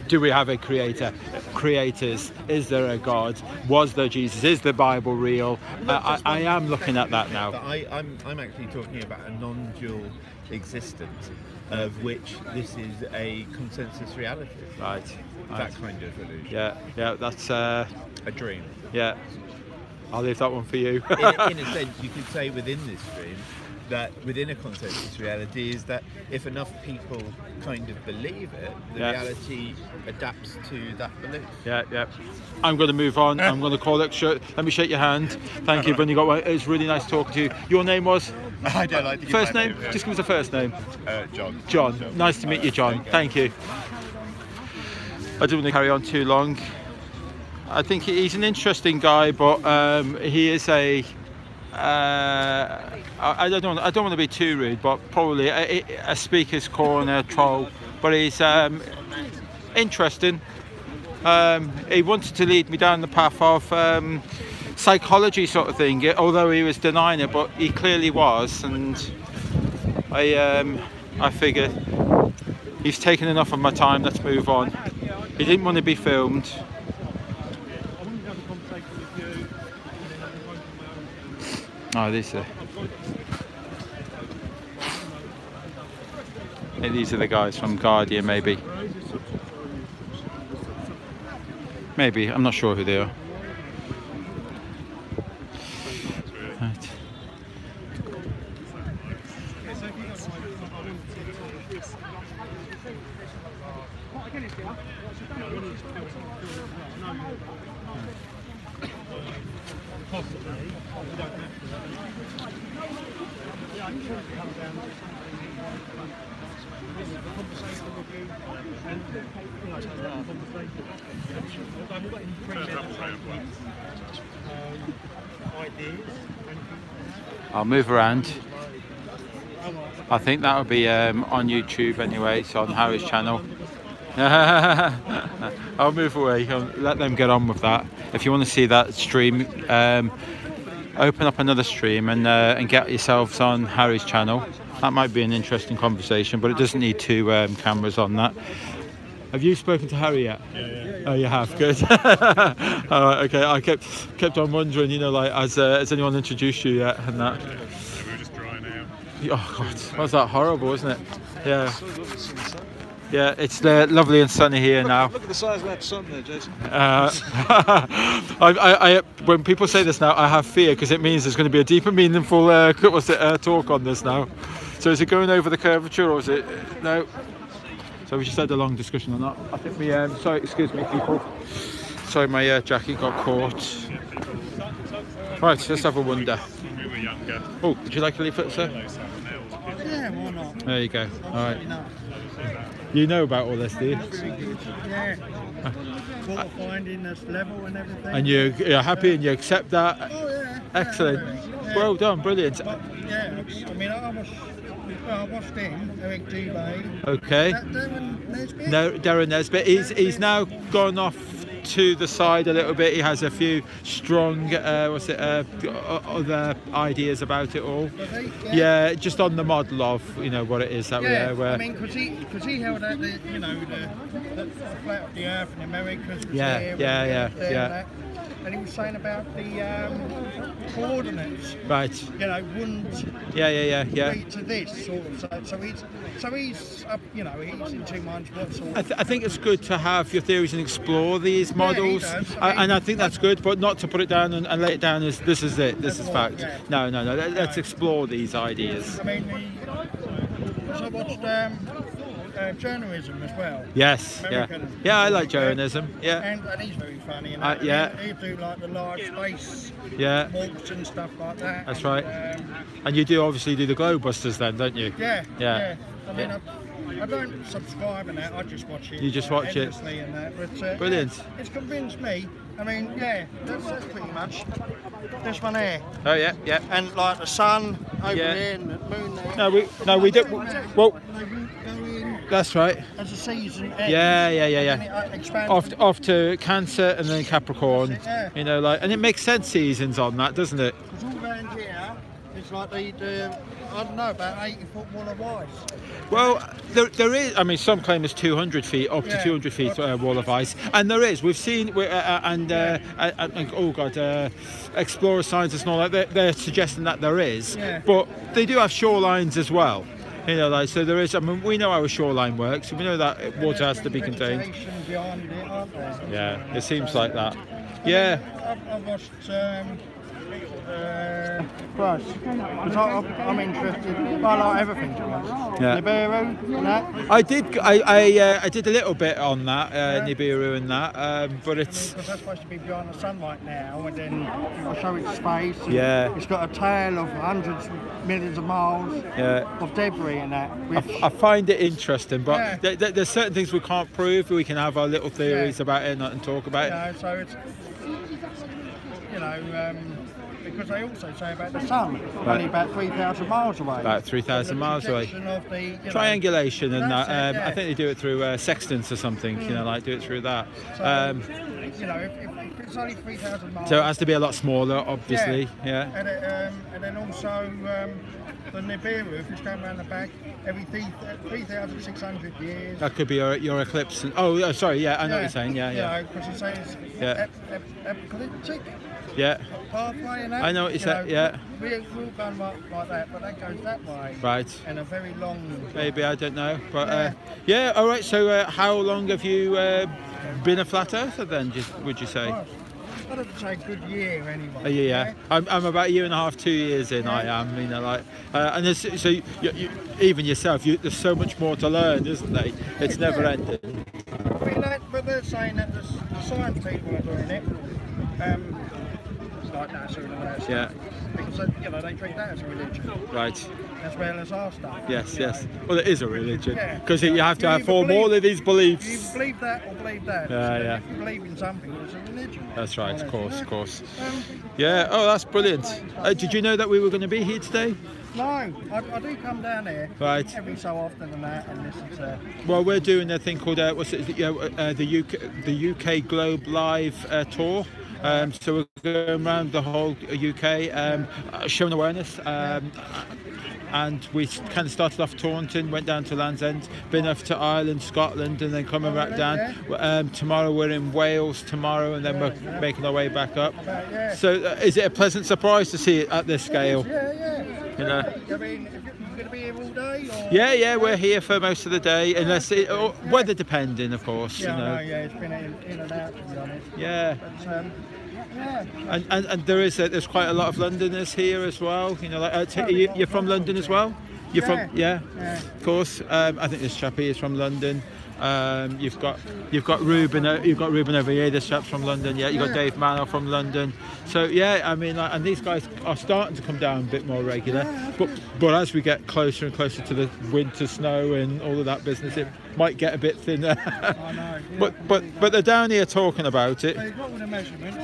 Do we have a creator? Creators? Is there a God? Was there Jesus? Is the Bible real? I am looking at that now. I'm actually talking about a non-dual existence, of which this is a consensus reality. Right. That kind of illusion. Yeah. That's a dream. Yeah. I'll leave that one for you. in a sense, you could say within this dream, that within a consensus reality is that if enough people kind of believe it, the reality adapts to that belief. Yeah. I'm going to move on. I'm going to call it. Let me shake your hand. Thank you, Bunny. It was really nice talking to you. Your name was? I don't like to give first my name. Just give us a first name. John. John. Nice to meet you, John. Thank you. I don't want to carry on too long. I think he's an interesting guy, but he is a. I don't want to be too rude, but probably a speaker's corner troll. But he's interesting. He wanted to lead me down the path of psychology sort of thing, although he was denying it, but he clearly was. And I figured he's taken enough of my time. Let's move on. He didn't want to be filmed. Oh, these are the guys from Guardian, maybe. Maybe, I'm not sure who they are. Right. I'll move around. I think that will be on YouTube anyway. It's on Harry's channel. I'll move away. I'll let them get on with that. If you want to see that stream, open up another stream and get yourselves on Harry's channel. That might be an interesting conversation, but it doesn't need two cameras on that. Have you spoken to Harry yet? Yeah. Oh, you have. Good. All right. Okay. I kept on wondering. You know, like, has anyone introduced you yet? And that. Yeah, we were just drying out. Oh God, was that horrible, isn't it? Yeah. Yeah, it's lovely and sunny here now. Look at the size of that sun there, Jason. When people say this now, I have fear because it means there's going to be a deeper, meaningful talk on this now. So is it going over the curvature or is it no? So we just had a long discussion on that. I think we sorry, excuse me, people. Sorry, my jacket got caught. Right, let's have a wander. Oh, would you like a leaflet, sir? Yeah, why not? There you go. All right. You know about all this, do you? Yeah. Water finding this level and everything. And you're happy and you accept that? Oh, yeah. Excellent. Yeah. Well done, brilliant. But, yeah, I mean, I watched him, Eric Dubay. Okay. Darren Nesbitt? No, Darren Nesbitt. He's now gone off to the side a little bit. He has a few strong other ideas about it all. Yeah, just on the model of what it is that I mean, because he held out the the flat of the earth in Americas. Yeah. And he was saying about the coordinates. Right. Wouldn't. Yeah. Lead to this sort of. So he's up. He's in 2 months. What sort of? I think it's good to have your theories and explore these models, and I think that's good, but not to put it down and lay it down as this is it, this is fact. Yeah. No. Let's explore these ideas. I mean, I watched journalism as well. Yes. American. Yeah. I like journalism. Yeah. And he's very funny. Yeah. He do like the large space. Yeah. Walks and stuff like that. That's right. And you obviously do the Globebusters then, don't you? Yeah. I mean, I don't subscribe and that. I just watch it. You just watch it. And that. But, brilliant. It's convinced me. I mean, that's pretty much this one here. Oh yeah. And like the sun over there and the moon there. No, we don't. Well, that's right. As a season ends, Yeah. Off to Cancer and then Capricorn. Yeah. And it makes sense seasons on that, doesn't it? Because all around here, it's like the I don't know, about 80-foot wall of ice. Well, there is. I mean, some claim it's 200 feet, up to 200 feet wall of ice, and there is. We've seen, explorer scientists and all that. They're suggesting that there is, but they do have shorelines as well. So there is. I mean, we know how a shoreline works. We know that water has to be contained. Yeah, it seems like that. Yeah. I've watched. Plus, because I'm interested. I like everything to be honest. Yeah. Nibiru and that. I did a little bit on that Nibiru and that, but it's because that's supposed to be behind the sunlight now, and then I'll show its face. Yeah. It's got a tail of hundreds, millions of miles of debris and that. I find it interesting, but there's certain things we can't prove. We can have our little theories about it and talk about it. So it's because they also say about the sun, only about 3,000 miles away. About 3,000 miles away. Triangulation and that. I think they do it through sextants or something. Do it through that. So, if it's only 3,000 miles. So it has to be a lot smaller, obviously. Yeah. And then also the Nibiru, if it's going around the back, every 3,600 years. That could be your eclipse. Sorry. Yeah, I know what you're saying. Yeah. Because it says ecliptic. Yeah. Pathway and that. I know what you said. Yeah. We're going like that, but that goes that way. Right. And a very long. Maybe I don't know, but all right. So how long have you been a flat earther then, would you say? I'd have to say good year anyway. Yeah. I'm about a year and a half, 2 years in. I am, you know, like, and there's, so even yourself, there's so much more to learn, isn't there? It's never ending. I mean, but they're saying that the science people are doing it. Like NASA and all that stuff. Yeah. Because they treat that as a religion. Right. As well as our stuff. Yes. Well, it is a religion. Because you have to form all of these beliefs. You believe that or believe that. Yeah. If you believe in something, it's a religion. That's right. Of course. Yeah. Oh, that's brilliant. Did you know that we were going to be here today? No, I do come down here every so often and that, and listen to. Well, we're doing a thing called the UK Globe Live tour. So we're going around the whole UK, showing awareness. And we kind of started off Taunton, went down to Land's End, been off to Ireland, Scotland, and then coming back down. Tomorrow we're in Wales tomorrow, and then we're making our way back up. So is it a pleasant surprise to see it at this scale? Yeah. You know? I mean, you're going to be here all day? Or? Yeah, we're here for most of the day, unless weather depending, of course. Yeah, you know. It's been in and out, to be honest. Yeah. But, And there's quite a lot of Londoners here as well. You know, like you're from London as well. You're from of course. I think this chap here is from London. You've got Ruben. You've got Ruben over here. This chap's from London. Yeah, you've got Dave Manor from London. So yeah, I mean, and these guys are starting to come down a bit more regular. But as we get closer and closer to the winter snow and all of that business, it might get a bit thinner. I know. But they're down here talking about it. They've got all the measurements.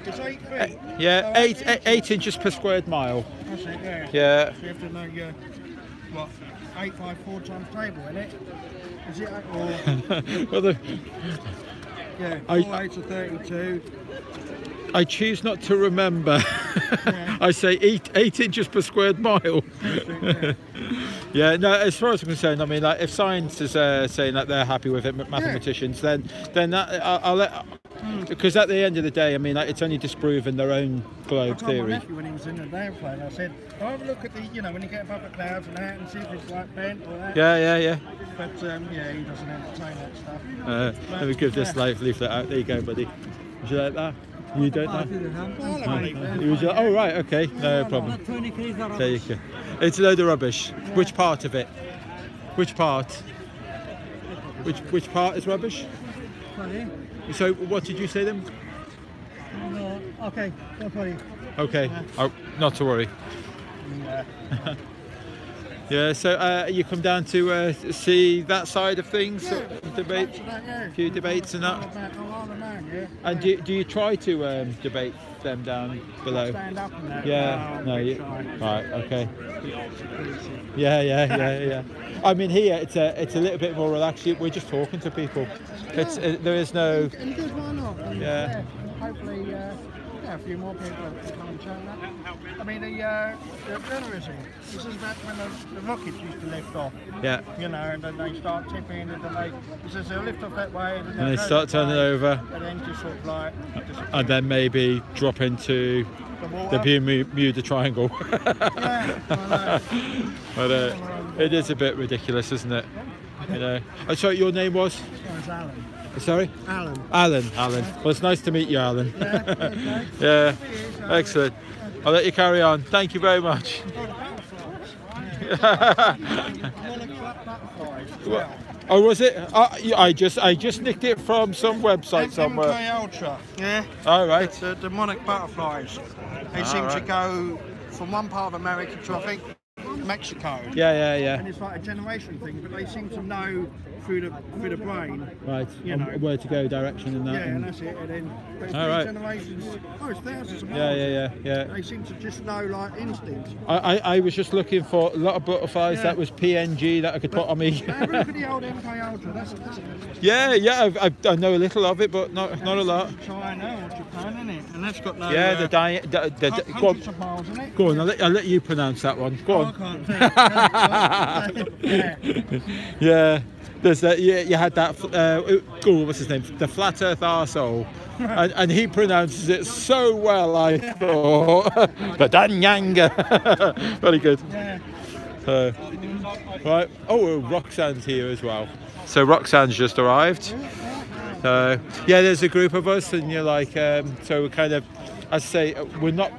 It's 8 feet. Yeah, 8 inches per squared mile. That's it. Yeah. So you have to know your 8x4 times table, isn't it? Is it? Well, 4 8 to 32. I choose not to remember. I say 8 inches per squared mile. Yeah, no, as far as I'm concerned, I mean, like, if science is saying that they're happy with it, mathematicians, then that, I'll let. Because at the end of the day, I mean, like, it's only disproving their own globe theory. When he was in the airplane, I said, have a look at the, when you get above the clouds and that, and see if it's like bent or that. Yeah. But he doesn't entertain that stuff. Let me give this leaflet out. There you go, buddy. Would you like that? You don't know? Oh, right, okay, no problem. There you go. It's a load of rubbish. Which part of it? Which part? Which part is rubbish? Sorry? So, what did you say then? No, okay, don't worry. Okay, not to worry. Yeah, so you come down to see that side of things, debate, a few debates and that. And do you try to debate them down below? Stand up and that. Right, okay. Yeah. I mean, here it's a little bit more relaxed. We're just talking to people. There is no. And good, why not? Yeah. Hopefully, a few more people will come and chat that. I mean, the journalism. This is back when the rockets used to lift off. Yeah. And then they start tipping, and then they'll lift off that way, and they start turning over, and then just sort of like. And then maybe drop into the Bermuda Triangle. But it is a bit ridiculous, isn't it? Oh, sorry, your name was? Alan. Sorry? Alan. Well, it's nice to meet you, Alan. Yeah, excellent. I'll let you carry on. Thank you very much. Oh, was it? I just nicked it from some website somewhere. MK Ultra. Yeah. All right. The monarch butterflies. They seem to go from one part of America to, I think, Mexico. Yeah. And it's like a generation thing, but they seem to know through the brain. Right. Where to go, direction, and that. Yeah, and that's it. And then it's generations. It's thousands of miles. Yeah. They seem to just know like instinct. I was just looking for a lot of butterflies that was PNG that I could put on me. Look at the old MK Ultra. That's Yeah. I know a little of it, but not a lot. China or Japan, isn't it? And that's got no. Yeah, hundreds of miles, isn't it? Go on, I'll let you pronounce that one. Go on. I can't Yeah. There's that. You had that. What's his name? The Flat Earth arsehole, and he pronounces it so well. I thought. Badanyanga. Very good. Right. Oh, Roxanne's here as well. So Roxanne's just arrived. So yeah, there's a group of us, and you're like, so we're kind of, as I say, we're not.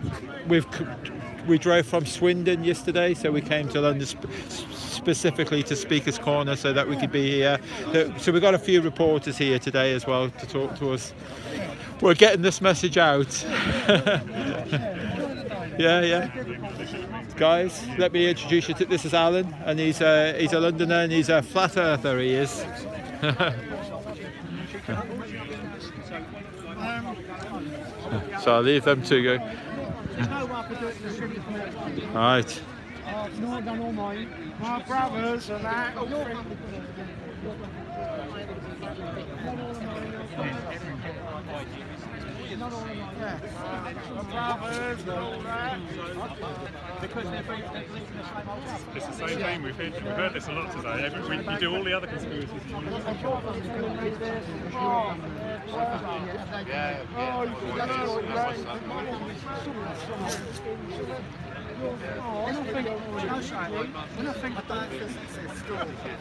We drove from Swindon yesterday, so we came to London specifically to Speaker's Corner so that we could be here. So we've got a few reporters here today as well to talk to us. We're getting this message out. Yeah. Guys, let me introduce you to, this is Alan, and he's a Londoner, and he's a flat earther, he is. So I'll leave them to go. Right. No, done all mine. My brothers and that. It's the same thing, we've heard this a lot today. You do all the other conspiracies. When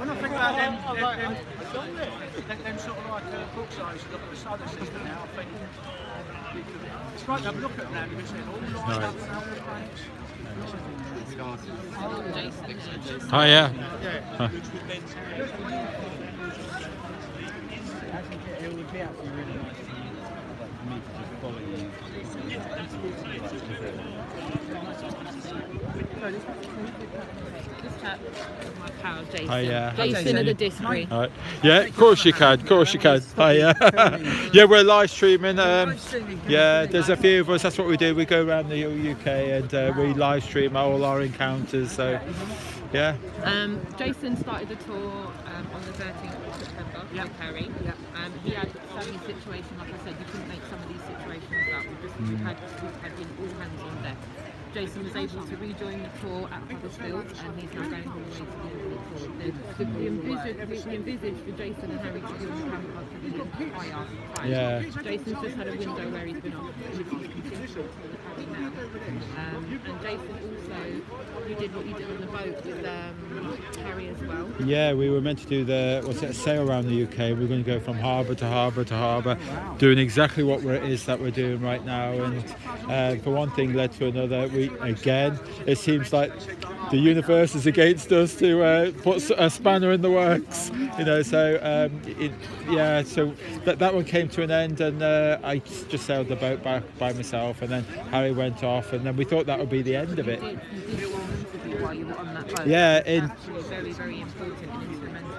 I think about them sort of like books I used to look at the solar system now, I think it's great to have a look at that because they're all lined up and how they're Oh yeah. It would be actually really nice for me to just follow you. This chap is my pal Jason. Hi, Jason of the Disbury. Right. Yeah, of course you can. Of course you can. Hi, yeah, we're live streaming. Yeah, there's a few of us. That's what we do. We go around the UK and we live stream all our encounters. So, yeah. Jason started the tour on the 13th of September with Harry. He had so many situations. Like I said, you couldn't make some of these situations up. We've had all hands on deck. Jason was able to rejoin the tour at Huddersfield, and he's now going all the way to the end of the tour. We envisaged for Jason and Harry to be on the camera for the entire time. Yeah. Jason's just had a window where he's been off, which he's continuing Harry now. And Jason also, you did what you did on the boat with Harry as well. Yeah, we were meant to do a sail around the UK. We're going to go from harbour to harbour to harbour, doing exactly what it is that we're doing right now. And for one thing led to another. It seems like the universe is against us to put a spanner in the works, you know. So so that one came to an end, and I just sailed the boat back by myself, and then Harry went off, and then we thought that would be the end of it. While you were on that boat. Yeah, actually very, very important and instrumental.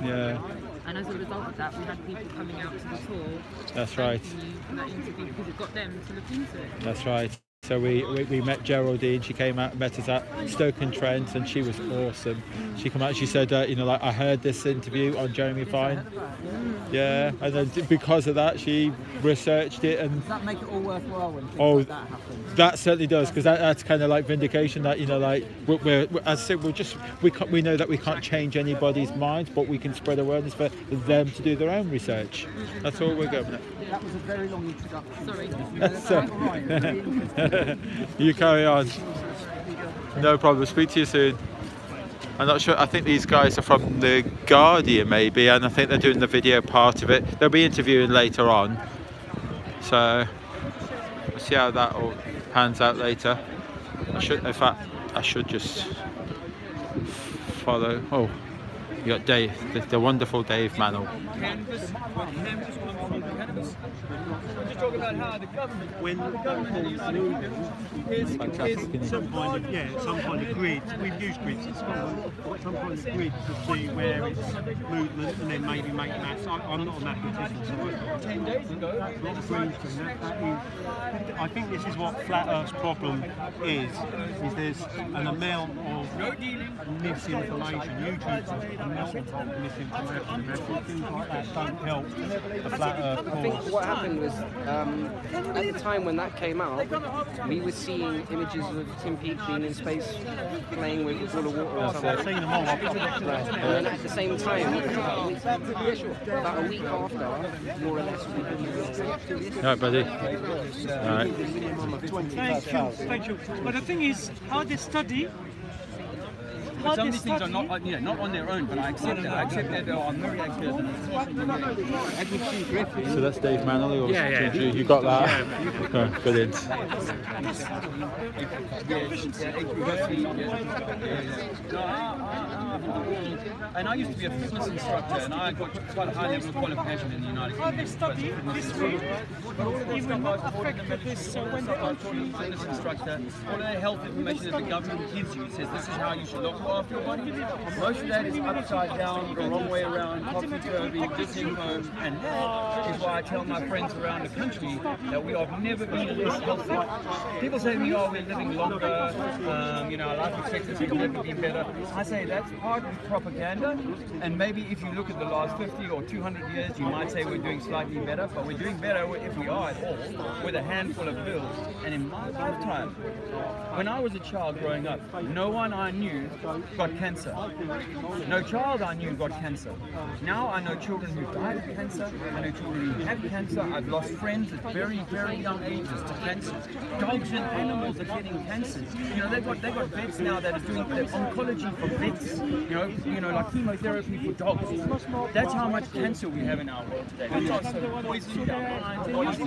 Yeah. And as a result of that, we had people coming out to the tour. That's right. For that interview because it got them to look into it. That's right. So we met Geraldine. She came out and met us at Stoke-on-Trent, and she was awesome. She came out. She said, I heard this interview on Jeremy Fine. Yeah, and then because of that, she researched it. And does that make it all worthwhile when things like that happen? That certainly does, because that's kind of like vindication that, we're as I said, we know that we can't change anybody's minds, but we can spread awareness for them to do their own research. That's all we're going at. That was a very long introduction. Sorry. You carry on. No problem. Speak to you soon. I'm not sure. I think these guys are from The Guardian maybe, and I think they're doing the video part of it. They'll be interviewing later on. So we'll see how that all pans out later. In fact, I should just follow. Oh, you got Dave, the wonderful Dave Mannell. Just talk about how the government, when the government is some kind of some kind of grid. We've used grids in Scotland. Some kind of grid to see where it's movement, and then maybe make maps. I'm not a mathematician, so 10 days ago. Not a green thing. I think this is what Flat Earth's problem is there's an amount of misinformation. YouTube's a melting pot of misinformation. Things like that don't help the Flat Earth cause. I think what happened was, at the time when that came out, we were seeing images of Tim Peake being in space playing with a ball of water or something. I've seen them all. And then at the same time, about a week after, more or less, we could All right, buddy. All right. Thank you. But the thing is, how they study But some of these things are not, not on their own, but I accept that. I accept that there are myriad actors and So that's Dave Manley, or yeah. You got that? Oh, brilliant. And I used to be a fitness instructor, and I got quite a high level of qualification in the United Kingdom. But all of this stuff I was taught in the military, all of the stuff I was taught as a fitness instructor, all of the health information that the government gives you, it says this is how you should look after your body. Most of that is upside down, the wrong way around, topsy-turvy, disinfo, and that is why I tell my friends around the country that we have never been this healthy. People say to me, oh, we're living longer, our life expectancy has never been better. I say that's partly propaganda, and maybe if you look at the last 50 or 200 years, you might say we're doing slightly better, but we're doing better if we are at all, with a handful of pills. And in my lifetime, when I was a child growing up, no one I knew got cancer. No child I knew got cancer. Now I know children who died of cancer, I know children who have cancer, I've lost friends at very, very young ages to cancer. Dogs and animals are getting cancers. They've got vets now that are doing oncology for vets, like chemotherapy for dogs. That's how much cancer we have in our world today. We've got so poisoned our minds, bodies,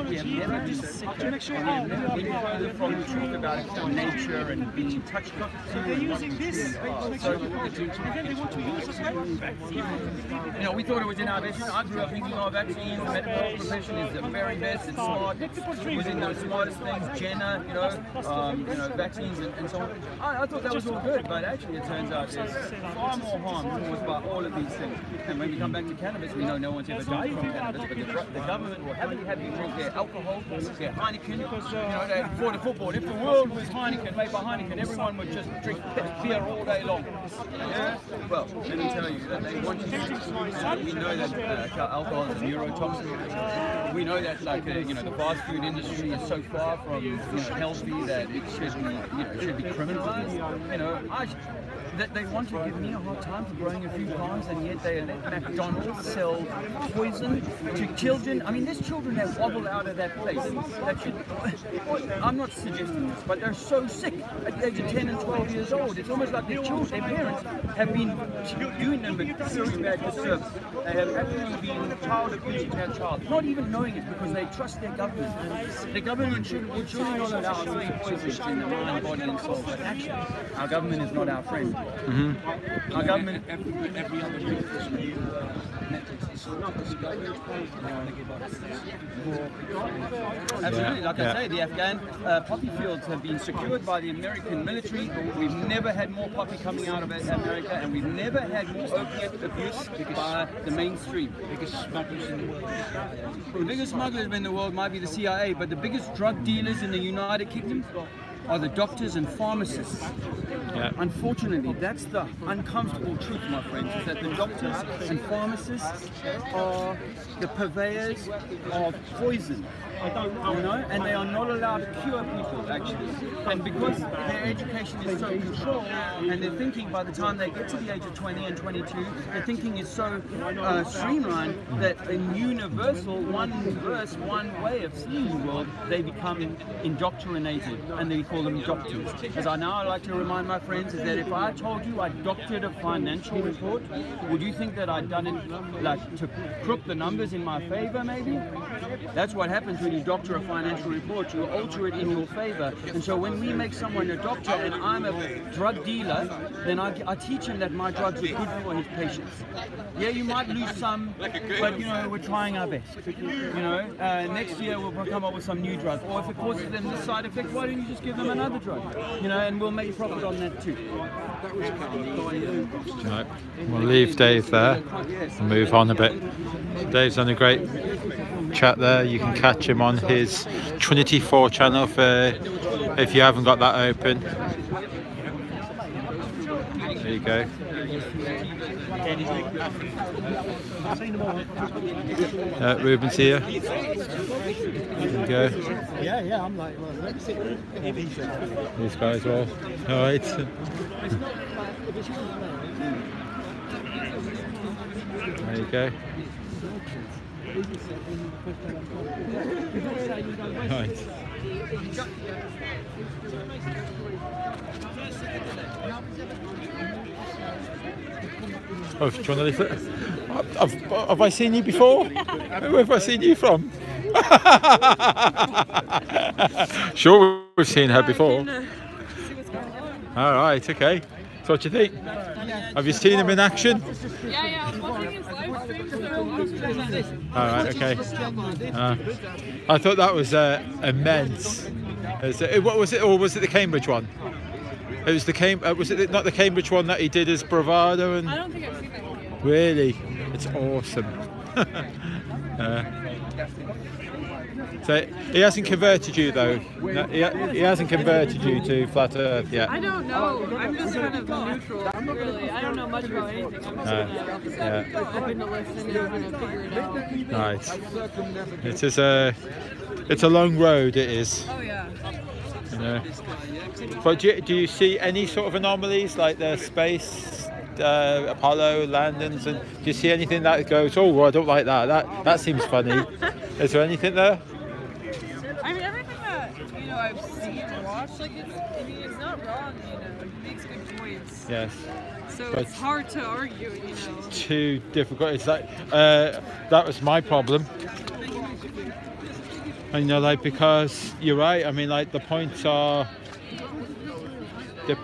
we have never been sicker, and we have never been further from the truth about nature and being touched with they're using this. We thought it was in our best. I grew up thinking, vaccines, the medical profession is the very best, it's smart, it was in the smartest things, Jenner, vaccines and so on. I thought that was all good, but actually it turns out there's far more harm caused by all of these things. And when we come back to cannabis, we know no one's ever died from cannabis, but the government will happily have you drink their alcohol, their Heineken, before the football. If the world was Heineken, made by Heineken, everyone would just drink beer all day long. Yeah? Well, let me tell you that they want you to. We know that alcohol is a neurotoxin. We know that, the fast food industry is so far from healthy that it should be criminalized. That they want to give me a hard time for growing a few pounds, and yet they let McDonald's sell poison to children. I mean, there's children that wobble out of that place. I'm not suggesting this, but they're so sick at the age of 10 and 12 years old. It's almost like their parents have been doing them a very bad disservice. They have actually been child abusing their child, not even knowing it because they trust their government. The government should not allow poison in the mind, body, and soul. But actually, our government is not our friend. Our government, every other week, absolutely, like I say, the Afghan poppy fields have been secured by the American military. We've never had more poppy coming out of America, and we've never had more opiate abuse by the mainstream. The biggest smugglers in the world might be the CIA, but the biggest drug dealers in the United Kingdom are the doctors and pharmacists. Yeah. Unfortunately, that's the uncomfortable truth, my friends, is that the doctors and pharmacists are the purveyors of poison. And they are not allowed to cure people, actually. And because their education is so controlled, and their thinking by the time they get to the age of 20 and 22, their thinking is so streamlined that in universal, one verse, one way of seeing the world, they become indoctrinated, and they call them doctors. As I now like to remind my friends, is that if I told you I doctored a financial report, would you think that I'd done it to crook the numbers in my favor, maybe? That's what happens when you doctor a financial report. You alter it in your favor. And so when we make someone a doctor and I'm a drug dealer, then I teach him that my drugs are good for his patients. Yeah, you might lose some, but we're trying our best. Next year we'll come up with some new drug. Or if it causes them this side effect, why don't you just give them another drug? And we'll make profit on that too. Right. We'll leave Dave there and move on a bit. Dave's done a great chat there. You can catch him on his Trinity 4 channel if you haven't got that open. There you go. Ruben's here. There you go. Yeah, I'm like, well, let's sit there. These guys all. Alright. There you go. Right. Oh, do you want to listen? Have I seen you before? Who have I seen you from? Sure, we've seen her before. All right, okay. So what do you think? Have you seen him in action? Yeah, I was watching his live stream, so I was doing this. All right, okay. I thought that was immense. What was it, or was it the Cambridge one? It was the was it not the Cambridge one that he did as bravado? And I don't think I've seen that one yet. really, it's awesome. So he hasn't converted you though. No, he hasn't converted you to flat Earth yet. I don't know. I'm just kind of neutral, really. I don't know much about anything. I'm just open to listen and figure it out. Right. It's a long road. It is. Oh yeah. You know. But do you see any sort of anomalies like the space? Apollo landings, and do you see anything that goes, oh, I don't like that? That seems funny. Is there anything there? I mean, everything that I've seen and watched, like it's not wrong. He makes good points. Yes. So but it's hard to argue. Too difficult. It's like that was my problem. And like because you're right. I mean, like the points are. Show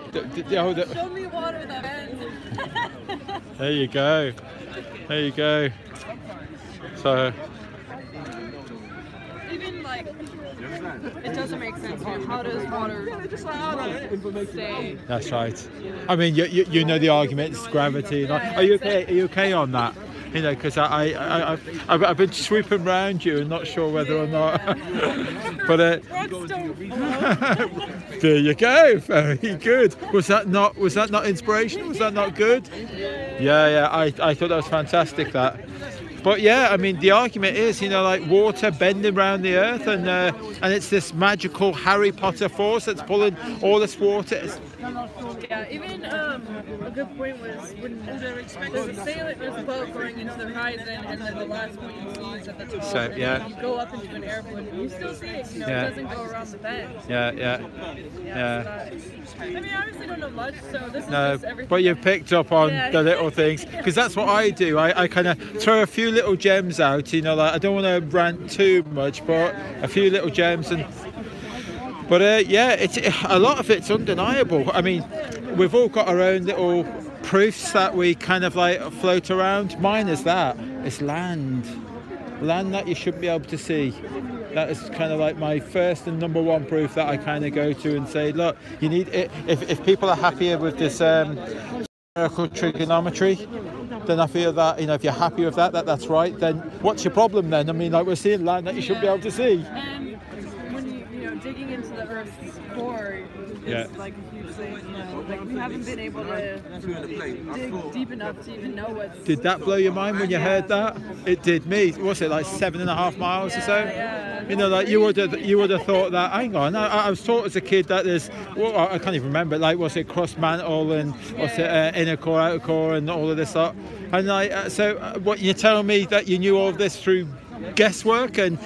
me water that ends. There you go. There you go. So. Even like, it doesn't make sense. How does water stay? That's right. I mean, you know the argument is gravity. Are you okay? Are you okay on that? You know, because I've been swooping around you and not sure whether or not. But there you go. Very good. Was that not inspirational? Was that not good? Yeah. I thought that was fantastic. That. But yeah, I mean, the argument is, like water bending around the earth, and it's this magical Harry Potter force that's pulling all this water. Yeah, even a good point was when there's a sail that was a boat going into the horizon, and then the last point you see is at the top. So, yeah. And you go up into an airplane, you still see it. It doesn't go around the bend. Yeah. I mean, I obviously don't know much, so this is No, just everything. but you've picked up on the little things, because that's what I do. I kind of throw a few little gems out. Like I don't want to rant too much, but a few little gems But it's a lot of it's undeniable. I mean, we've all got our own little proofs that we kind of like float around. Mine is that it's land that you shouldn't be able to see. That is kind of like my first and number one proof that I kind of go to and say, look, you need it. If people are happier with this spherical trigonometry, then I feel that if you're happy with that's right. Then what's your problem then? I mean, like we're seeing land that you should be able to see. And when you digging into the Earth's core is like a huge thing. Like we haven't been able to dig deep enough to even know what's. Did that blow your mind when you heard that? It did me. Was it like 7.5 miles or so? Yeah. Like you would have thought that. Hang on, I was taught as a kid that there's. Well, I can't even remember. Like was it cross mantle and was it inner core, outer core, and all of this lot? And so what you're telling me that you knew all of this through guesswork and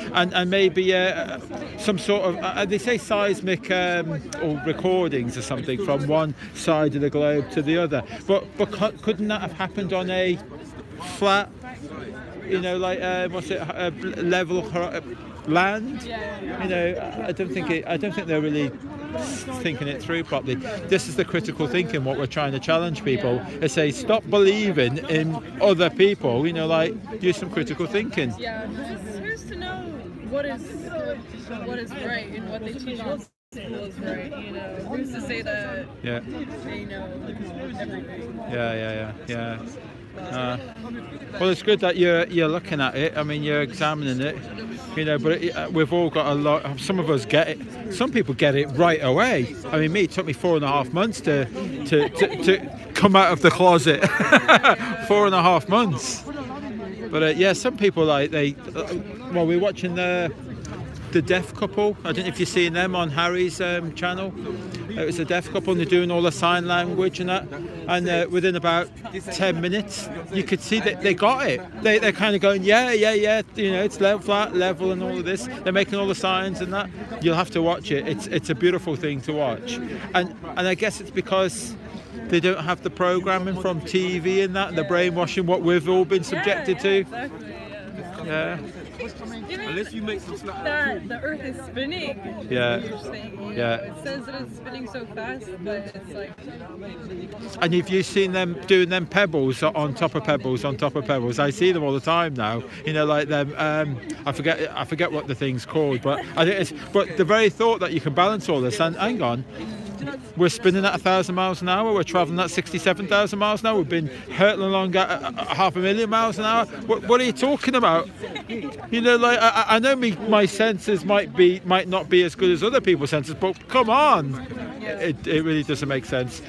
maybe some sort of they say seismic or recordings or something from one side of the globe to the other, but couldn't that have happened on a flat like what's it level land? I don't think they're really thinking it through properly. This is the critical thinking, what we're trying to challenge people is say stop believing in other people, like use some critical thinking. Yeah, who's to know what is right and what they teach us is right, who's to say that they know everything. Yeah. Well, it's good that you're looking at it. I mean, you're examining it, but we've all got a lot. Some of us get it. Some people get it right away. I mean, it took me 4.5 months to come out of the closet. 4.5 months. But some people we're watching the Deaf Couple. I don't know if you've seen them on Harry's channel. It was a deaf couple, and they're doing all the sign language and that. And within about 10 minutes, you could see that they got it. They're kind of going, yeah. You know, it's level, flat, level, and all of this. They're making all the signs and that. You'll have to watch it. It's a beautiful thing to watch. And I guess it's because they don't have the programming from TV and that, and the brainwashing what we've all been subjected to. Yeah. Unless you make some the Earth is spinning. Yeah. Yeah. It says that it's spinning so fast, but it's like. And have you seen them doing them pebbles on top of pebbles on top of pebbles? I see them all the time now. You know, like them. I forget what the thing's called, but I think it's. But the very thought that you can balance all this, and hang on. We're spinning at 1,000 miles an hour. We're travelling at 67,000 miles an hour. We've been hurtling along at 500,000 miles an hour. What are you talking about? You know, like I know my senses might not be as good as other people's senses, but come on, it really doesn't make sense.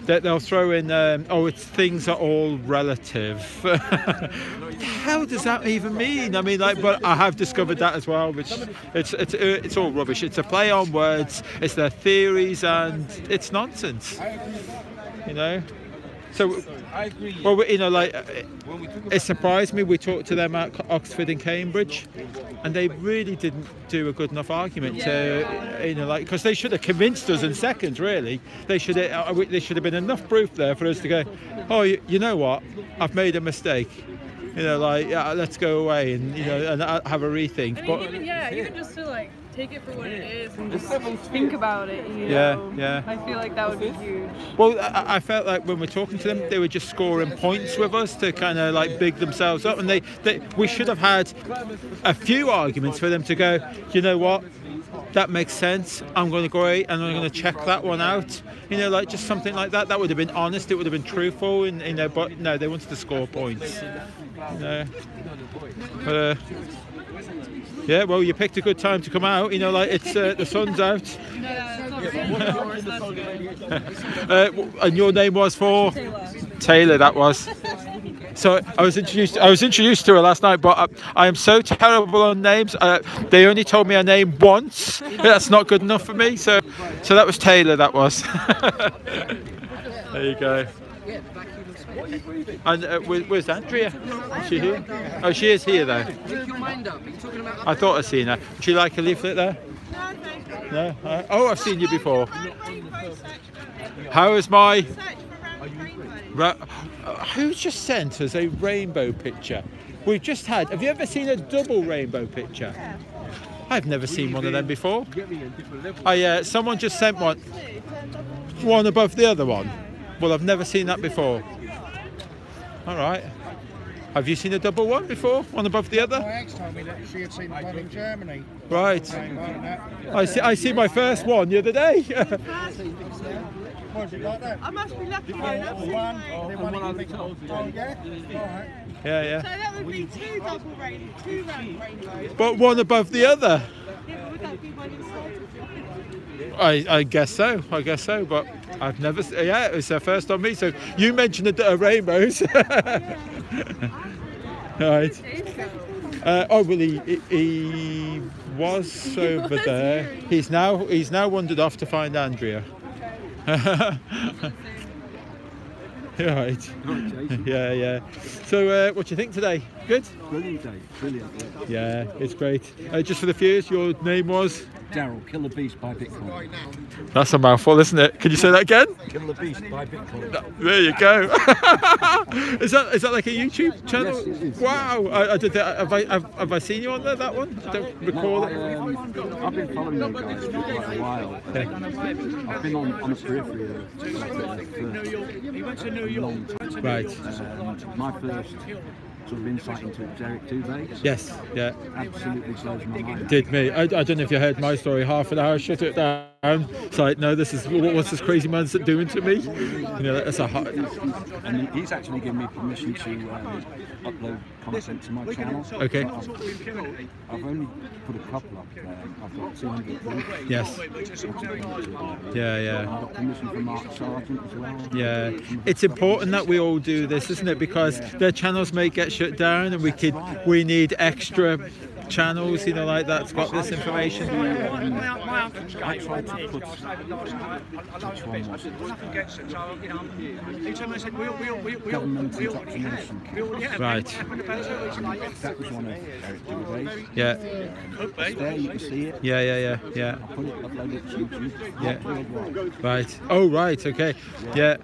They'll throw in, things are all relative. How does that even mean? I mean, but I have discovered that as well, which it's all rubbish. It's a play on words. It's their theories, and it's nonsense. You know. So, I agree. Well, you know, like it surprised me. We talked to them at Oxford and Cambridge, and they really didn't do a good enough argument to, you know, like, because they should have convinced us in seconds. Really, they should have been enough proof there for us to go, oh, you know what, I've made a mistake. You know, like, let's go away and, you know, and have a rethink. I mean, even just to like take it for what it is and just think about it. You know? Yeah. I feel like that would be huge. Well, I felt like when we're talking to them, they were just scoring points with us to kind of like big themselves up, and we should have had a few arguments for them to go, you know what, that makes sense. I'm going to go away and I'm going to check that one out. You know, like just something like that. That would have been honest. It would have been truthful. And you know, but no, they wanted to score points. You know, but. Yeah, well, you picked a good time to come out. You know, like it's the sun's out. And your name was for Taylor. That was. So I was introduced to her last night, but I am so terrible on names. They only told me her name once. That's not good enough for me. So that was Taylor. That was. There you go. And where's Andrea? Is she here? Oh, she is here though. I thought I'd seen her. Would you like a leaflet there? No. Oh, I've seen you before. How is my? Who's just sent us a rainbow picture? We've just had. Have you ever seen a double rainbow picture? I've never seen one of them before. Someone just sent one above the other one. Well, I've never seen that before. All right. Have you seen a double one before? One above the other? My ex told me that she had seen one in Germany. Right. I see my first one the other day. Was it like that? I must be lucky. Yeah. Yeah. So that would be two round rainbows. But one above the other. Yeah, but would that be one inside? I guess so. But I've never. Yeah, it was their first on me. So you mentioned the rainbows. Right. Well, he was over there. He's now wandered off to find Andrea. Right. Yeah. So, what do you think today? Good? Brilliant day. Brilliant. Yeah, it's great. Just for the viewers, your name was? Daryl, Kill the Beast by Bitcoin. That's a mouthful, isn't it? Can you say that again? Kill the Beast by Bitcoin. There you go. Is that like a YouTube channel? Yes, it is. Wow. I did that. Have I seen you on there? That one? I don't recall it. I've been following you guys for quite a while. I've been on the periphery for a long time. Right. My first sort of insight into Derek Dubé. Yes, yeah. Absolutely blows my mind. Did me. I don't know if you heard my story. Half an hour, shut it down. It's like, no, what's this crazy man doing to me? You know, that's a hot. And he's actually given me permission to upload content to my channel. Okay. I've only put a couple up there. I've got 200 views. Yes. Yeah. I've got permission from Mark Sargent as well. Yeah. It's important that we all do this, isn't it? Because their channels may get shut down, and we need extra channels, you know, like that's got this information? I tried to put which one was it? Government indoctrination. Right. That was one of Eric Dubé's. Yeah. It's there, you can see it. Yeah. I put it, uploaded it to YouTube. Yeah. Worldwide. Right. Oh, right. Okay. Yeah.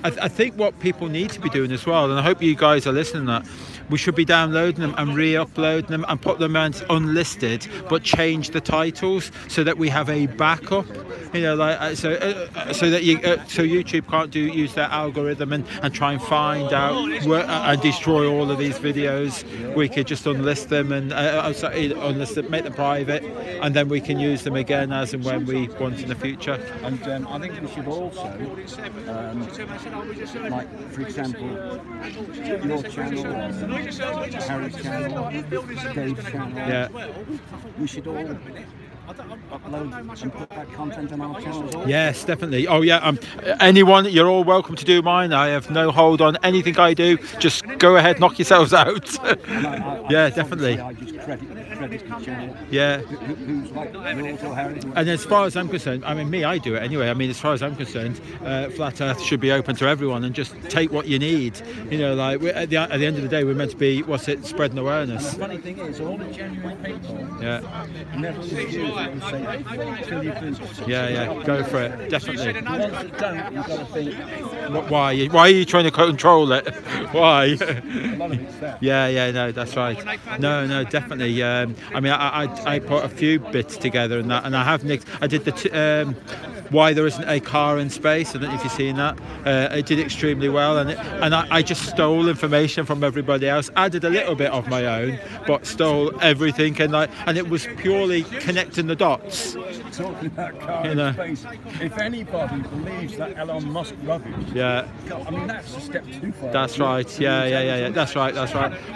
I think what people need to be doing as well, and I hope you guys are listening to that, we should be downloading them and re-uploading them and put them as unlisted, but change the titles so that we have a backup. You know, like so that YouTube can't use their algorithm and try and find out and destroy all of these videos. We could just unlist them and unlist them, make them private, and then we can use them again as and when we want in the future. And I think we should also, like for example, your channel, Harry's channel, Dave's channel. Yeah. We should all upload and put that content on our channels also. Yes, definitely. Oh yeah, anyone, you're all welcome to do mine. I have no hold on anything I do. Just go ahead, knock yourselves out. Yeah, definitely. I just credit the channel. Yeah. Who's like yours or Harry's. And as far as I'm concerned, I mean, I do it anyway. I mean, as far as I'm concerned, Flat Earth should be open to everyone and just take what you need. You know, like at the end of the day, we're meant to be, spreading awareness. And the funny thing is, all the genuine people never lose you. Yeah, go for it, definitely. The ones that don't, you've got to think. Why are you trying to control it? Why? A lot of it's that. Yeah, no, that's right. No, definitely. I mean, I put a few bits together and that, and I have nicked. I did the why there isn't a car in space. I don't know if you've seen that. It did extremely well, and I just stole information from everybody else. Added a little bit of my own, but stole everything, and it was purely connecting the dots. Talking about car in space, if anybody believes that Elon Musk rubbish, I mean that's a step too far. That's right. Yeah. That's right.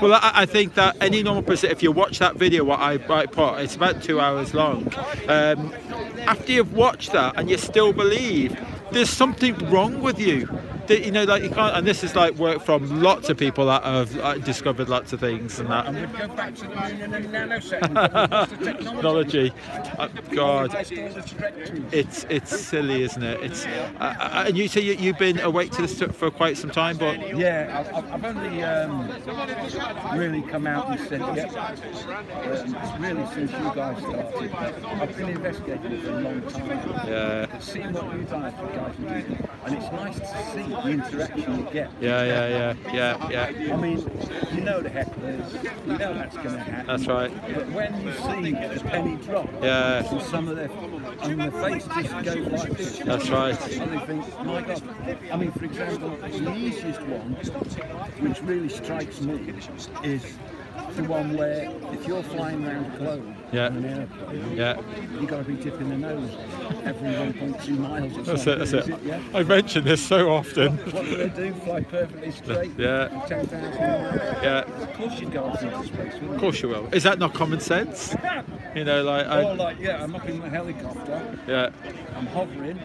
Well, I think that any normal person, if you watch that video, what I put, it's about 2 hours long. After you've watched that and you still believe, there's something wrong with you. You know, like you can't, and this is like work from lots of people that have discovered lots of things and that. And we'd go back to the moon in a nanosecond. Technology. God, it's silly, isn't it? It's and you say you've been awake to this for quite some time, but I've only really come out and said it's really since you guys started. I've been investigating it for a long time. Yeah. Seeing what you guys do, and it's nice to see the interaction you get. Yeah. I mean, you know the hecklers, you know that's going to happen. That's right. But when you see the penny drop, and some of their face just goes like this. That's right. And they think, my God. I mean, for example, the easiest one, which really strikes me, is the one where if you're flying around the globe on an airplane, you've got to be dipping the nose every 1.2 miles or something. That's it. I mention this so often. What do they do? Fly perfectly straight? 10,000 miles? Of course you'd go off into space, wouldn't you? Of course you will. Is that not common sense? You know, like... I'm up in the helicopter. I'm hovering.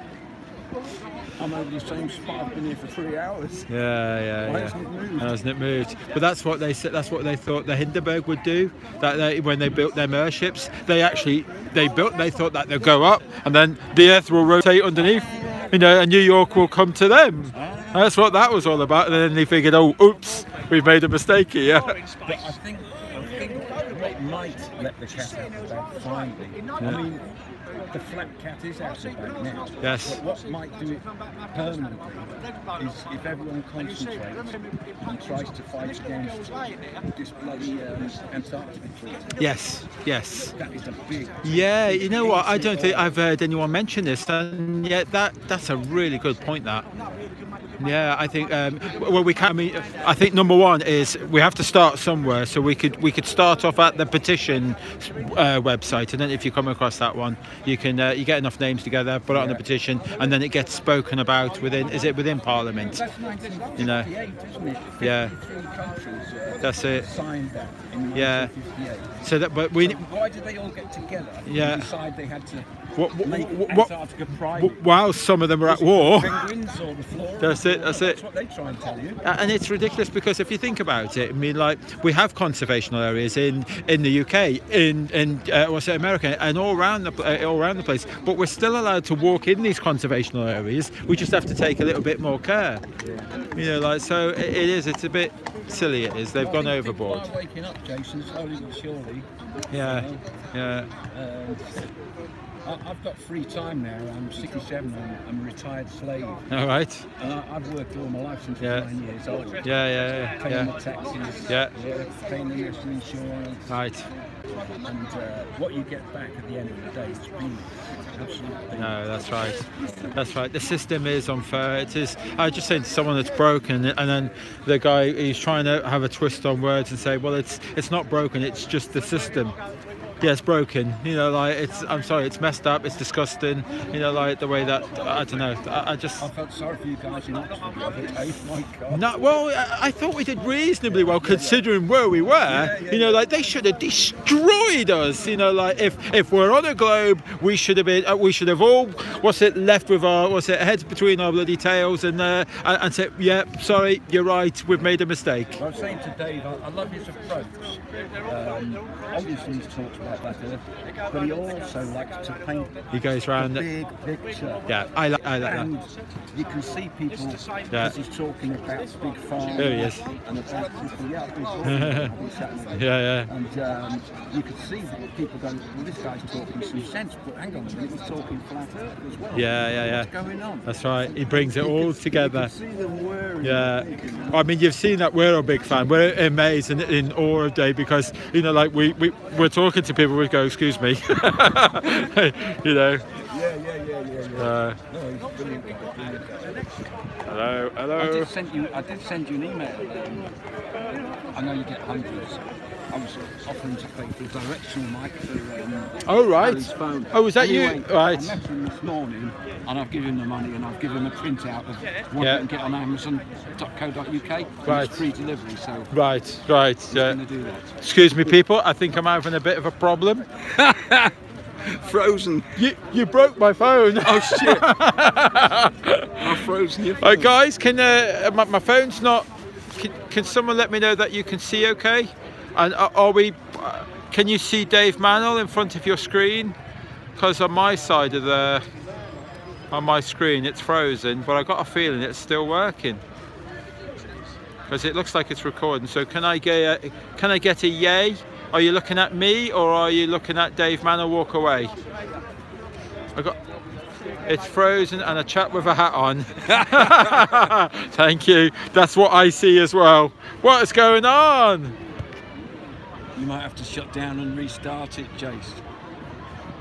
I'm over the same spot. I've been here for 3 hours. Yeah. Why hasn't it moved? Hasn't it moved? But that's what they said. That's what they thought the Hindenburg would do. That when they built their airships, they thought that they'll go up and then the Earth will rotate underneath. You know, and New York will come to them. That's what that was all about. And then they figured, oh, oops, we've made a mistake here. But I think what might let the cat out of the bag finally. I mean, the flat cat is out of the bag now. Yes. But what might do it permanently is if everyone concentrates and tries to fight against this bloody Antarctica treaty. Yes. That is a big... Yeah, you know what? I don't think I've heard anyone mention this, and yet that's a really good point. That. Yeah, I think. Well, we can. I mean, I think number one is we have to start somewhere. So we could start off at the petition website, and then if you come across that one, you can you get enough names together, put it on the petition, and then it gets spoken about within. Is it within Parliament? That's 1958, You know. isn't it? Yeah. 53 countries That's it. signed that in Yeah. 1958. So that, but we. So why did they all get together and decide they had to make Antarctica private? While some of them were at war. Penguins or the flora? That's it. it. That's it. That's what they try and tell you. And it's ridiculous because if you think about it, I mean, like we have conservational areas in the UK, in America, and all around the place. But we're still allowed to walk in these conservational areas. We just have to take a little bit more care. You know, like so. It's a bit silly. It is. They've gone overboard. People are waking up, Jason, slowly but surely. Yeah. Yeah. I've got free time now. I'm 67. I'm a retired slave. All right. And I've worked all my life since I was 9 years old. Paying the taxes. Paying the national insurance. Right. And what you get back at the end of the day is peanuts. Absolutely. No, that's right. That's right. The system is unfair. It is. I was just saying to someone that's broken, and then the guy, he's trying to have a twist on words and say, well, it's not broken. It's just the system. Yeah, it's broken. You know, like I'm sorry, it's messed up. It's disgusting. You know, like the way that I don't know. I felt sorry for you guys in Oxford the other day. My God. No, well, I thought we did reasonably well considering where we were. You know, like they should have destroyed us. You know, like if we're on a globe, we should have been. We should have all left with our heads between our bloody tails and said, yeah, sorry, you're right, we've made a mistake. Well, I was saying to Dave, I love his approach. Obviously, he's talked about that, but he also likes to paint. He goes round the big picture. Yeah, I like that. And you can see people as he's talking about big farms. There he is. And about people, And you could see people going, well, this guy's talking some sense, but hang on a minute, he's talking flat earth as well. Yeah. What's going on? That's right. He brings it all together. You can see them wearing. Yeah. I mean, you've seen that we're a big fan. We're amazed and in awe of Dave because, you know, like we're talking to people, we go, excuse me. You know. Yeah. No, he's brilliant. Hello. I did send you an email. I know you get hundreds. I was offering to pay for a directional mic for oh, right. Ali's phone. Oh, was that anyway, you? Right. I met him this morning and I've given him the money and I've given him a printout of what you can get on Amazon.co.uk. Right. It's free delivery, so. Right. He's going to do that. Excuse me, people. I think I'm having a bit of a problem. Frozen. You broke my phone. Oh shit! I've frozen your phone. Right, guys, can my phone's not? Can someone let me know that you can see okay? And are we? Can you see Dave Mannell in front of your screen? Because on my side of on my screen it's frozen, but I got a feeling it's still working. Because it looks like it's recording. So can I get a yay? Are you looking at me or are you looking at Dave Mannell walk away? It's frozen and a chap with a hat on. Thank you. That's what I see as well. What is going on? You might have to shut down and restart it, Jace.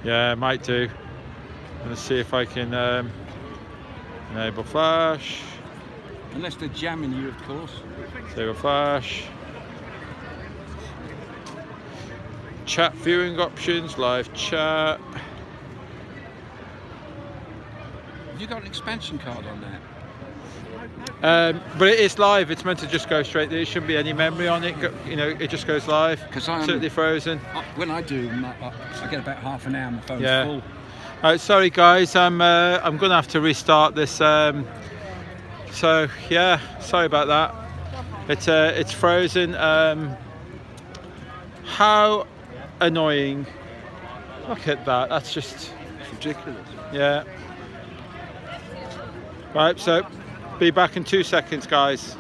Yeah, I might do. Let's see if I can enable flash. Unless they're jamming you, of course. Disable flash. Chat viewing options, live chat. Have you got an expansion card on that? But it is live. It's meant to just go straight. There shouldn't be any memory on it. You know, it just goes live. Certainly frozen. When I do, I get about half an hour and my phone's full. All right, sorry guys. I'm going to have to restart this. So yeah, sorry about that. It's frozen. How annoying! Look at that. That's just ridiculous. Yeah. Right. So. Be back in 2 seconds, guys.